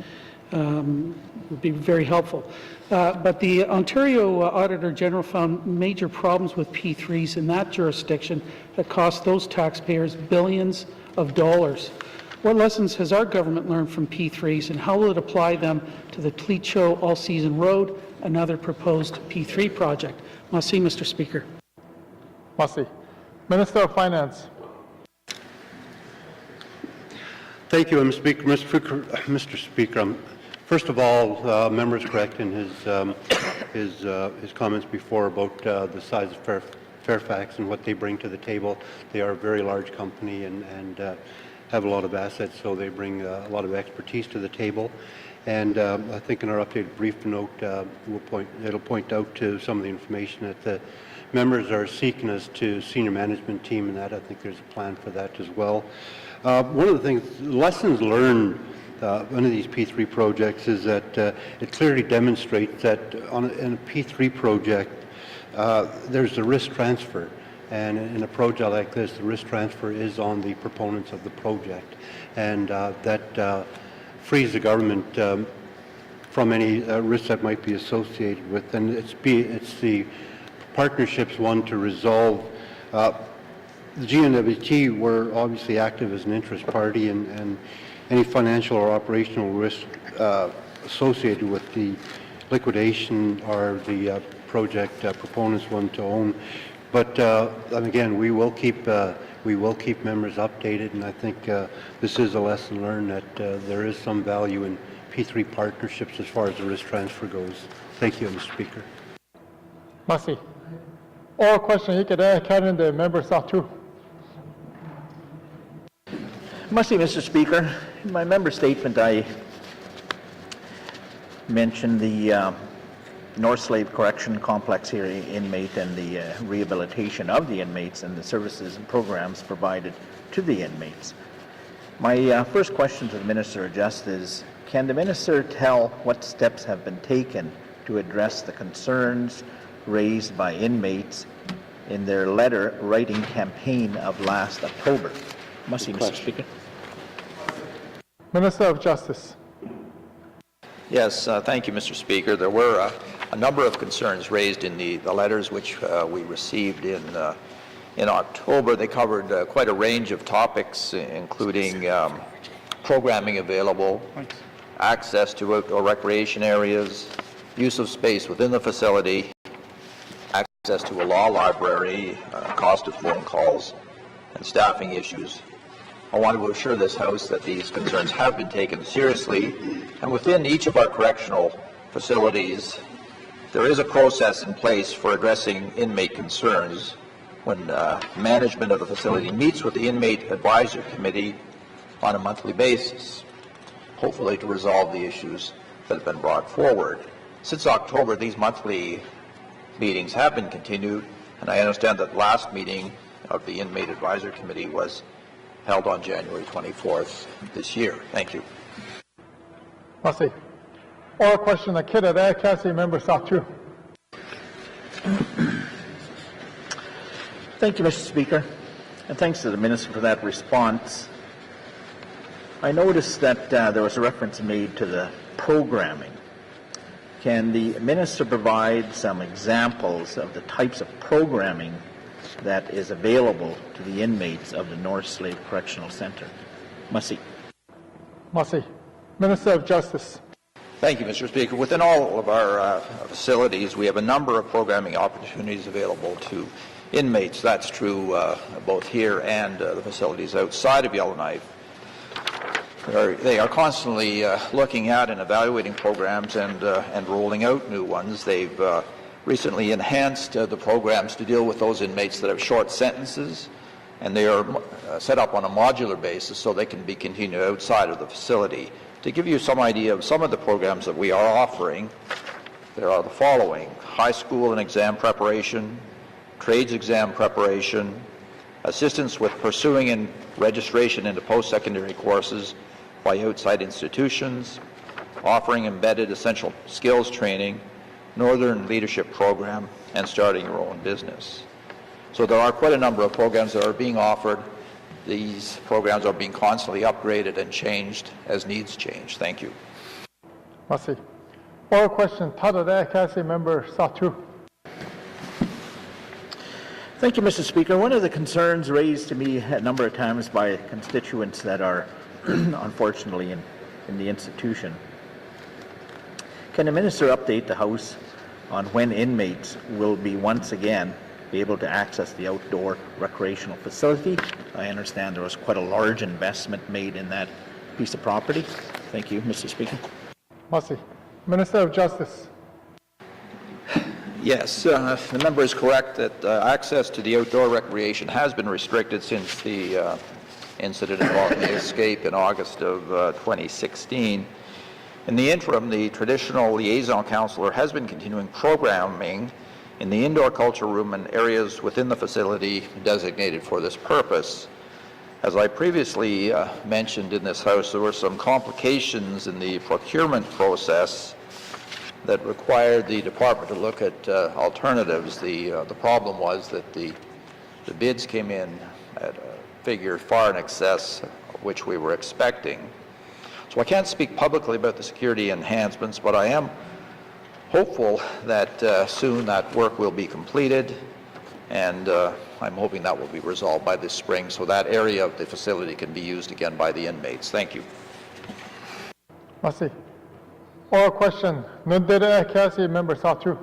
would be very helpful. But the Ontario Auditor General found major problems with P3s in that jurisdiction that cost those taxpayers billions of dollars. What lessons has our government learned from P3s, and how will it apply them to the Tleacho All-Season Road, another proposed P3 project? Merci, Mr. Speaker. Merci. Minister of Finance. Thank you, Mr. Speaker. First of all, member is correct in his comments before about the size of Fairfax and what they bring to the table. They are a very large company and have a lot of assets, so they bring a lot of expertise to the table. And I think in our updated brief note, it'll point out to some of the information that the members are seeking as to senior management team, and that I think there's a plan for that as well. One of the things, lessons learned one of these P3 projects is that it clearly demonstrates that in a P3 project, there's a risk transfer. And in a project like this, the risk transfer is on the proponents of the project. And that frees the government from any risk that might be associated with. And it's the partnerships one to resolve. The N.W.T. were obviously active as an interest party, and any financial or operational risk associated with the liquidation are the project proponents want to own. But and again, we will keep members updated, and I think this is a lesson learned that there is some value in P3 partnerships as far as the risk transfer goes. Thank you, Mr. Speaker. Merci. Oral question, Kevin, the member South 2. Merci, Mr. Speaker. In my member statement, I mentioned the North Slave Correction Complex here inmate and the rehabilitation of the inmates and the services and programs provided to the inmates. My first question to the Minister of Justice is, can the Minister tell what steps have been taken to address the concerns raised by inmates in their letter writing campaign of last October? Merci, Mr. Speaker. Minister of Justice. Yes, thank you, Mr. Speaker. There were a number of concerns raised in the letters which we received in October. They covered quite a range of topics, including programming available, access to outdoor recreation areas, use of space within the facility, access to a law library, cost of phone calls, and staffing issues. I want to assure this House that these concerns have been taken seriously, and within each of our correctional facilities, there is a process in place for addressing inmate concerns when management of the facility meets with the Inmate Advisory Committee on a monthly basis, hopefully to resolve the issues that have been brought forward. Since October, these monthly meetings have been continued, and I understand that the last meeting of the Inmate Advisory Committee was held on January 24th this year. Thank you. Merci. Oral question, Cassie, member South 2. Thank you, Mr. Speaker, and thanks to the Minister for that response. I noticed that there was a reference made to the programming. Can the Minister provide some examples of the types of programming that is available to the inmates of the North Slave Correctional Centre? Merci. Merci. Minister of Justice. Thank you, Mr. Speaker. Within all of our facilities, we have a number of programming opportunities available to inmates. That's true both here and the facilities outside of Yellowknife. They are constantly looking at and evaluating programs and rolling out new ones. They've recently enhanced the programs to deal with those inmates that have short sentences, and they are set up on a modular basis so they can be continued outside of the facility. To give you some idea of some of the programs that we are offering, there are the following: high school and exam preparation, trades exam preparation, assistance with pursuing and registration into post-secondary courses by outside institutions, offering embedded essential skills training, Northern Leadership Program, and starting your own business. So there are quite a number of programs that are being offered. These programs are being constantly upgraded and changed as needs change. Thank you. Merci. Oral question, Cassie, member South 2. Thank you, Mr. Speaker. One of the concerns raised to me a number of times by constituents that are unfortunately in the institution. Can the Minister update the House on when inmates will be once again be able to access the outdoor recreational facility? I understand there was quite a large investment made in that piece of property. Thank you, Mr. Speaker. Merci. Minister of Justice. Yes, the member is correct that access to the outdoor recreation has been restricted since the incident involving the escape in August of 2016. In the interim, the traditional liaison counselor has been continuing programming in the indoor culture room and areas within the facility designated for this purpose. As I previously mentioned in this House, there were some complications in the procurement process that required the department to look at alternatives. The problem was that the bids came in at a figure far in excess of which we were expecting. So I can't speak publicly about the security enhancements, but I am hopeful that soon that work will be completed, and I'm hoping that will be resolved by this spring so that area of the facility can be used again by the inmates. Thank you. Merci. Oral question. N.W.T. Cassie, member South 2.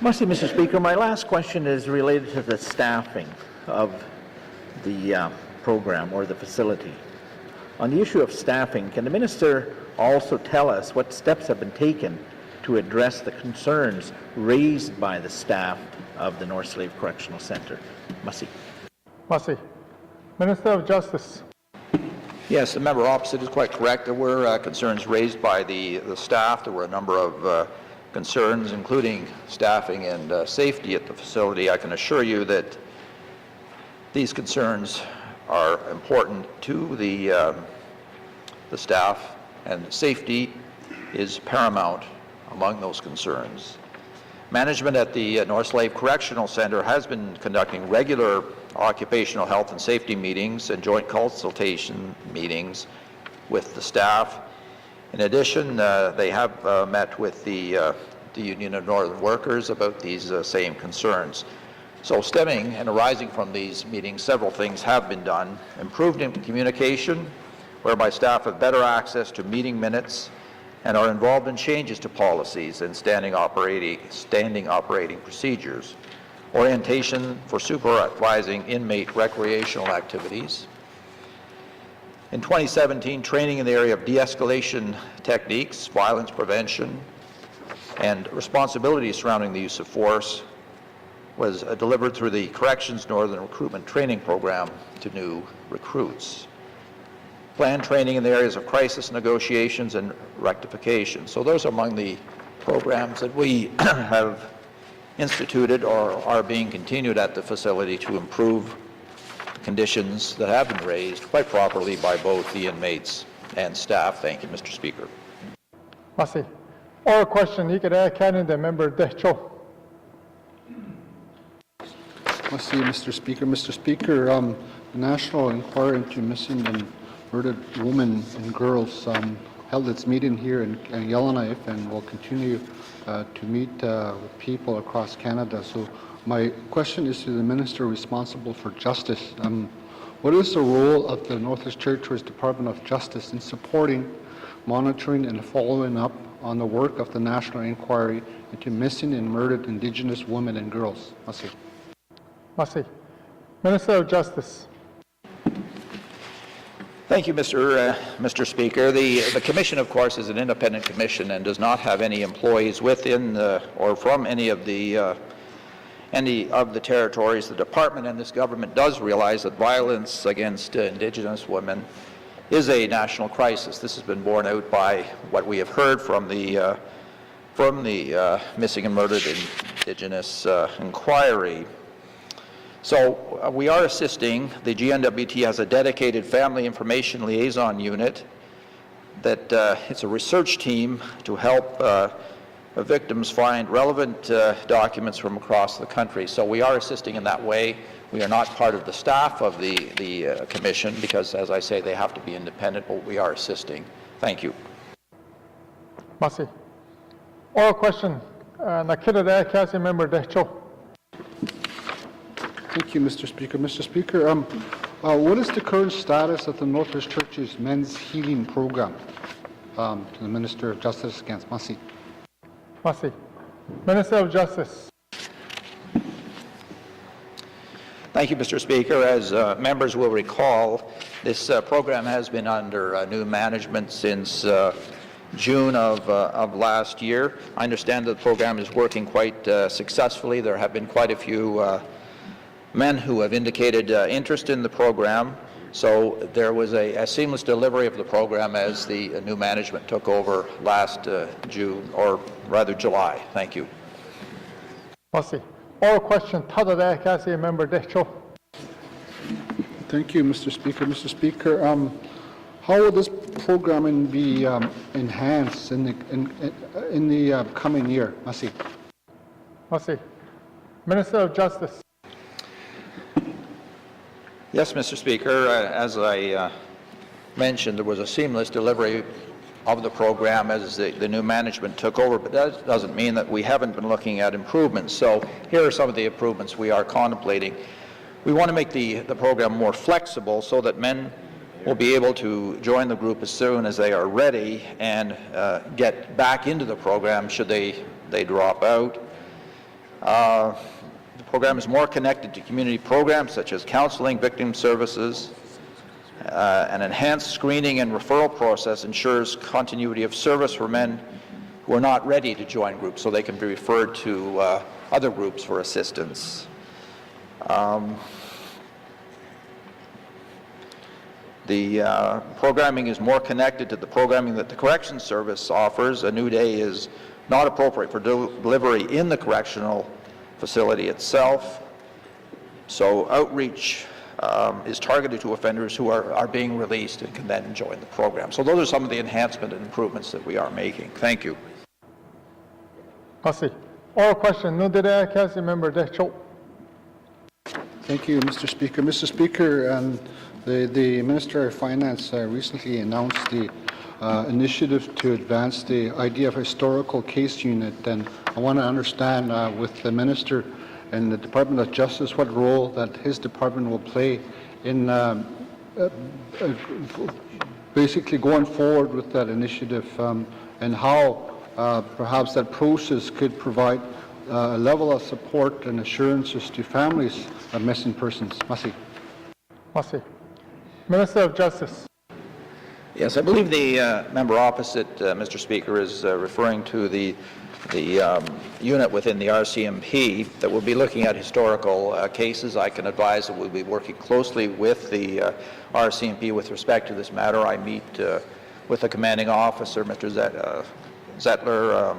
Mr. Speaker, my last question is related to the staffing of the program or the facility. On the issue of staffing, can the minister also tell us what steps have been taken to address the concerns raised by the staff of the North Slave Correctional Centre? Massey. Minister of Justice. Yes, the member opposite is quite correct. There were concerns raised by the staff. There were a number of concerns, including staffing and safety at the facility. I can assure you that these concerns are important to the staff, and safety is paramount among those concerns. Management at the North Slave Correctional Centre has been conducting regular occupational health and safety meetings and joint consultation meetings with the staff. In addition, they have met with the Union of Northern Workers about these same concerns. So stemming and arising from these meetings, several things have been done. Improved in communication, whereby staff have better access to meeting minutes and are involved in changes to policies and standing operating procedures. Orientation for supervising inmate recreational activities. In 2017, training in the area of de-escalation techniques, violence prevention, and responsibilities surrounding the use of force was delivered through the Corrections Northern Recruitment Training Program to new recruits. Planned training in the areas of crisis negotiations and rectification. So those are among the programs that we have instituted or are being continued at the facility to improve conditions that have been raised quite properly by both the inmates and staff. Thank you, Mr. Speaker. Merci. Oral question. Canada member Decho. Merci, Mr. Speaker. Mr. Speaker, the National Inquiry into Missing and Murdered Women and Girls held its meeting here in Yellowknife and will continue to meet with people across Canada. So my question is to the Minister responsible for Justice. What is the role of the Northwest Territories Department of Justice in supporting, monitoring, and following up on the work of the National Inquiry into Missing and Murdered Indigenous Women and Girls? Merci. Merci. Minister of Justice. Thank you, Mr. Speaker. The Commission, of course, is an independent commission and does not have any employees within or from any of the territories. The department and this government does realize that violence against Indigenous women is a national crisis. This has been borne out by what we have heard from the Missing and Murdered Indigenous Inquiry. So we are assisting. The N.W.T has a dedicated family information liaison unit that it's a research team to help victims find relevant documents from across the country. So we are assisting in that way. We are not part of the staff of the commission because, as I say, they have to be independent, but we are assisting. Thank you. Merci. Oral question. Nakida Cassie member Decho. Thank you, Mr. Speaker. Mr. Speaker, what is the current status of the Northwest Church's Men's Healing Program? To the Minister of Justice against Massey. Massey. Minister of Justice. Thank you, Mr. Speaker. As members will recall, this program has been under new management since June of last year. I understand that the program is working quite successfully. There have been quite a few men who have indicated interest in the program. So there was a seamless delivery of the program as the new management took over last June, or rather July. Thank you. Merci. Oral question. Tada Cassie member Decho. Thank you, Mr. Speaker. Mr. Speaker, how will this programming be enhanced in the coming year? Merci. Merci. Minister of Justice. Yes, Mr. Speaker. As I mentioned, there was a seamless delivery of the program as the new management took over, but that doesn't mean that we haven't been looking at improvements. So here are some of the improvements we are contemplating. We want to make the program more flexible so that men will be able to join the group as soon as they are ready and get back into the program should they drop out. The program is more connected to community programs such as counseling, victim services. An enhanced screening and referral process ensures continuity of service for men who are not ready to join groups, so they can be referred to other groups for assistance. The programming is more connected to the programming that the Corrections Service offers. A new day is not appropriate for delivery in the correctional facility itself. So outreach is targeted to offenders who are being released and can then join the program. So those are some of the enhancement and improvements that we are making. Thank you. Merci. Oral question. Council Member Deschaux. Thank you, Mr. Speaker. Mr. Speaker, the Minister of Finance recently announced the initiative to advance the idea of historical case unit, and I want to understand with the Minister and the Department of Justice what role that his department will play in basically going forward with that initiative, and how perhaps that process could provide a level of support and assurances to families of missing persons. Merci. Merci. Minister of Justice. Yes, I believe the member opposite, Mr. Speaker, is referring to the unit within the RCMP that will be looking at historical cases. I can advise that we'll be working closely with the RCMP with respect to this matter. I meet with the commanding officer, Mr. Zettler,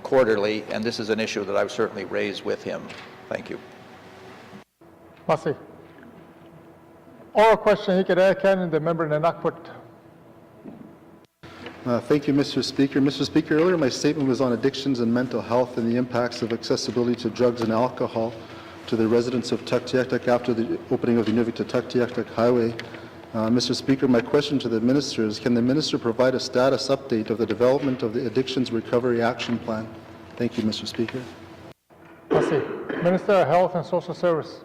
quarterly, and this is an issue that I've certainly raised with him. Thank you. Merci. Oral question, the member in N.W.T. Thank you, Mr. Speaker. Mr. Speaker, earlier my statement was on addictions and mental health and the impacts of accessibility to drugs and alcohol to the residents of Tuktoyaktuk after the opening of the N.W.T to Tuktoyaktuk Highway. Mr. Speaker, my question to the Minister is, can the Minister provide a status update of the development of the Addictions Recovery Action Plan? Thank you, Mr. Speaker. Merci. Minister of Health and Social Service.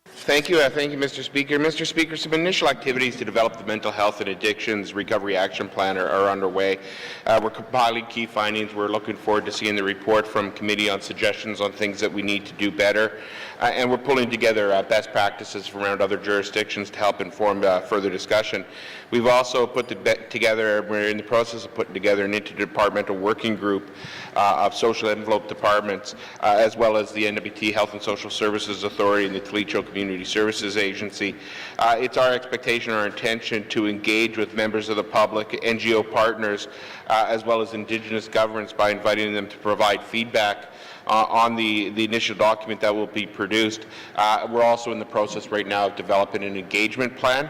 Thank you, Mr. Speaker. Mr. Speaker, some initial activities to develop the Mental Health and Addictions Recovery Action Plan are underway. We're compiling key findings. We're looking forward to seeing the report from committee on suggestions on things that we need to do better. And we're pulling together best practices from around other jurisdictions to help inform further discussion. We've also put together, we're in the process of putting together an interdepartmental working group of social envelope departments, as well as the N.W.T Health and Social Services Authority and the Toledo Community Services Agency. It's our expectation, our intention to engage with members of the public, NGO partners, as well as Indigenous governments by inviting them to provide feedback on the initial document that will be produced. We're also in the process right now of developing an engagement plan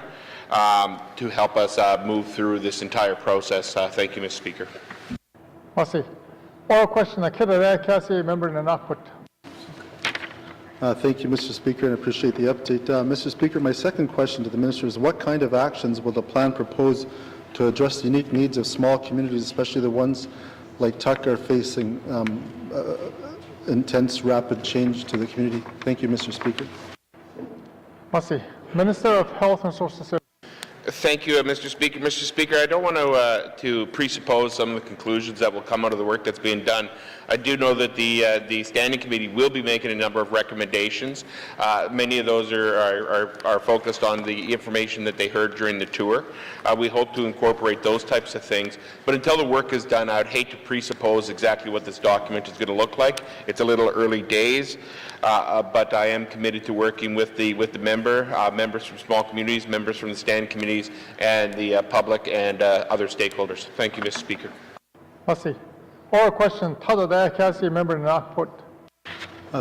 to help us move through this entire process. Thank you, Mr. Speaker. Merci. Oral question, member in N.W.T. Thank you, Mr. Speaker, and I appreciate the update. Mr. Speaker, my second question to the Minister is, what kind of actions will the plan propose to address the unique needs of small communities, especially the ones like Tuk are facing intense, rapid change to the community? Thank you, Mr. Speaker. Merci. Minister of Health and Social Services. Thank you, Mr. Speaker. Mr. Speaker, I don't want to presuppose some of the conclusions that will come out of the work that's being done. I do know that the Standing Committee will be making a number of recommendations. Many of those are focused on the information that they heard during the tour. We hope to incorporate those types of things. But until the work is done, I would hate to presuppose exactly what this document is going to look like. It's a little early days, but I am committed to working with the members from small communities, members from the Standing Committees, and the public and other stakeholders. Thank you, Mr. Speaker. Merci. Oral question, member in N.W.T.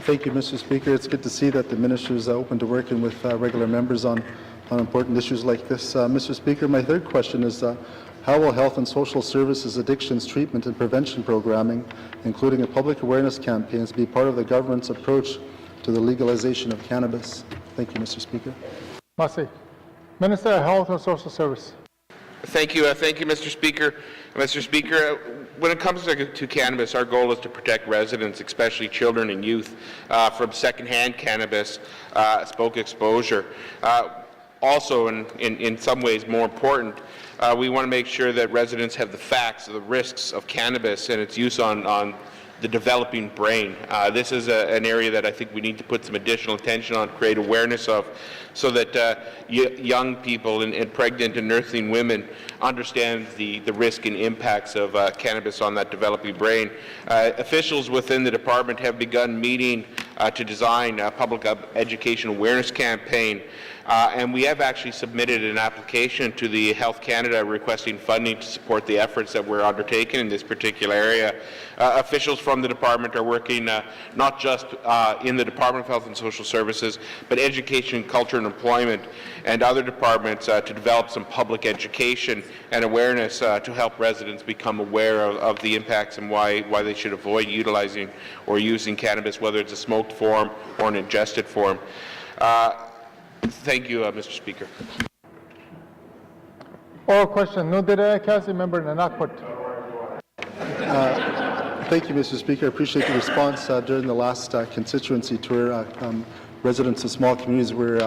Thank you, Mr. Speaker. It's good to see that the Minister is open to working with regular members on important issues like this. Mr. Speaker, my third question is, how will Health and Social Services addictions treatment and prevention programming, including a public awareness campaigns, be part of the government's approach to the legalization of cannabis? Thank you, Mr. Speaker. Merci. Minister of Health and Social Services. Thank you, Mr. Speaker. Mr. Speaker, when it comes to cannabis, our goal is to protect residents, especially children and youth, from secondhand cannabis smoke exposure. also, in some ways more important, we want to make sure that residents have the facts of the risks of cannabis and its use on the developing brain. This is an area that I think we need to put some additional attention on, create awareness of, so that young people and pregnant and nursing women understand the risk and impacts of cannabis on that developing brain. Officials within the department have begun meeting to design a public education awareness campaign. And we have actually submitted an application to the Health Canada requesting funding to support the efforts that we're undertaking in this particular area. Officials from the department are working not just in the Department of Health and Social Services, but Education, Culture and Employment and other departments to develop some public education and awareness to help residents become aware of the impacts and why they should avoid utilizing or using cannabis, whether it's a smoked form or an ingested form. Thank you, Mr. Speaker. Oral question. No data. Council member N.W.T. Thank you, Mr. Speaker. I appreciate the response during the last constituency tour. Residents of small communities were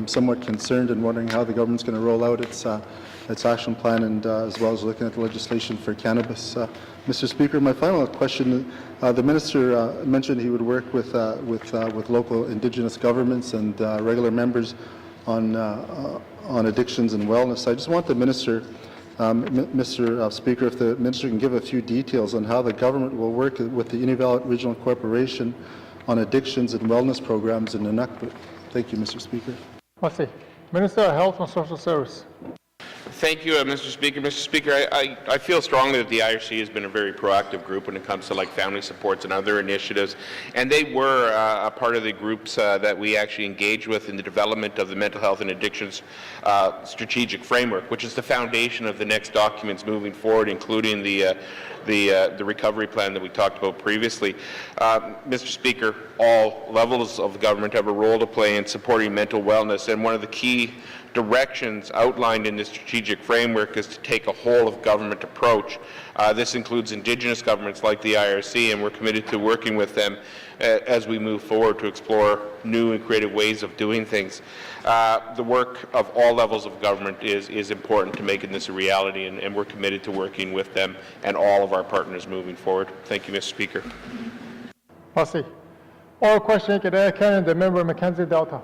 somewhat concerned and wondering how the government's going to roll out its action plan, and as well as looking at the legislation for cannabis. Mr. Speaker, my final question: the minister mentioned he would work with local Indigenous governments and regular members on addictions and wellness. I just want the minister, Mr. Speaker, if the minister can give a few details on how the government will work with the Inuvialuit Regional Corporation on addictions and wellness programs in N.W.T. Thank you, Mr. Speaker. Merci. Minister of Health and Social Service. Thank you, Mr. Speaker. Mr. Speaker, I feel strongly that the IRC has been a very proactive group when it comes to family supports and other initiatives, and they were a part of the groups that we actually engaged with in the development of the Mental Health and Addictions Strategic Framework, which is the foundation of the next documents moving forward, including the recovery plan that we talked about previously. Mr. Speaker, all levels of the government have a role to play in supporting mental wellness, and one of the key directions outlined in this strategic framework is to take a whole-of-government approach. This includes Indigenous governments like the IRC, and we're committed to working with them as we move forward to explore new and creative ways of doing things. The work of all levels of government is important to making this a reality, and we're committed to working with them and all of our partners moving forward. Thank you, Mr. Speaker. Merci. Oral question, the member Mackenzie Delta.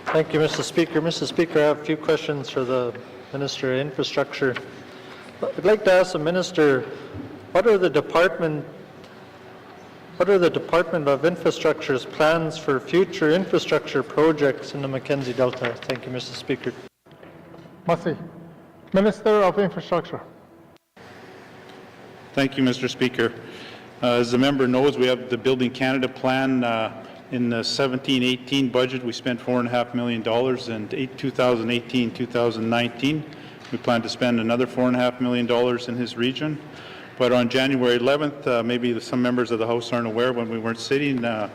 Thank you, Mr. Speaker. Mr. Speaker, I have a few questions for the Minister of Infrastructure. I'd like to ask the Minister, what are the Department of Infrastructure's plans for future infrastructure projects in the Mackenzie Delta? Thank you, Mr. Speaker. Merci. Minister of Infrastructure. Thank you, Mr. Speaker. As the member knows, we have the Building Canada plan. In the 17-18 budget, we spent $4.5 million, and 2018-2019, we plan to spend another $4.5 million in his region. But on January 11th, maybe some members of the House aren't aware, when we weren't sitting, the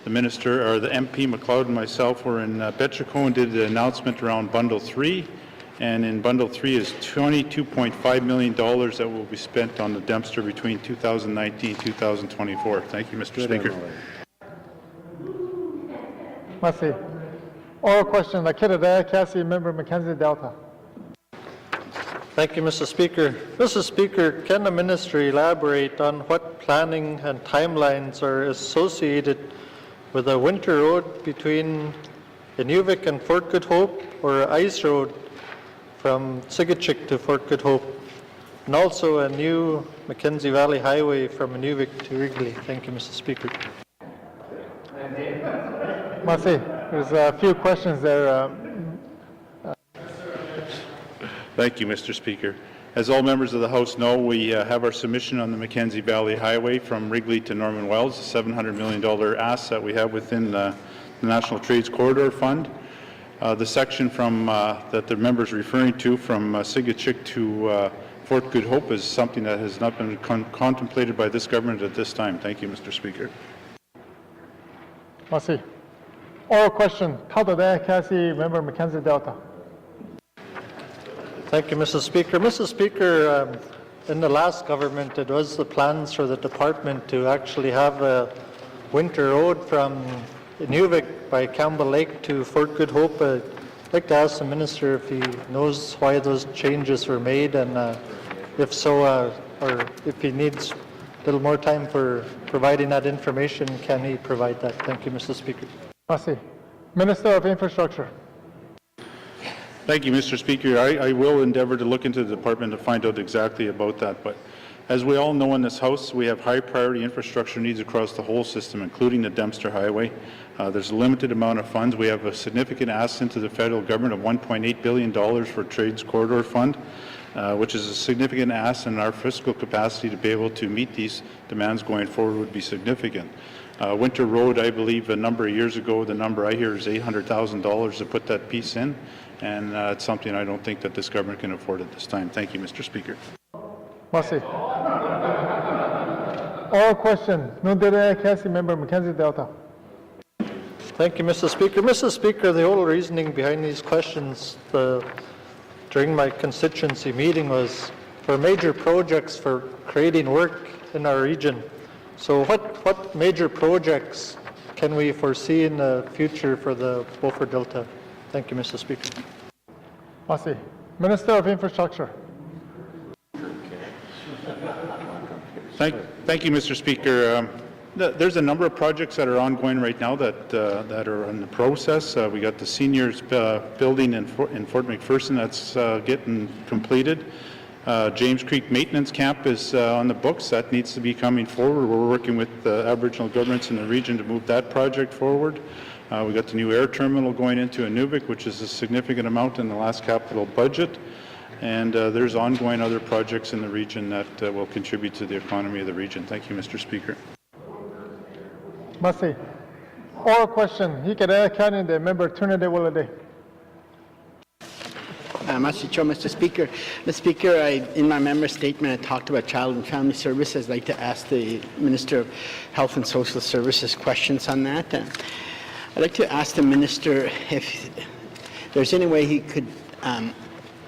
Minister, or the MP McLeod and myself were in Betchico and did the announcement around Bundle 3. And in Bundle 3 is $22.5 million that will be spent on the Dempster between 2019 and 2024. Thank you, Mr. Speaker. Merci. Oral question, Cassie, member Mackenzie Delta. Thank you, Mr. Speaker. Mr. Speaker, can the Minister elaborate on what planning and timelines are associated with a winter road between Inuvik and Fort Good Hope, or an ice road from Sigachik to Fort Good Hope, and also a new Mackenzie Valley Highway from Inuvik to Wrigley? Thank you, Mr. Speaker. Merci. There's a few questions there. Thank you, Mr. Speaker. As all members of the House know, we have our submission on the Mackenzie Valley Highway from Wrigley to Norman Wells, a $700 million asset we have within the National Trades Corridor Fund. The section from that the member is referring to from Sigachik to Fort Good Hope is something that has not been contemplated by this government at this time. Thank you, Mr. Speaker. Merci. Oral question, Cassie, member Mackenzie Delta. Thank you, Mr. Speaker. Mr. Speaker, in the last government, it was the plans for the department to actually have a winter road from Inuvik by Campbell Lake to Fort Good Hope. I'd like to ask the Minister if he knows why those changes were made, and if so, or if he needs a little more time for providing that information, can he provide that? Thank you, Mr. Speaker. Merci. Minister of Infrastructure. Thank you, Mr. Speaker. I will endeavour to look into the department to find out exactly about that. But as we all know in this House, we have high priority infrastructure needs across the whole system, including the Dempster Highway. There's a limited amount of funds. We have a significant ask into the federal government of $1.8 billion for Trades Corridor Fund, which is a significant ask, and our fiscal capacity to be able to meet these demands going forward would be significant. Winter Road, I believe a number of years ago, the number I hear is $800,000 to put that piece in, and it's something I don't think that this government can afford at this time. Thank you, Mr. Speaker. Merci. Oral question. N.W.T. Member Mackenzie Delta. Thank you, Mr. Speaker. Mr. Speaker, the whole reasoning behind these questions during my constituency meeting was for major projects for creating work in our region. So what major projects can we foresee in the future for the Beaufort Delta? Thank you, Mr. Speaker. Merci. Minister of Infrastructure. Thank you, Mr. Speaker. There's a number of projects that are ongoing right now that are in the process. We got the seniors building in Fort McPherson that's getting completed. James Creek Maintenance Camp is on the books. That needs to be coming forward. We're working with Aboriginal governments in the region to move that project forward. We got the new air terminal going into Inuvik, which is a significant amount in the last capital budget. And there's ongoing other projects in the region that will contribute to the economy of the region. Thank you, Mr. Speaker. Merci. Oral question. Canada Member Trinidad Willade. Mr. Speaker. Mr. Speaker, in my member statement, I talked about Child and Family Services. I'd like to ask the Minister of Health and Social Services questions on that. I'd like to ask the Minister if there's any way he could,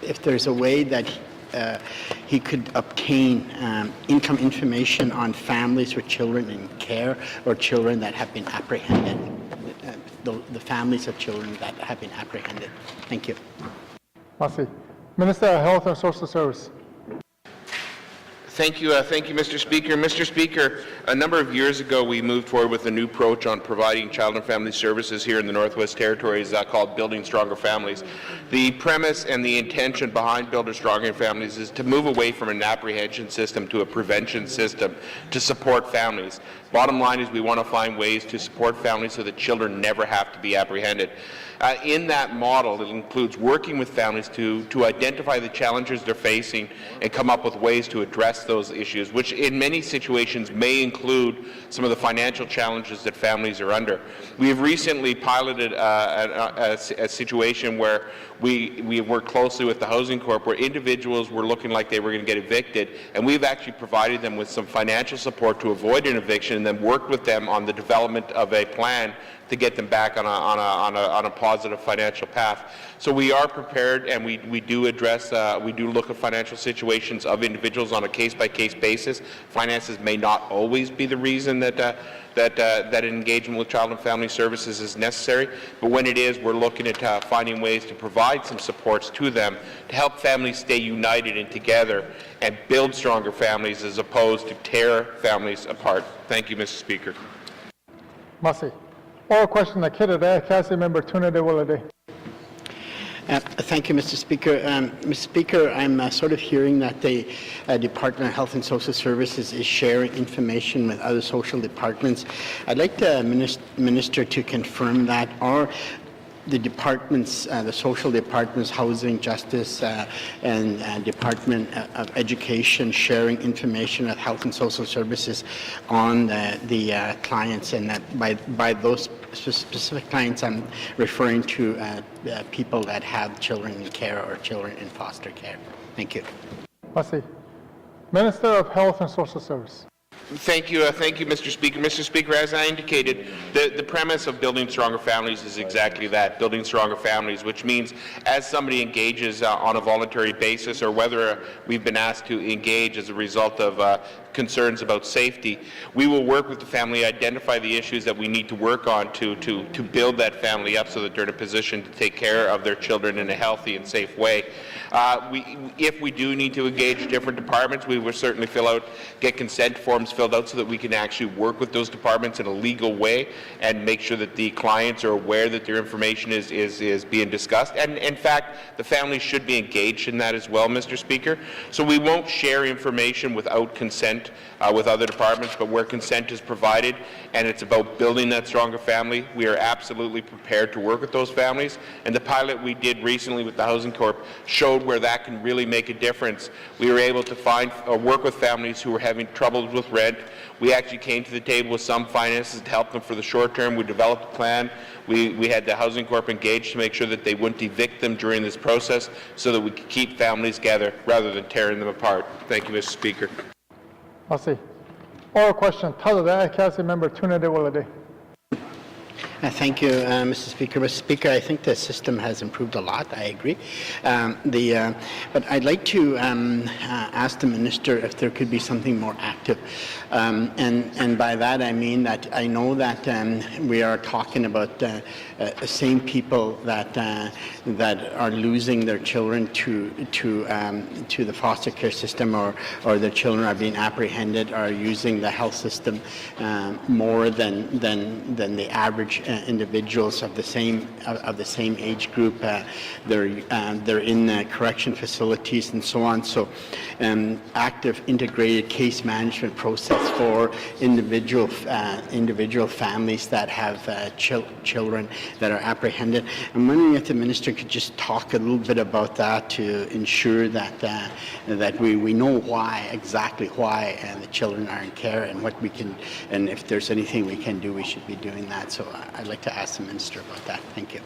if there's a way that he could obtain income information on families with children in care or children that have been apprehended, the families of children that have been apprehended. Thank you. Merci. Minister of Health and Social Service. Thank you, Mr. Speaker. Mr. Speaker, a number of years ago we moved forward with a new approach on providing child and family services here in the Northwest Territories called Building Stronger Families. The premise and the intention behind Building Stronger Families is to move away from an apprehension system to a prevention system to support families. Bottom line is we want to find ways to support families so that children never have to be apprehended. In that model, it includes working with families to identify the challenges they're facing and come up with ways to address those issues, which in many situations may include some of the financial challenges that families are under. We have recently piloted a situation where we worked closely with the Housing Corp where individuals were looking like they were going to get evicted, and we've actually provided them with some financial support to avoid an eviction and then worked with them on the development of a plan to get them back on a positive financial path. So we are prepared, and we do address, we do look at financial situations of individuals on a case-by-case basis. Finances may not always be the reason that an engagement with Child and Family Services is necessary, but when it is, we're looking at finding ways to provide some supports to them to help families stay united and together and build stronger families as opposed to tear families apart. Thank you, Mr. Speaker. Merci. Oral question. Cassie Member Trinidad Willade. Thank you, Mr. Speaker. Mr. Speaker, I'm sort of hearing that the Department of Health and Social Services is sharing information with other social departments. I'd like the Minister to confirm that, or the departments, the social departments, housing, justice, and Department of Education sharing information with Health and Social Services on the clients, and that by those specific clients, I'm referring to people that have children in care or children in foster care. Thank you. Merci. Minister of Health and Social Services. Thank you, Mr. Speaker. Mr. Speaker, as I indicated, the premise of Building Stronger Families is exactly that, building stronger families, which means as somebody engages on a voluntary basis, or whether we've been asked to engage as a result of concerns about safety. We will work with the family, identify the issues that we need to work on to build that family up so that they're in a position to take care of their children in a healthy and safe way. If we do need to engage different departments, we will certainly get consent forms filled out so that we can actually work with those departments in a legal way and make sure that the clients are aware that their information is being discussed. And in fact, the family should be engaged in that as well, Mr. Speaker. So we won't share information without consent with other departments, but where consent is provided and it's about building that stronger family, we are absolutely prepared to work with those families. And the pilot we did recently with the Housing Corp showed where that can really make a difference. We were able to work with families who were having troubles with rent. We actually came to the table with some finances to help them for the short term. We developed a plan. We had the Housing Corp engaged to make sure that they wouldn't evict them during this process so that we could keep families together rather than tearing them apart. Thank you, Mr. Speaker. Merci. Oral question. Council Member Tuna-de-Willade. Thank you, Mr. Speaker. Mr. Speaker, I think the system has improved a lot. I agree. But I'd like to ask the minister if there could be something more active. And by that I mean that I know that we are talking about the same people that are losing their children to the foster care system, or their children are being apprehended, are using the health system more than the average individuals of the same age group. They're in correction facilities and so on. So active integrated case management process for individual families that have children that are apprehended. I'm wondering if the minister could just talk a little bit about that to ensure that we know exactly why the children are in care, and what we can, and if there's anything we can do, we should be doing that. So I'd like to ask the minister about that. Thank you.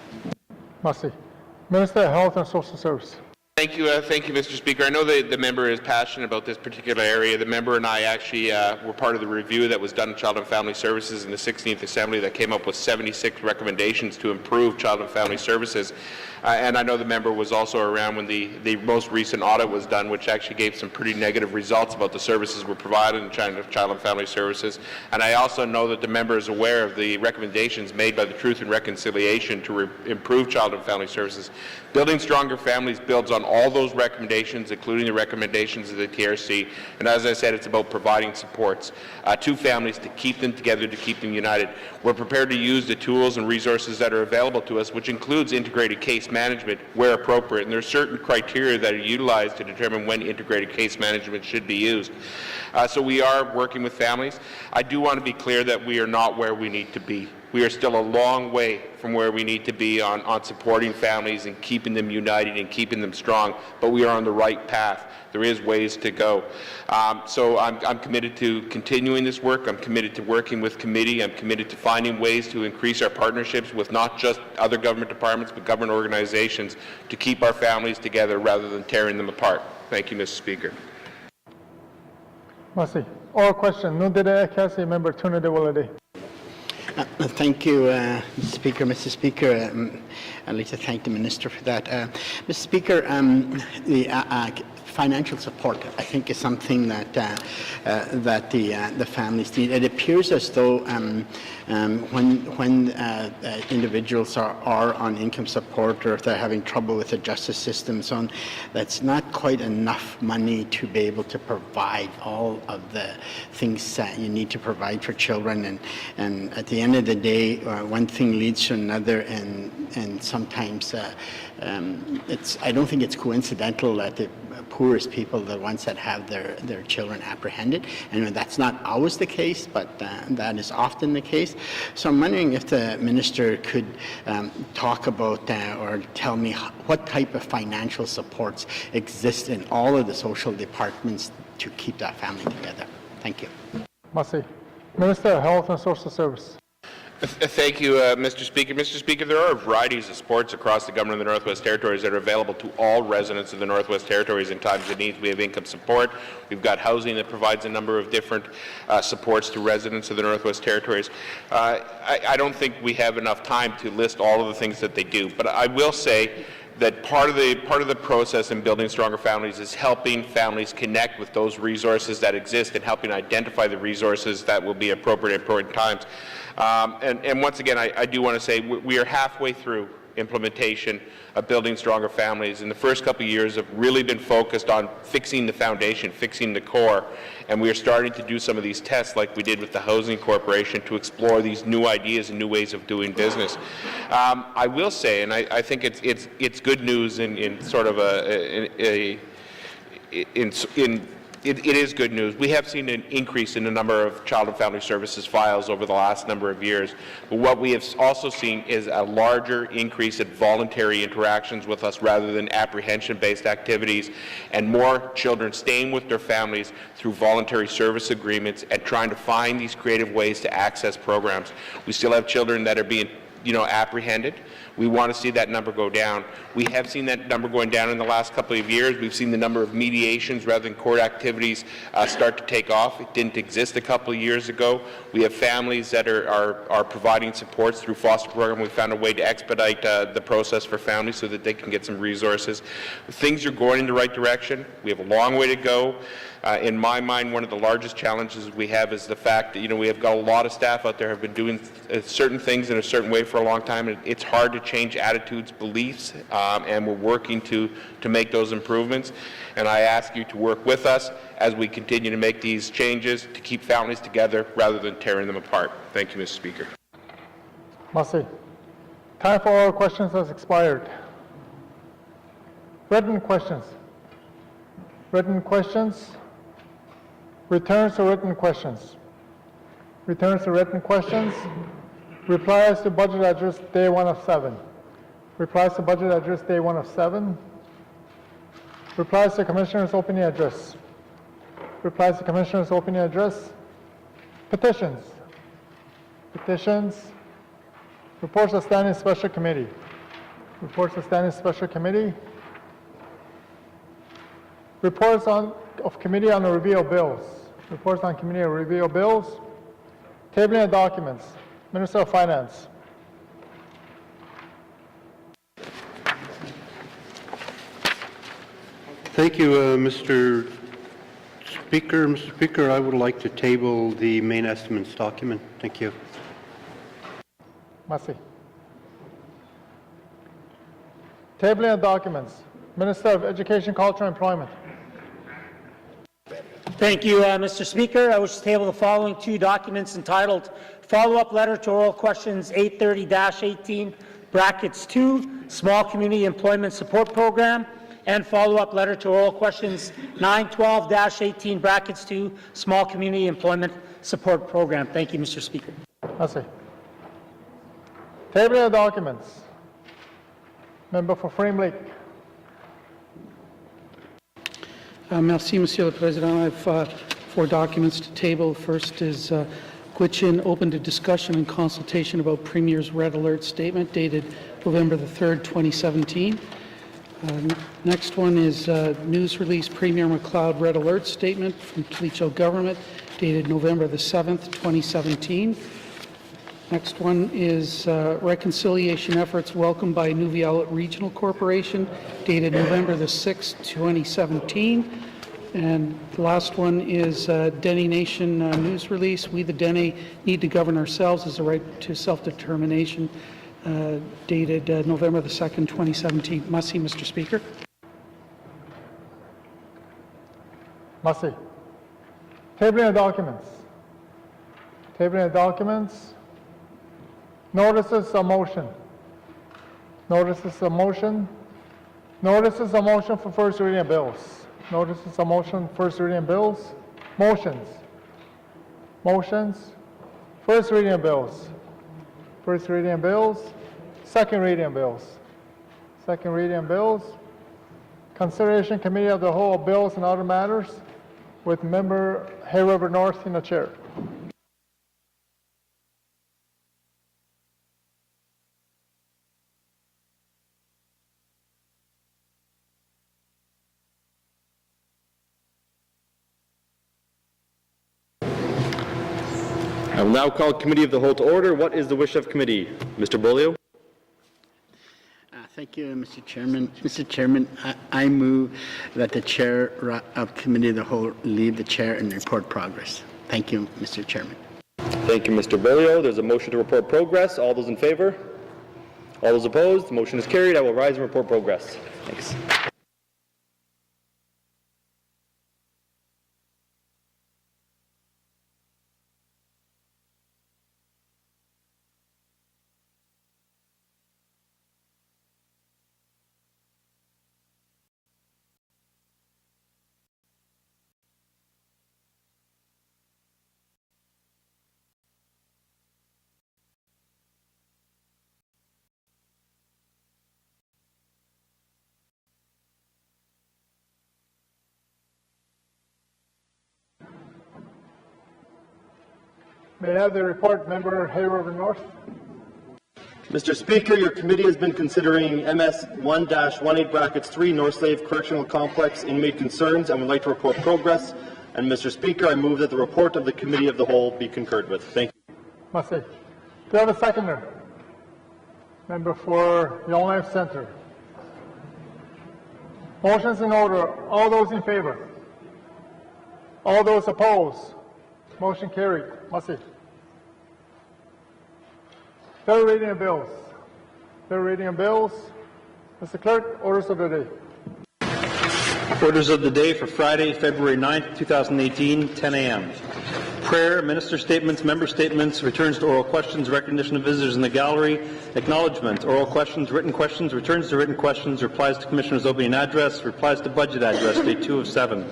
Merci. Minister of Health and Social Service. Thank you, Mr. Speaker. I know the member is passionate about this particular area. The member and I actually were part of the review that was done in Child and Family Services in the 16th Assembly that came up with 76 recommendations to improve Child and Family Services. And I know the member was also around when the most recent audit was done, which actually gave some pretty negative results about the services were provided in Child and Family Services. And I also know that the member is aware of the recommendations made by the Truth and Reconciliation to improve Child and Family Services. Building Stronger Families builds on all those recommendations, including the recommendations of the TRC. And as I said, it's about providing supports to families to keep them together, to keep them united. We're prepared to use the tools and resources that are available to us, which includes integrated case management where appropriate. And there are certain criteria that are utilized to determine when integrated case management should be used. So we are working with families. I do want to be clear that we are not where we need to be. We are still a long way from where we need to be on supporting families and keeping them united and keeping them strong, but we are on the right path. There is ways to go. So I'm committed to continuing this work. I'm committed to working with committee. I'm committed to finding ways to increase our partnerships with not just other government departments, but government organizations to keep our families together rather than tearing them apart. Thank you, Mr. Speaker. Merci. Oral question. Council Member Tuna-de-Willade. Thank you, Mr. Speaker. Mr. Speaker, I'd like to thank the Minister for that. Mr. Speaker, the financial support, I think, is something that the families need. It appears as though when individuals are on income support, or if they're having trouble with the justice system, so on, that's not quite enough money to be able to provide all of the things that you need to provide for children. And at the end of the day, one thing leads to another, and sometimes I don't think it's coincidental that the poorest people are the ones that have their children apprehended. And that's not always the case, but that is often the case. So I'm wondering if the minister could talk about or tell me what type of financial supports exist in all of the social departments to keep that family together. Thank you. Merci. Minister of Health and Social Service. Thank you, Mr. Speaker. Mr. Speaker, there are varieties of supports across the government of the Northwest Territories that are available to all residents of the Northwest Territories in times of need. We have income support. We've got housing that provides a number of different supports to residents of the Northwest Territories. I don't think we have enough time to list all of the things that they do, but I will say that part of the process in building stronger families is helping families connect with those resources that exist and helping identify the resources that will be appropriate at important times. And once again, I do want to say we are halfway through implementation of building stronger families. In the first couple of years have really been focused on fixing the foundation, fixing the core, and we are starting to do some of these tests like we did with the Housing Corporation to explore these new ideas and new ways of doing business. I will say, and I think it's good news in sort of it is good news. We have seen an increase in the number of child and family services files over the last number of years. But what we have also seen is a larger increase in voluntary interactions with us rather than apprehension-based activities, and more children staying with their families through voluntary service agreements and trying to find these creative ways to access programs. We still have children that are being apprehended. We want to see that number go down. We have seen that number going down in the last couple of years. We've seen the number of mediations rather than court activities start to take off. It didn't exist a couple of years ago. We have families that are providing supports through foster program. We found a way to expedite the process for families so that they can get some resources. Things are going in the right direction. We have a long way to go. In my mind, one of the largest challenges we have is the fact that we have got a lot of staff out there who have been doing certain things in a certain way for a long time, and it's hard to change attitudes, beliefs, and we're working to make those improvements. And I ask you to work with us as we continue to make these changes to keep families together rather than tearing them apart. Thank you, Mr. Speaker. Merci. Time for oral questions has expired. Written questions. Written questions. Returns to written questions. Returns to written questions. Replies to budget address day 1 of 7. Replies to budget address day 1 of 7. Replies to Commissioner's opening address. Replies to Commissioner's opening address. Petitions. Petitions. Reports of Standing Special Committee. Reports of Standing Special Committee. Reports of Committee on the Review of Bills. Reports on Committee on Review of Bills. Tabling of documents. Minister of Finance. Thank you, Mr. Speaker. Mr. Speaker, I would like to table the main estimates document. Thank you. Merci. Tabling of documents. Minister of Education, Culture, and Employment. Thank you, Mr. Speaker. I wish to table the following 2 documents entitled Follow-up Letter to Oral Questions 830-18, brackets 2, Small Community Employment Support Program, and Follow-up Letter to Oral Questions 912-18, brackets 2, Small Community Employment Support Program. Thank you, Mr. Speaker. Merci. Tabling of documents. Member for Frame Lake. Merci, Monsieur le Président. I have 4 documents to table. First is Gwitchin open to discussion and consultation about Premier's Red Alert Statement dated November the 3rd, 2017. Next one is news release Premier McLeod Red Alert Statement from Toledo Government dated November the 7th, 2017. Next one is reconciliation efforts welcomed by Nunavut Regional Corporation, dated November the 6th, 2017. And the last one is Dene Nation news release. We, the Dene, need to govern ourselves as a right to self-determination, dated November the 2nd, 2017. Merci, Mr. Speaker. Merci. Tabling of documents. Tabling of documents. Notices of motion. Notices of motion. Notices of motion for first reading of bills. Notices of motion, first reading of bills. Motions. Motions. First reading of bills. First reading of bills. Second reading of bills. Second reading of bills. Consideration Committee of the Whole of bills and other matters with Member Hay River North in the chair. I will now call Committee of the Whole to order. What is the wish of committee? Mr. Bolio? Thank you, Mr. Chairman. Mr. Chairman, I move that the chair of Committee of the Whole leave the chair and report progress. Thank you, Mr. Chairman. Thank you, Mr. Berlio. There's a motion to report progress. All those in favor? All those opposed? The motion is carried. I will rise and report progress. Thanks. May I have the report, Member Hay River North? Mr. Speaker, your committee has been considering MS 1-18-3 North Slave Correctional Complex inmate concerns and would like to report progress. And Mr. Speaker, I move that the report of the Committee of the Whole be concurred with. Thank you. Massey. Do I have a seconder? Member for Yellowknife Centre. Motion's in order. All those in favor? All those opposed? Motion carried. Massey. Third reading of bills. Third reading of bills. Mr. Clerk, orders of the day. Orders of the day for Friday, February 9th, 2018, 10 a.m. Prayer, minister statements, member statements, returns to oral questions, recognition of visitors in the gallery, acknowledgement, oral questions, returns to written questions, replies to commissioner's opening address, replies to budget address, day 2 of 7.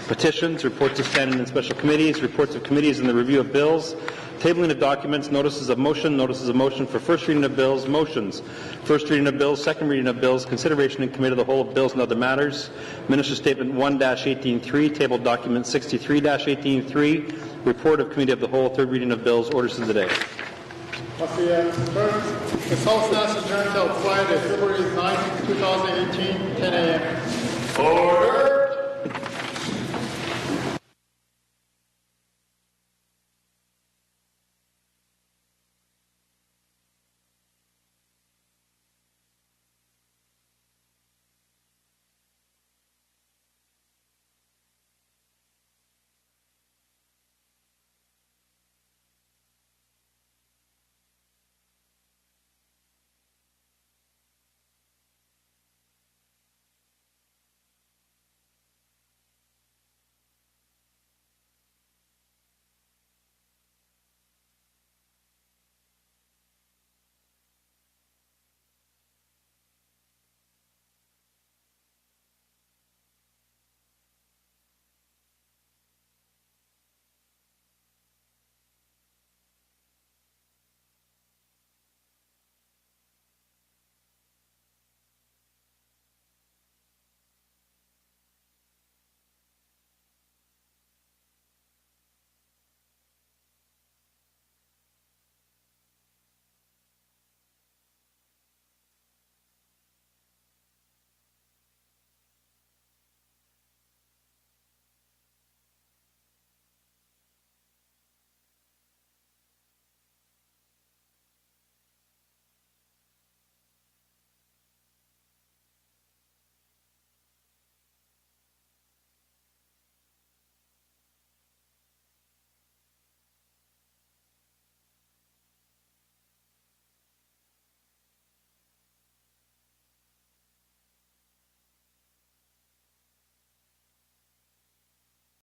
Petitions, reports of standing and special committees, reports of committees and the review of bills, tabling of documents, notices of motion for first reading of bills, motions, first reading of bills, second reading of bills, consideration in committee of the whole of bills and other matters, Minister Statement 1-18-3, tabled document 63-18-3, report of committee of the whole, third reading of bills, orders of the day. This House stands adjourned until Friday, February 9th, 2018, 10 a.m. Order!